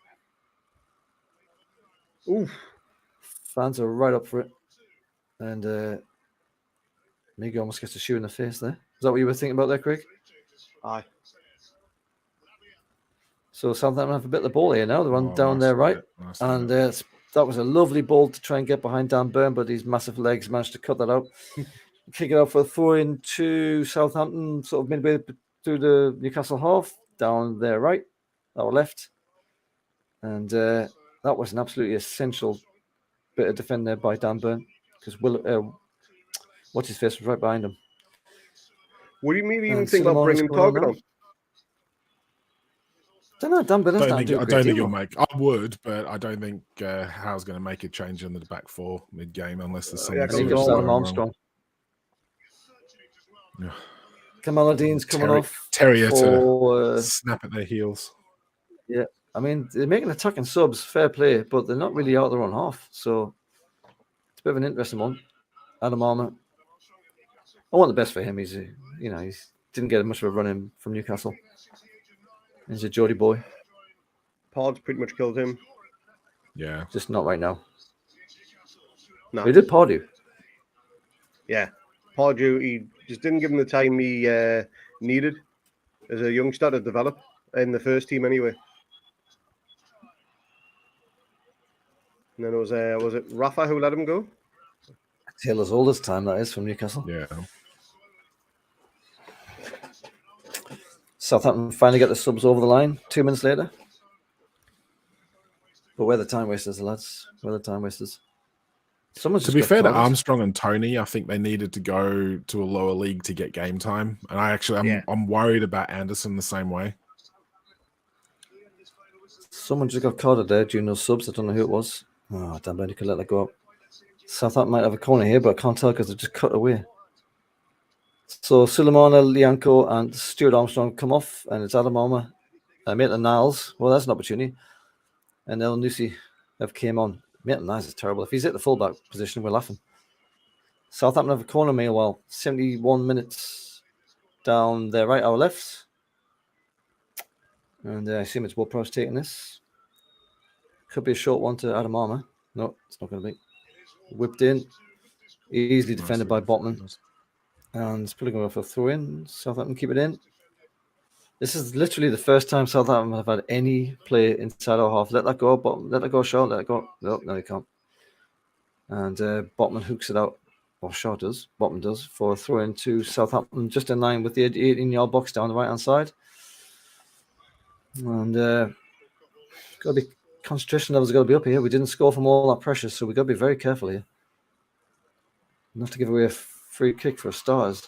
Oof. Fans are right up for it. And Miggy almost gets a shoe in the face there. Is that what you were thinking about there, Craig? Aye. So Southampton have a bit of the ball here now. They're on down nice there, to right? get, nice to And get. that was a lovely ball to try and get behind Dan Burn, but his massive legs managed to cut that out. Kick it out for a throw in to Southampton, sort of midway through the Newcastle half, down there right, our left. And that was an absolutely essential bit of defending there by Dan Burn, because what's his face was right behind him. Would you maybe even And think about Solomon's bringing going on Target now. on? Don't know, Dan Burn I doesn't don't do a great think deal, you'll though. make. I would, but I don't think Howe's going to make a change in the back four mid game unless there's something yeah, I think serious it's going Adam wrong. Armstrong. Yeah. Kamaldeen's coming off. Terrier for, to snap at their heels. Yeah, I mean, they're making attacking subs, fair play, but they're not really out their own half. So it's a bit of an interesting one. Adam Armour. I want the best for him. He's didn't get much of a run in from Newcastle. He's a Geordie boy. Pod's pretty much killed him. Yeah. Just not right now. No. He did Pardew. Yeah. Pardew, he just didn't give him the time he needed as a youngster to develop in the first team anyway. And then was it Rafa who let him go? Taylor's oldest time, that is, from Newcastle. Yeah. Southampton finally get the subs over the line 2 minutes later. But we're the time wasters, lads. We're the time wasters. Someone's To be fair to Armstrong and Tony, I think they needed to go to a lower league to get game time. And I'm worried about Anderson the same way. Someone just got carded there during those subs. I don't know who it was. Oh, damn, you could let that go up. Southampton might have a corner here, but I can't tell because they've just cut away. So Sulemana, Lianco, and Stuart Armstrong come off, and it's Adam Armour, Maitland Niles. Well, that's an opportunity. And El Nusi have came on. Maitland Niles is terrible. If he's at the fullback position, we're laughing. Southampton have a corner meanwhile. 71 minutes down their right, our left. And I assume it's Ward-Prowse taking this. Could be a short one to Adam Armour. No, it's not going to be. Whipped in. Easily defended by Botman. And it's probably going to go for a throw in. Southampton keep it in. This is literally the first time Southampton have had any play inside our half. Let that go, Botman. Let that go, Shaw. Let it go. No, you can't. And Botman hooks it out. Or Shaw does. Botman does. For a throw in to Southampton. Just in line with the 18-yard box down the right-hand side. And got to be concentration levels got to be up here. We didn't score from all that pressure, so we got to be very careful here. Not to give away a free kick for starters.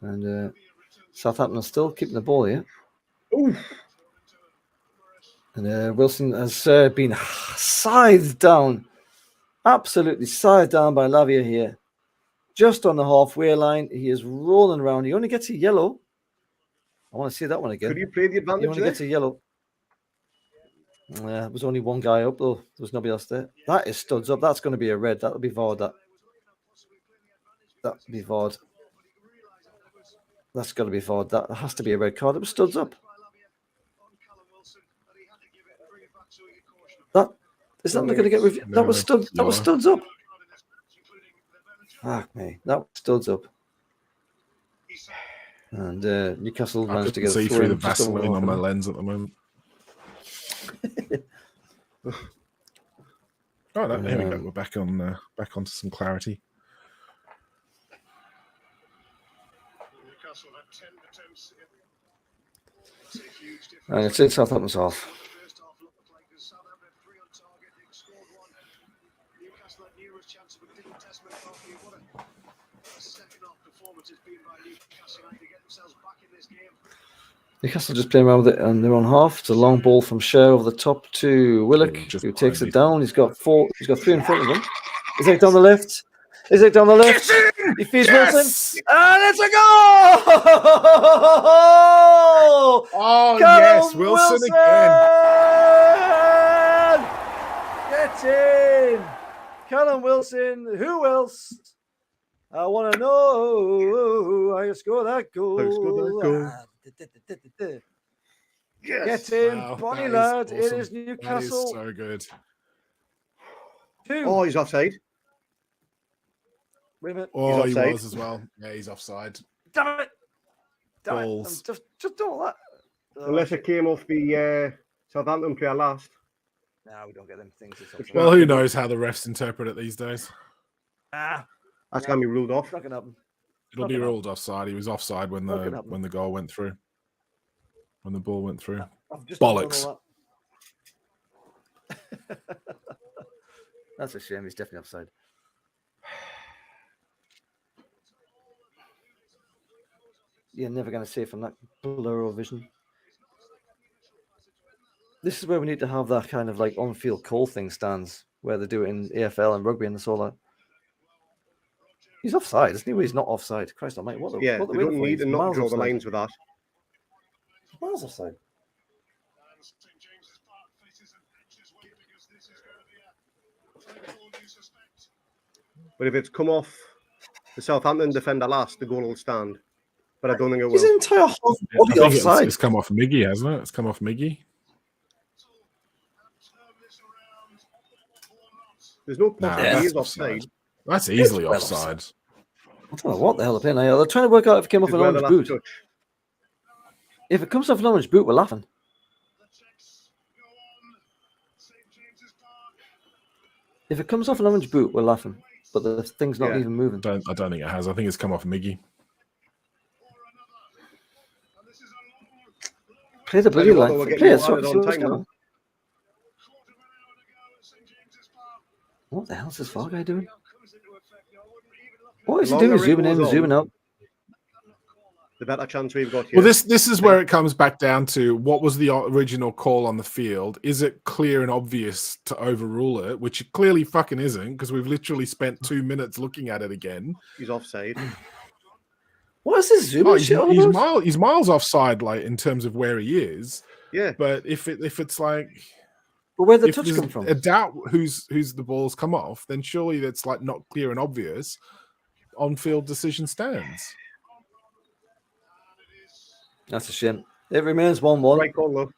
And Southampton are still keeping the ball here. Oof. And Wilson has been scythed down. Absolutely scythed down by Lavia here. Just on the halfway line. He is rolling around. He only gets a yellow. I want to see that one again. Could you play the He advantage only there? gets a yellow. There was only one guy up, though. There was nobody else there. That is studs up. That's going to be a red. That'll be VAR'd. That'll be VAR'd. That's got to be VAR'd. That has to be a red card. It was studs up. That is that not going to get reviewed? That was studs. That was studs up. Fuck me. That was studs up. And Newcastle I managed to can get a see throw through in the just over Vaseline on my half an hour. lens at the moment. Oh, no, here we go. We're back onto some clarity. Newcastle had 10 attempts. It's a huge difference. And it's in Southampton's half. First half looked like there's Southampton 3 on target. They scored 1. Newcastle had numerous chances but didn't test them. What a second half performance it's been by Newcastle United to get themselves back in this game. Newcastle just playing around with it and they're on half. It's a long ball from Sher over the top to Willock, Just who takes behind it down. He's got 3 in front of him. Is it down the left? Is it down the left? He feeds Wilson. And it's a goal! Oh, Callum yes, Wilson again. Get in! Callum Wilson. Who else? I want to know how you score that goal. Yes. Get in, Wow, Bonnie that is lad. It awesome. is That Newcastle. is so good. 2. Oh, he's offside. Wait a minute. Oh, he offside. was as well. Yeah, he's offside. Damn it. Damn it. Balls. Just do all that. Unless it came off the Southampton player last. No, we don't get them things. Well, who knows how the refs interpret it these days? That's going to be ruled off. Not gonna happen. It'll be ruled offside. He was offside when Not gonna happen. the goal went through. When the ball went through. I've just Bollocks. done all that. That's a shame. He's definitely offside. You're never going to see from that blurry vision. This is where we need to have that kind of like on-field call thing stands, where they do it in AFL and rugby and this all that. He's offside, isn't he? Well, he's not offside. Christ almighty, what the Yeah, what they don't need to not miles draw the offside. lines with that. Miles offside. St James's Park faces an anxious way because this is going to be a goal you suspect. But if it's come off the Southampton defender last, the goal will stand. But I don't think it His will. entire half I body think offside. it's come off Miggy, hasn't it? It's come off Miggy. There's no Nah, possibility that's he is offside. That's easily well offside. I don't know what the hell they're playing now. They're trying to work out if it came off It's an where the orange last boot. touch. If it comes off an orange boot, we're laughing. If it comes off an orange boot, we're laughing. But the thing's not Yeah. even moving. I don't think it has. I think it's come off Miggy. Play the bloody Tell you what, line. though, we're Play getting it. So added see on what's time going now. on. What the hell is this far guy doing? What is he The doing? longer it Zooming in, goes on, zooming out. The better chance we've got here. Well, this is where it comes back down to what was the original call on the field? Is it clear and obvious to overrule it? Which it clearly fucking isn't, because we've literally spent 2 minutes looking at it again. He's offside. What is this zooming Oh, shit all about? he's miles offside, like in terms of where he is. Yeah. But if it's like But where'd the if touch there's come from? a doubt who's the ball's come off, then surely that's like not clear and obvious. On-field decision stands. That's a shame. It remains 1-1. Right call, though,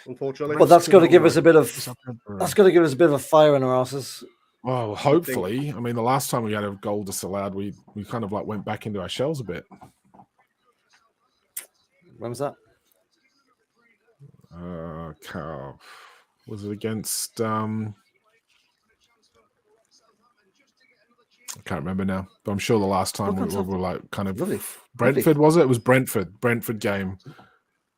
unfortunately. But that's got to give us a bit of a fire in our asses. Well, hopefully. I mean, the last time we had a goal disallowed, we kind of like went back into our shells a bit. When was that? Was it against? I can't remember now, but I'm sure the last time we were like kind of Lovely. Brentford, was it? It was Brentford game.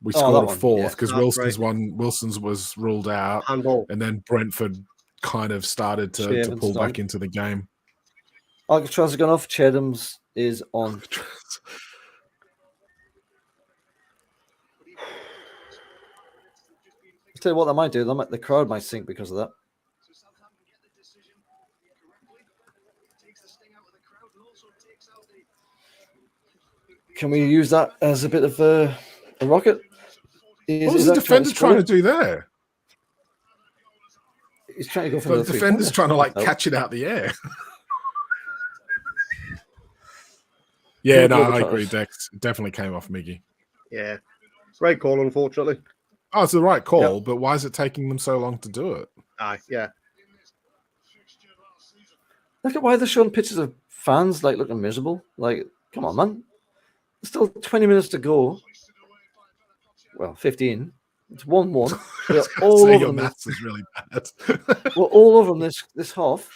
We Oh, scored that a one, fourth yeah. because That's Wilson's was ruled out, Handball. and then Brentford kind of started to Chadham's pull done. back into the game. Alcatraz has gone off. Chadham's is on. Tell you what they might do. The crowd might sink because of that. So Southampton get the decision correctly. Takes the sting out of the crowd and also takes out the. Can we use that as a bit of a rocket? What was the defender trying to do there? He's trying to go for The the defender's trying to like Oh. catch it out the air. Yeah, no, I agree, Dex. It definitely came off Miggy. Yeah. Right call, unfortunately. Oh, it's the right call, but why is it taking them so long to do it? Aye, yeah. Look at why they're showing pictures of fans like looking miserable. Like, come on, man. There's still 20 minutes to go. Well, 15. It's 1-1. We're all over your them. maths is really bad. We're all over them this half.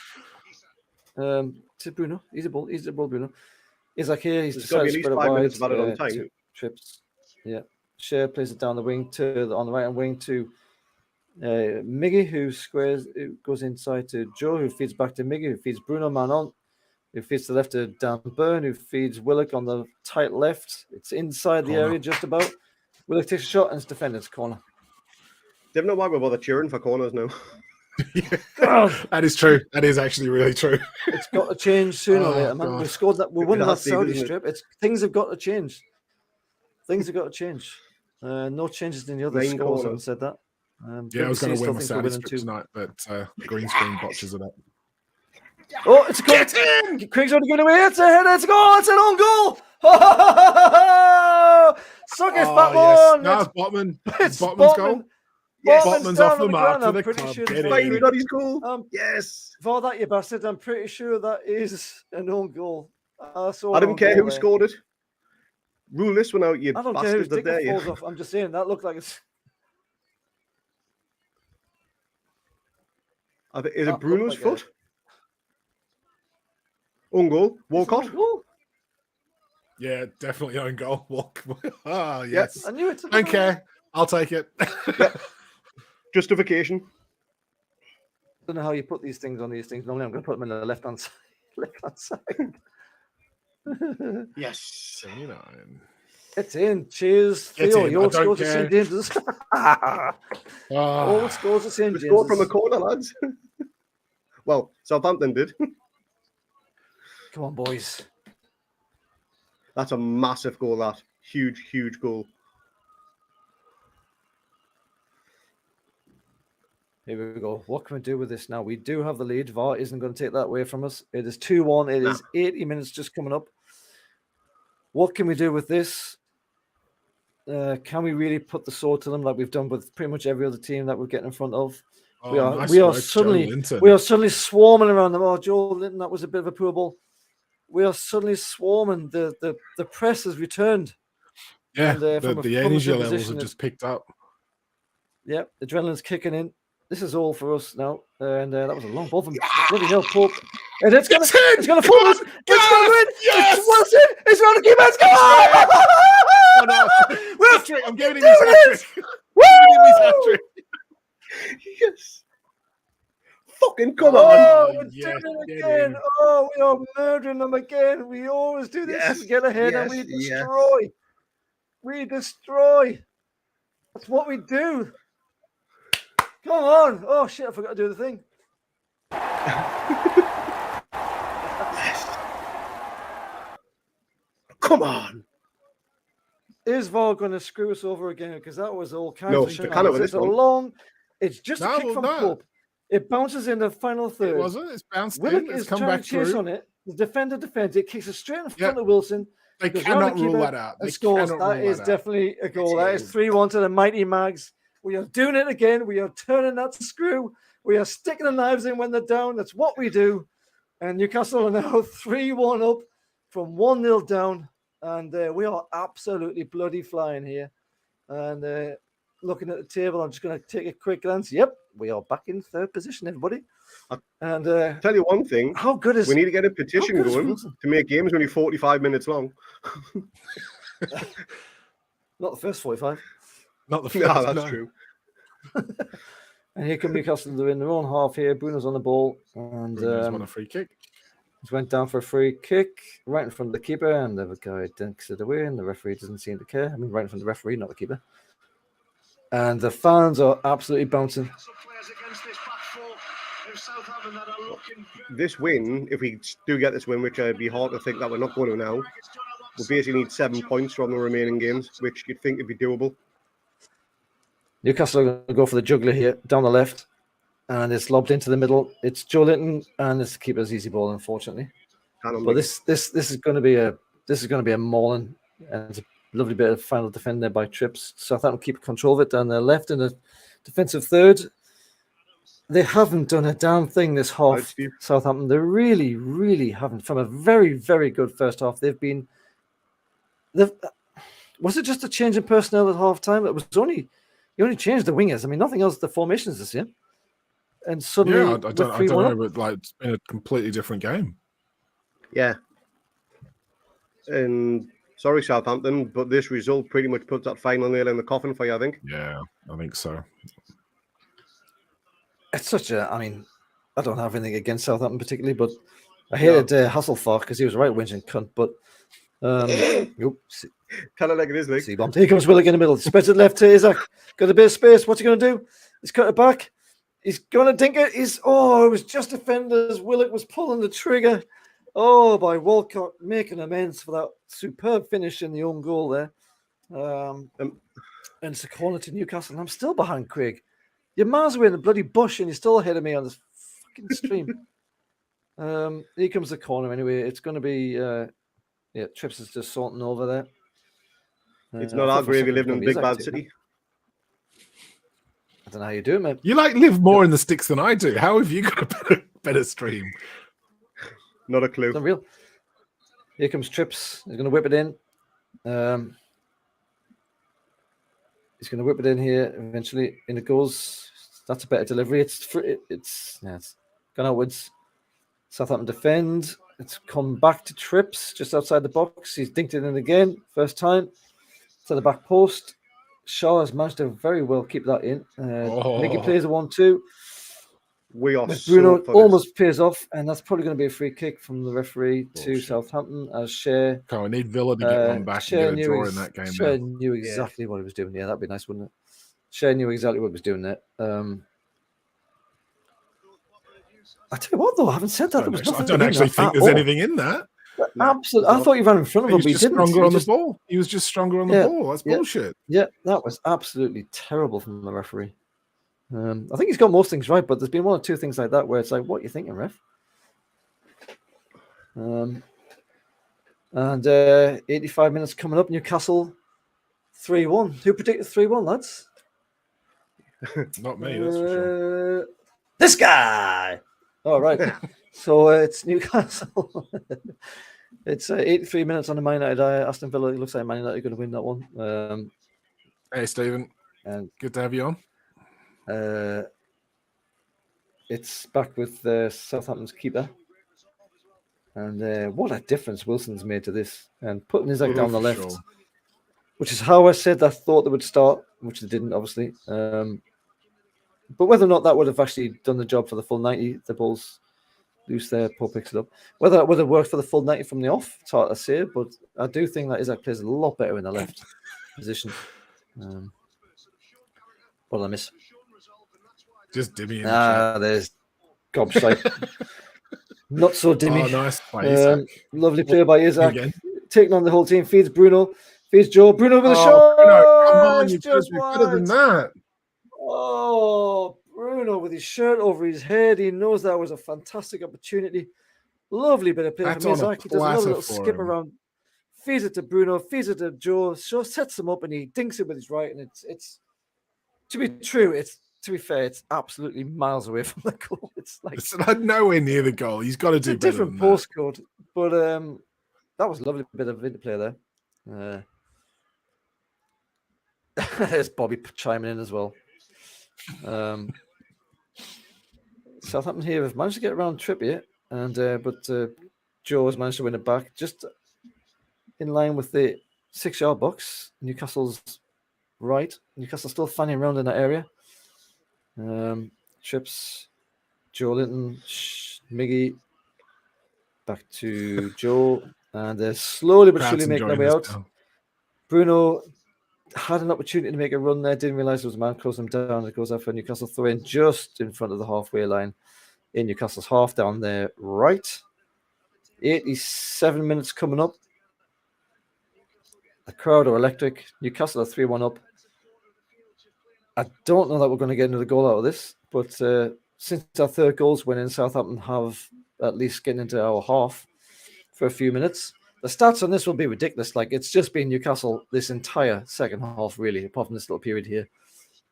To Bruno. Easy ball, Bruno. He's like here. He's There's got to decided be to at spread least 5 it minutes wide. of added on time. Two trips. Yeah. Shea plays it down the wing on the right hand wing to Miggy, who goes inside to Joe, who feeds back to Miggy, who feeds Bruno man on, who feeds to the left to Dan Byrne, who feeds Willock on the tight left. It's inside the area just about. Willock takes a shot and it's defenders corner. They've no why we bother cheering for corners now. That is true. That is actually really true. It's got to change sooner or later, man. God. We scored that. We're winning that Saudi isn't it? strip. Things have got to change. Things have got to change. No changes in the other Main scores. corner. Having said that, Yeah, I was going to win my still Saudi thinks we're winning strip tonight, but green screen botches it up. Oh, it's a goal. Craig's already going away. It's a header. It's a goal. It's an own goal. Suck it, Batman. No, it's Botman. It's Botman's goal. Yes. Botman's down off the on mark ground. for I'm the pretty club. sure Get it's in. fine. Finally got his goal. Yes. For that, you bastard, I'm pretty sure that is an own goal. I didn't care who scored it. Rule this one out, you I don't care whose bastards. That dick dare falls you. off. I'm just saying that looked like it's. Is That it Bruno's looked like foot? Own goal. Walcott. Goal. Yeah, definitely own goal. Walk. Ah, yes. I knew it. Don't care. I'll take it. Justification. I don't know how you put these things on these things. Normally, I'm going to put them in the left hand side. Yes. 79. It's in. Cheers, It's Theo. in. Your I don't scores are care. St. James's. All scores are St. We scored from a James's. corner, lads. Well, Southampton did. Come on, boys. That's a massive goal, that. Huge, huge goal. Here we go. What can we do with this now? We do have the lead. VAR isn't going to take that away from us. It is 2-1. It is 80 minutes just coming up. What can we do with this? Can we really put the sword to them like we've done with pretty much every other team that we're getting in front of? We are suddenly swarming around them. Oh, Joe Linton, that was a bit of a poor ball. We are suddenly swarming. The press has returned. Yeah, And, the energy levels have just picked up. Yeah, adrenaline's kicking in. This is all for us now. And that was a long ball from bloody hell, Pope. And it's going to fall. It's going to win. Yes! It's Wilson. It's going to keep us going. Oh, no. We're Hat-trick. I'm giving him doing his hat-trick. Woo! I'm giving him his hat-trick. Yes. Fucking come Oh, on. we're yes, doing it get again. in. Oh, we are murdering them again. We always do this. Yes, We get ahead and yes, we yes. destroy. We destroy. That's what we do. Come on. Oh, shit. I forgot to do the thing. Come on. Is VAR going to screw us over again? Because that was all kinds No, of they shit. can't with It's this a one. long. It's just No, a kick from no. Pope. It bounces in the final third. It wasn't. It's bounced Willock in. It's is come trying back to chase through. on it. The defender defends it, kicks it straight in front Yeah. of Wilson. They goes cannot round the rule keeper that out. They and scores. cannot That rule is that out. definitely a goal. It That is is. 3-1 to the mighty Mags. We are doing it again. We are turning that screw. We are sticking the knives in when they're down. That's what we do. And Newcastle are now 3-1 up from 1-0 down. And we are absolutely bloody flying here. And looking at the table, I'm just going to take a quick glance. Yep, we are back in third position, everybody. And Tell you one thing. how good is We need to get a petition good is going Wilson? to make games only 45 minutes long. not the first 45? Not the first. No, that's no. true. And here come Newcastle. They're in their own half here. Bruno's on the ball. And Bruno's won a free kick. he went down for a free kick right in front of the keeper. And the guy dinks it away. And the referee doesn't seem to care. I mean, right in front of the referee, not the keeper. And the fans are absolutely bouncing. Some players against this back four of Southampton that are looking This win, if we do get this win, which I'd be hard to think that we're not going to now, we basically need 7 points from the remaining games, which you'd think would be doable. Newcastle are going to go for the juggler here, down the left. And it's lobbed into the middle. It's Joe Linton, and it's the keeper's easy ball, unfortunately. But this is going to be a mauling, and it's a lovely bit of final defend there by Trips. Southampton keep control of it down their left in the defensive third. They haven't done a damn thing this half. Southampton, they really, really haven't. From a very, very good first half, was it just a change in personnel at half time? It was you only changed the wingers. I mean, nothing else. The formations this year. And suddenly, I don't know, but like it's been a completely different game. Yeah. And sorry, Southampton, but this result pretty much puts that final nail in the coffin for you, I think. Yeah, I think so. It's such a. I mean, I don't have anything against Southampton particularly, but I hated Hasselhoff because he was a right whinging cunt. But Kind of like it is, like. See, here comes Willock in the middle. Spreads it left to Isaac. Got a bit of space. What's he going to do? He's cut it back. He's going to dink it. It was just defenders. Willock was pulling the trigger. Oh, by Walcott making amends for that superb finish in the own goal there. And it's a corner to Newcastle. And I'm still behind Craig. You're miles away in the bloody bush and you're still ahead of me on this fucking stream. Here comes the corner anyway. It's going to be, Trips is just sorting over there. It's not our gravy living in Big Bad City. I don't know how you do, mate. You live more in the sticks than I do. How have you got a better stream? Not a clue. It's unreal. Here comes Trips. He's going to whip it in. He's going to whip it in here eventually. In it goes. That's a better delivery. It's gone outwards. Southampton defend. It's come back to Trips just outside the box. He's dinked it in again. First time. To the back post. Shaw has managed to very well keep that in. Mickey plays a 1-2. We are Bruno almost pays off, and that's probably going to be a free kick from the referee to Southampton as Shea. I need Villa to get one back and get a draw in that game. Shea knew exactly what he was doing. Yeah, that'd be nice, wouldn't it? Shea knew exactly what he was doing there. I tell you what, though, I haven't said that. I don't actually think there's anything in that. Absolutely. I thought you ran in front of him, but he didn't. Stronger on the ball. He was just stronger on the ball. That's bullshit. Yeah, that was absolutely terrible from the referee. I think he's got most things right, but there's been one or two things like that where it's like, what are you thinking, ref? And 85 minutes coming up, Newcastle 3-1. Who predicted 3-1, lads? Not me, that's for sure. This guy! All right. So it's Newcastle. It's 83 minutes on the Man United. Aston Villa, it looks like Man United are going to win that one. Hey, Stephen. And good to have you on. It's back with Southampton's keeper. And what a difference Wilson's made to this. And putting Isaac down the left, which is how I said I thought they would start, which they didn't, obviously. But whether or not that would have actually done the job for the full 90, the ball's loose there, Paul picks it up. Whether that would have worked for the full 90 from the off, it's hard to say, but I do think that Isaac plays a lot better in the left position. What did I miss? Just Dimmy. There's gobshite. Not so Dimmy. Oh, nice play, lovely play by Isaac. Taking on the whole team. Feeds Bruno. Feeds Joe. Bruno with a shot. Bruno, come on, you just be better than that. Oh, Bruno with his shirt over his head. He knows that was a fantastic opportunity. Lovely bit of play from Isaac. He does another little skip around. Feeds it to Bruno. Feeds it to Joe. Joe sets him up and he dinks it with his right. And it's to be true. To be fair, it's absolutely miles away from the goal. It's nowhere near the goal. He's got to do better. Different postcode, but that was a lovely bit of interplay there. There's Bobby chiming in as well. Southampton here have managed to get around Trippier, but Joe has managed to win it back just in line with the 6-yard box. Newcastle's right. Newcastle still fanning around in that area. Trips, Joe Linton, Miggy, back to Joe, and they're slowly but surely making their way out. Bruno had an opportunity to make a run there, didn't realise there was a man closing them down. It goes out for Newcastle throw in just in front of the halfway line in Newcastle's half down there, right. 87 minutes coming up. The crowd are electric. Newcastle are 3-1 up. I don't know that we're going to get another goal out of this, but since our third goal's winning, Southampton have at least getting into our half for a few minutes. The stats on this will be ridiculous. Like, it's just been Newcastle this entire second half, really, apart from this little period here.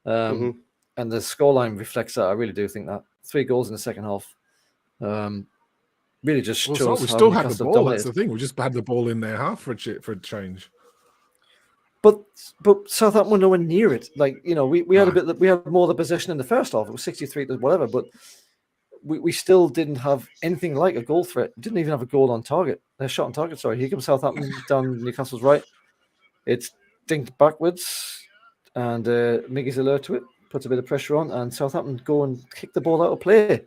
And the scoreline reflects that. I really do think that. 3 goals in the second half. Really just shows we how still had the Newcastle ball. dominated. That's the thing. We just had the ball in their half for a change. But Southampton were nowhere near it. Like, you know, we had we had more of the possession in the first half. It was 63 to whatever, but we still didn't have anything like a goal threat. Didn't even have a goal on target. A shot on target, sorry. Here comes Southampton down Newcastle's right. It's dinked backwards, and Miggy's alert to it, puts a bit of pressure on, and Southampton go and kick the ball out of play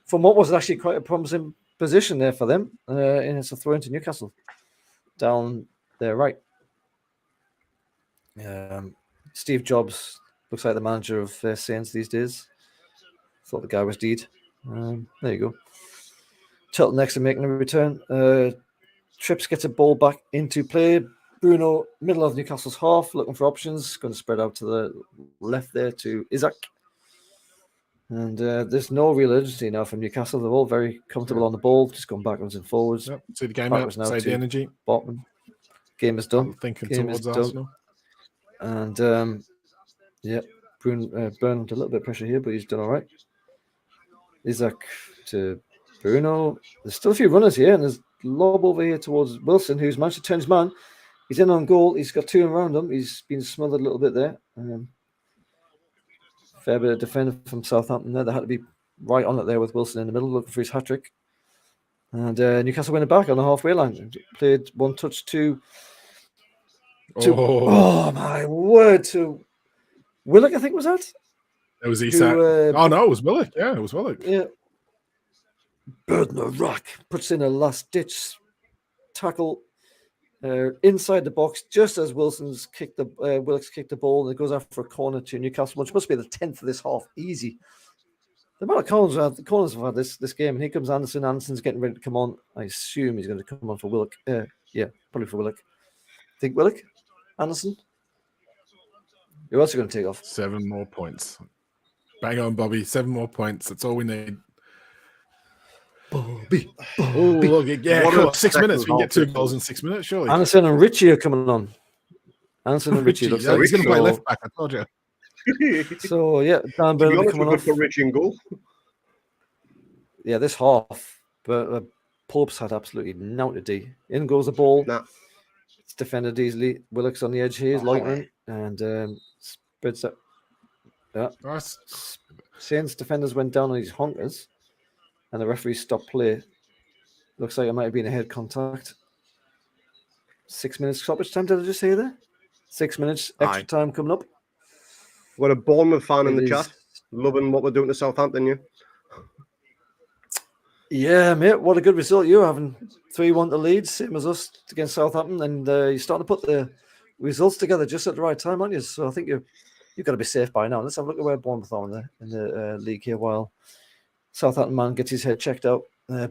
from what was actually quite a promising position there for them. And it's a throw into Newcastle down their right. Steve Jobs looks like the manager of Saints these days. Thought the guy was deed. There you go. Tilton next to making a return. Trips gets a ball back into play. Bruno, middle of Newcastle's half, looking for options. Going to spread out to the left there to Isaac. And there's no real urgency now from Newcastle. They're all very comfortable on the ball, just going backwards and forwards. Yep. See the game out, save the energy. Botman. Game is done. I'm thinking Game towards is Arsenal. And Bruno burned a little bit of pressure here, but he's done all right. Isaac to Bruno. There's still a few runners here, and there's lob over here towards Wilson, who's managed to turn his man. He's in on goal. He's got 2 around him. He's been smothered a little bit there. Fair bit of defender from Southampton there. They had to be right on it there with Wilson in the middle, looking for his hat-trick. And Newcastle win it back on the halfway line. Played one touch to oh my word, to Willock, I think was that? It was Isak. Oh no, it was Willock. Yeah, it was Willock. Yeah. Birdner Rock puts in a last-ditch tackle inside the box just as Wilson's kicked Willock's kicked the ball, and it goes out for a corner to Newcastle, which must be the 10th of this half. Easy. The amount of corners have had this game, and here comes Anderson. Anderson's getting ready to come on. I assume he's going to come on for Willock. Yeah, probably for Willock. Think Willock? Anderson? Who else are going to take off? 7 more points. Bang on, Bobby. 7 more points. That's all we need. Bobby. Oh, look, yeah, cool. 6 minutes. We can get 2 goals in 6 minutes, surely. Anderson and Richie are coming on. Anderson and Richie looks like he's going to play left back, I told you. So, yeah, Dan Burnley coming off. For Richie and goal. Yeah, this half, but Pope's had absolutely no to D. In goes the ball. Nah. It's defended easily. Willock's on the edge here. He's loitering and spreads that. Yeah. Nice. Saints defenders went down on his honkers, and the referee stopped play. Looks like it might have been a head contact. 6 minutes stoppage time, did I just say there? 6 minutes extra time coming up. We've got a Bournemouth fan in the chat, loving what we're doing to Southampton, you. Yeah, mate, what a good result. You're having 3-1 to Leeds, same as us against Southampton, and you're starting to put the results together just at the right time, aren't you? So I think you've got to be safe by now. Let's have a look at where Bournemouth are in the league here while Southampton man gets his head checked out.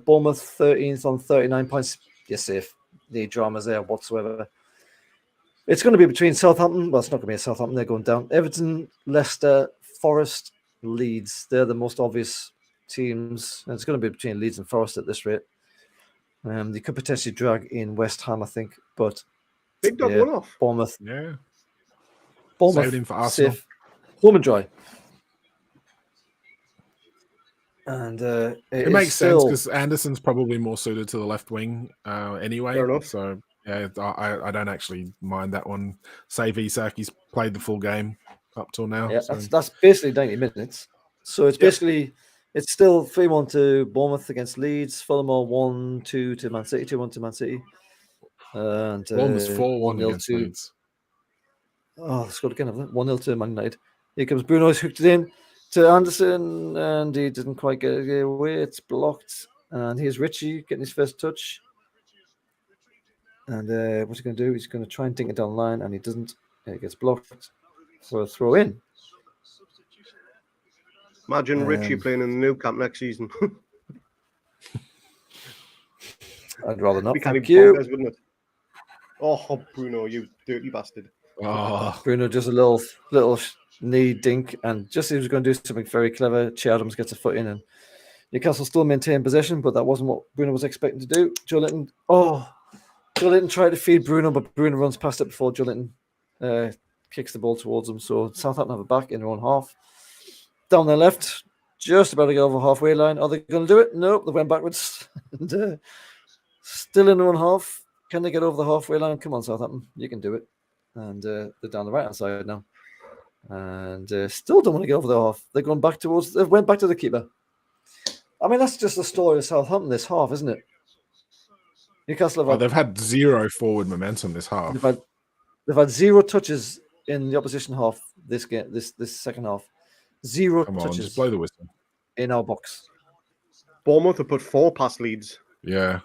Bournemouth 13th on 39 points. You're safe. No dramas there whatsoever. It's going to be between Southampton. Well, it's not going to be a Southampton. They're going down. Everton, Leicester, Forest, Leeds. They're the most obvious teams. And it's going to be between Leeds and Forest at this rate. They could potentially drag in West Ham, I think. But Big dog one off. Bournemouth. Yeah. Bournemouth. Saved him for Arsenal. Safe. Home and dry. And it makes sense because Anderson's probably more suited to the left wing anyway. Fair enough. So yeah, I don't actually mind that one. Save Isak, he's played the full game up till now. Yeah, so. that's basically 90 minutes. So it's basically it's still 3-1 to Bournemouth against Leeds. Fulham are 1-2 to Man City, 2-1 to Man City. And Bournemouth's 4-1 against Leeds. Oh, scored again, haven't they? 1-0 to Man United. Here comes Bruno, he's hooked it in to Anderson, and he didn't quite get it away. It's blocked. And here's Richie getting his first touch. And what's he going to do? He's going to try and dink it down the line, and he doesn't. It gets blocked for a throw in. Imagine Richie playing in the new camp next season. I'd rather not. We can't Thank even you. bonkers, wouldn't it? Oh, Bruno, you dirty bastard. Oh, Bruno just a little knee dink, and just as he was going to do something very clever, Che Adams gets a foot in, and Newcastle still maintain possession, but that wasn't what Bruno was expecting to do. Joe Linton tried to feed Bruno, but Bruno runs past it before Joe Linton kicks the ball towards him. So Southampton have it back in their own half. Down their left, just about to go over halfway line. Are they going to do it? Nope, they went backwards. And still in their own half. Can they get over the halfway line? Come on, Southampton, you can do it. And they're down the right-hand side now. And still don't want to get over the half. They're going back towards... They went back to the keeper. I mean, that's just the story of Southampton this half, isn't it? Newcastle have they've had zero forward momentum this half. They've had 0 touches in the opposition half this game, this second half. 0 Come on, touches just blow the whistle. in our box. Bournemouth have put 4 pass leads. Yeah.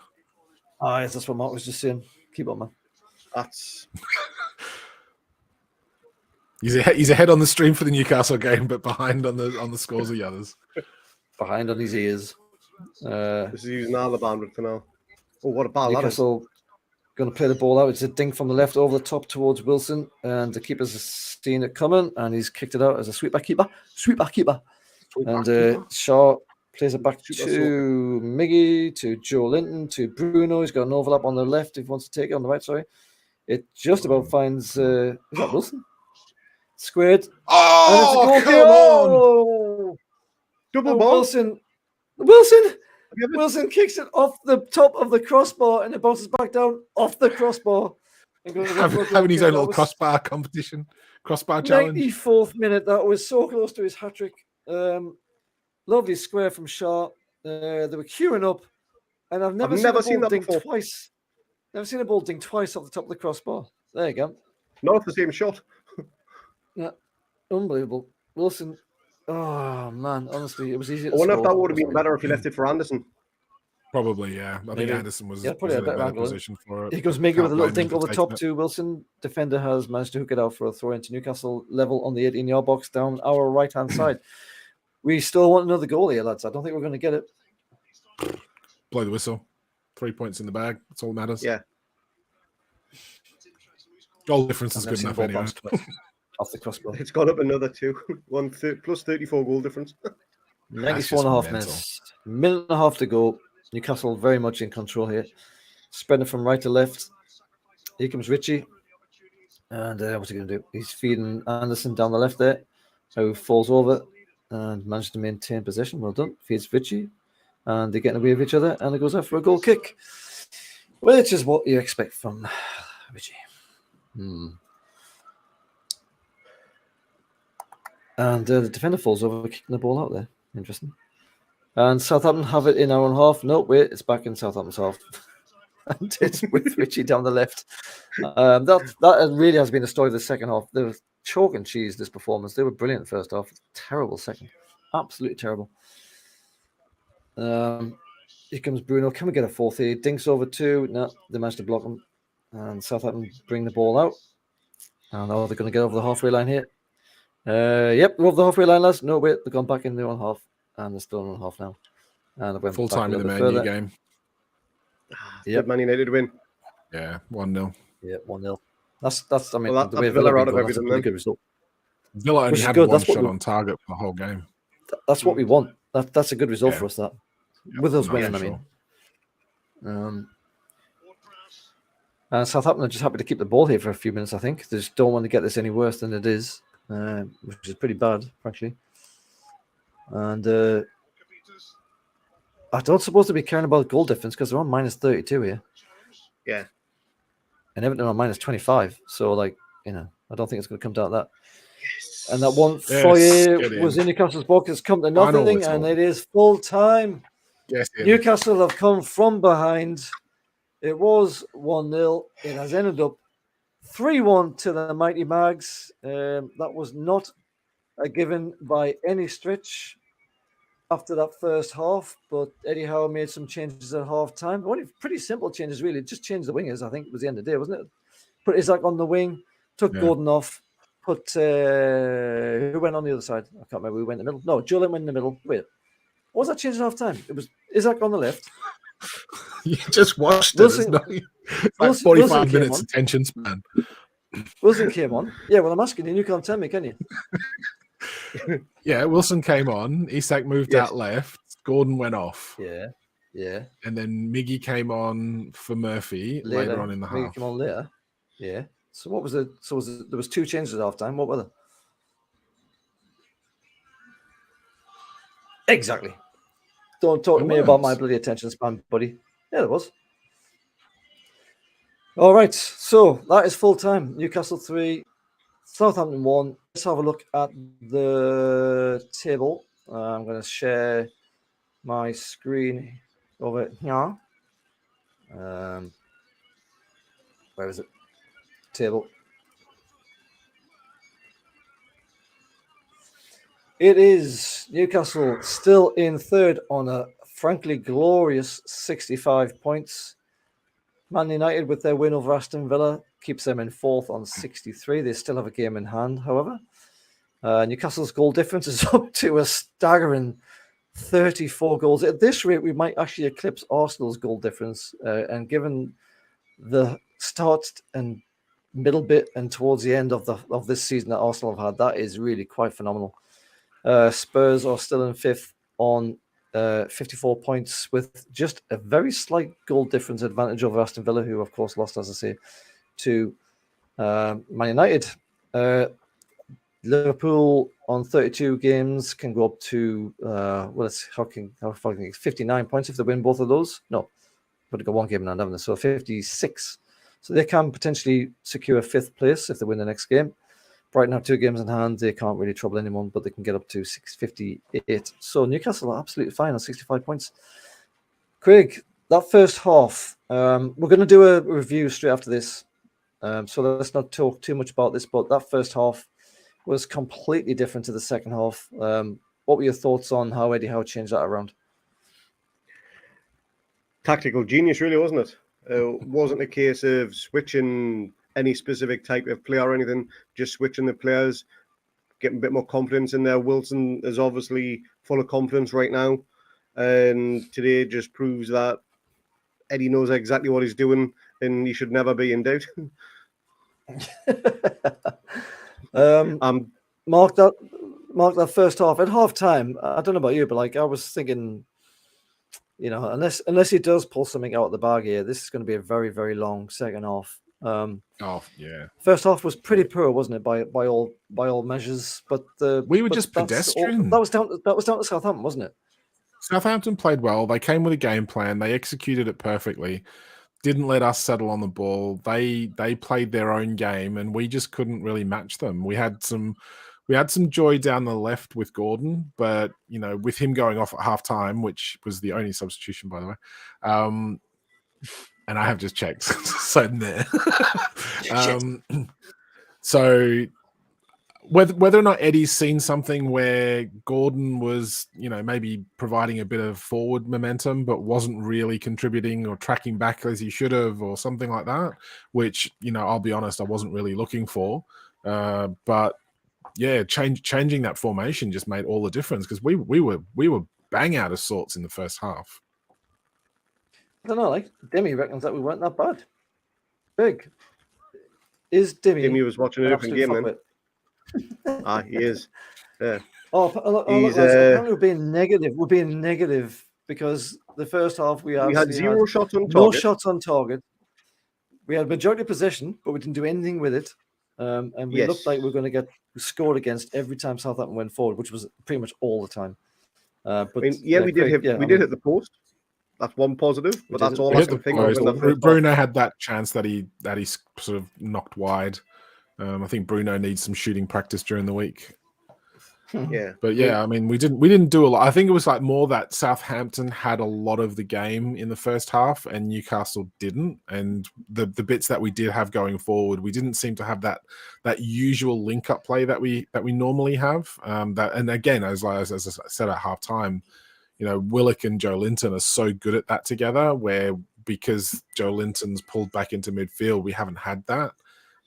Ah, yes, that's what Mark was just saying. Keep on, man. That's... He's ahead on the stream for the Newcastle game, but behind on the scores of the others. Behind on his ears. This is using all the bandwidth for now. Oh, what a ball that is. Newcastle going to play the ball out. It's a dink from the left over the top towards Wilson, and the keeper's seen it coming, and he's kicked it out as a sweep-back keeper. And Shaw plays it back to Miggy, to Joe Linton, to Bruno. He's got an overlap on the left if he wants to take it on the right, sorry. It just about finds... is that Wilson? Squared. Oh, and it's a come on! goal. Double ball. Wilson kicks it off the top of the crossbar and it bounces back down off the crossbar. Having his own little crossbar competition, crossbar challenge. 94th minute. That was so close to his hat-trick. Lovely square from Shaw. They were queuing up, and I've never seen that dink twice. Never seen a ball ding twice off the top of the crossbar. There you go. Not the same shot. Yeah, unbelievable. Wilson. Oh man, honestly, it was easy. I wonder if that would have been better if he left it for Anderson. Probably, yeah. I think Anderson was probably in a better better angle. position for it. He goes Miggy with a little dink over the top to Wilson. Defender has managed to hook it out for a throw into Newcastle level on the 18-yard box down our right-hand side. We still want another goal here, lads. I don't think we're going to get it. Blow the whistle. 3 points in the bag. That's all that matters. Yeah. Goal difference is good enough anyway. Off the crossbar. It's gone up another 2. Plus 34 goal difference. 94.5 minutes. Minute and a half to go. Newcastle very much in control here. Spreading from right to left. Here comes Richie. And what's he going to do? He's feeding Anderson down the left there, who falls over and managed to maintain possession. Well done. Feeds Richie. And they're getting away with each other. And it goes out for a goal kick. Which is what you expect from Richie. And the defender falls over, kicking the ball out there. Interesting. And Southampton have it in our own half. No, wait, it's back in Southampton's half. And it's with Richie down the left. That really has been the story of the second half. They were chalk and cheese, this performance. They were brilliant in the first half. Terrible second. Absolutely terrible. Here comes Bruno. Can we get a fourth here? Dinks over 2. No, they managed to block him. And Southampton bring the ball out. And they're going to get over the halfway line here. Yep, we're over the halfway line, lads. No, wait, they've gone back in their own half. And they're still in their own half now. And went full time in the Man U game. Yep, Man United win. Yeah, 1-0. Yeah, 1-0. That's I mean, well, the way Villa out of that's a really everything, good result. Villa only had one shot on target for the whole game. That's what we want. That's a good result for us, that. Yep, With us no, winning, sure. I mean. And Southampton are just happy to keep the ball here for a few minutes, I think. They just don't want to get this any worse than it is, which is pretty bad, frankly. And I don't suppose to be caring about goal difference because they're on minus 32 here. Yeah. And Everton on minus 25. So, like, I don't think it's going to come down to that. Yes. And that one Foyer was in Newcastle's box. It's come to nothing, and it is full time. Yes, Newcastle have come from behind. It was 1-0. It has ended up 3-1 to the Mighty Mags. That was not a given by any stretch after that first half, but Eddie Howe made some changes at half time. Only pretty simple changes, really. Just changed the wingers, I think, was the end of the day, wasn't it? Put Isaac on the wing, took Yeah. Gordon off, put who went on the other side? I can't remember who went in the middle. No, Joe went in the middle. Wait, what was that change at half time? It was Isaac on the left. You just watched Wilson- it. It's like Wilson 45 came minutes on. attention span. Wilson came on. Yeah, well, I'm asking you, you can't tell me, can you? Yeah, Wilson came on. Isak moved Yes. out left. Gordon went off. Yeah. And then Miggy came on for Murphy later on in the Maybe half. came on later. Yeah. So what was it? So there was 2 changes at half time. What were they? Exactly. Don't talk to me about my bloody attention span, buddy. Yeah, there was. All right. So that is full time. Newcastle 3, Southampton 1. Let's have a look at the table. I'm going to share my screen over here. Where is it? Table. It is Newcastle still in third on a frankly glorious 65 points. Man United with their win over Aston Villa keeps them in fourth on 63. They still have a game in hand, however. Newcastle's goal difference is up to a staggering 34 goals. At this rate, we might actually eclipse Arsenal's goal difference. And given the start and middle bit and towards the end of this season that Arsenal have had, that is really quite phenomenal. Spurs are still in fifth on 54 points with just a very slight goal difference advantage over Aston Villa, who of course lost, as I say, to Man United. Liverpool on 32 games can go up to it's 59 points if they win both of those. No, but they got one game in hand, haven't they? So 56. So they can potentially secure 5th place if they win the next game. Brighton have 2 games in hand. They can't really trouble anyone, but they can get up to 658. So Newcastle are absolutely fine on 65 points. Craig, that first half, we're going to do a review straight after this. So let's not talk too much about this, but that first half was completely different to the second half. What were your thoughts on how Eddie Howe changed that around? Tactical genius, really, wasn't it? Wasn't a case of switching any specific type of player or anything, just switching the players, getting a bit more confidence in there. Wilson is obviously full of confidence right now, and today just proves that Eddie knows exactly what he's doing, and he should never be in doubt. Mark that first half at half time. I don't know about you, but like I was thinking, you know, unless he does pull something out of the bag here, this is going to be a very, very long second half. First half was pretty poor, wasn't it? By all measures, but we were just pedestrian. That was down to Southampton, wasn't it? Southampton played well. They came with a game plan. They executed it perfectly. Didn't let us settle on the ball. They played their own game, and we just couldn't really match them. We had some joy down the left with Gordon, but you know, with him going off at half time, which was the only substitution, by the way. And I have just checked, so there. So whether or not Eddie's seen something where Gordon was, you know, maybe providing a bit of forward momentum, but wasn't really contributing or tracking back as he should have, or something like that, which, you know, I'll be honest, I wasn't really looking for. But yeah, changing that formation just made all the difference, because we were bang out of sorts in the first half. I don't know, like Demi reckons that we weren't that bad. Big. Is Demi was watching a different game then. He is. Yeah. Apparently we're being negative. We're being negative because the first half we had 0 shots on target. No shots on target. We had majority possession, but we didn't do anything with it. And we looked like we were going to get scored against every time Southampton went forward, which was pretty much all the time. But we did hit the post. That's one positive, but that's all I can think of. Bruno had that chance that he sort of knocked wide. I think Bruno needs some shooting practice during the week. Yeah, but yeah, I mean, we didn't do a lot. I think it was like more that Southampton had a lot of the game in the first half, and Newcastle didn't. And the bits that we did have going forward, we didn't seem to have that usual link up play that we normally have. And again, as I said at half time, you know, Willock and Joe Linton are so good at that together, where because Joe Linton's pulled back into midfield, we haven't had that.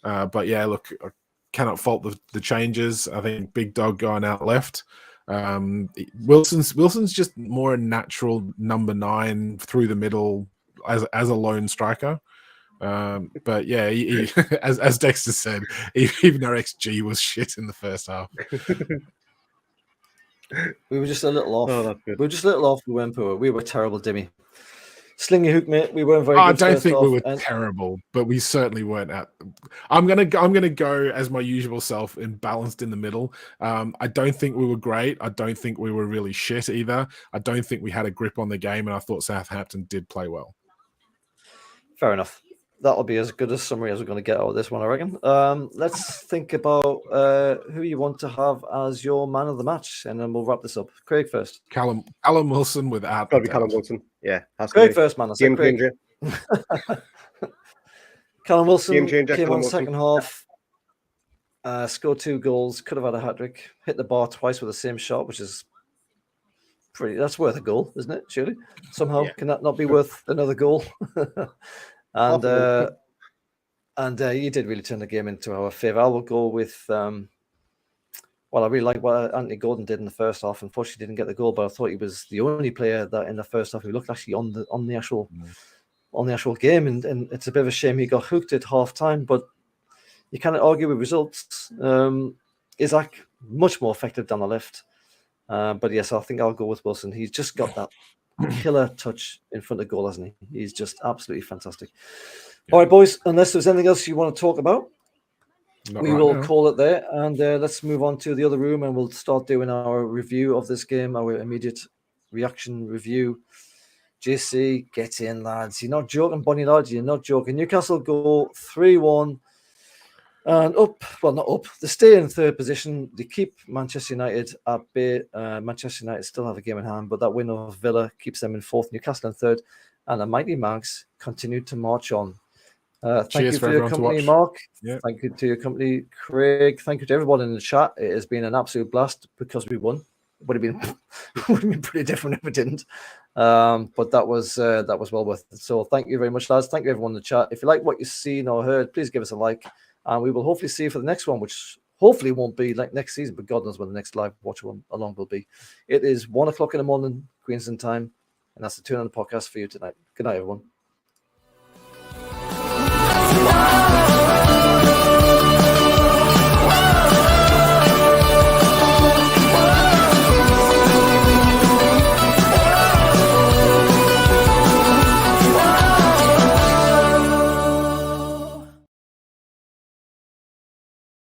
But yeah, look, I cannot fault the changes. I think Big Dog going out left. Wilson's just more a natural number 9 through the middle as a lone striker. But yeah, as Dexter said, even our XG was shit in the first half. We were just a little off. Oh, that's good. We were just a little off. We were terrible, Dimmy. Slingy hook, mate. We weren't very good. I don't first think half, we were and terrible, but we certainly weren't at. I'm gonna go as my usual self and balanced in the middle. I don't think we were great. I don't think we were really shit either. I don't think we had a grip on the game, and I thought Southampton did play well. fair enough. That'll be as good a summary as we're going to get out of this one, I reckon. Let's think about who you want to have as your man of the match, and then we'll wrap this up. Craig first. Callum Wilson without Got to be a Callum doubt. Wilson. Yeah, has to Craig be. first, man. I said Game Craig. changer. Callum Wilson Game changer, came Callum on Wilson. second half, scored 2 goals, could have had a hat-trick, hit the bar twice with the same shot, which is that's worth a goal, isn't it? Surely. Somehow, Yeah. can that not be worth another goal? and you did really turn the game into our favour. I will go with I really like what Anthony Gordon did in the first half. Unfortunately, didn't get the goal, but I thought he was the only player that in the first half who looked actually on the actual game. And it's a bit of a shame he got hooked at half time, but you can't argue with results. Isaac much more effective down the left. But yes, I think I'll go with Wilson. He's just got that killer touch in front of goal, hasn't he? He's just absolutely fantastic. Yeah. All right, boys, unless there's anything else you want to talk about, Not we right will now. call it there. And let's move on to the other room and we'll start doing our review of this game, our immediate reaction review. JC, get in, lads. You're not joking, Bonnie, lads. You're not joking. Newcastle go 3-1. And up, well, not up. They stay in third position. They keep Manchester United at bay. Manchester United still have a game in hand, but that win of Villa keeps them in fourth. Newcastle in third. And the mighty Mags continue to march on. Thank Cheers you for for your everyone to company, watch. Mark. Yeah. Thank you to your company, Craig. Thank you to everyone in the chat. It has been an absolute blast because we won. Would have been pretty different if we didn't. But that was well worth it. So thank you very much, lads. Thank you everyone in the chat. If you like what you've seen or heard, please give us a like. And we will hopefully see you for the next one, which hopefully won't be like next season, but God knows when the next live watch along will be. It is 1:00 in the morning, Queensland time, and that's the Turn on the Podcast for you tonight. Good night, everyone.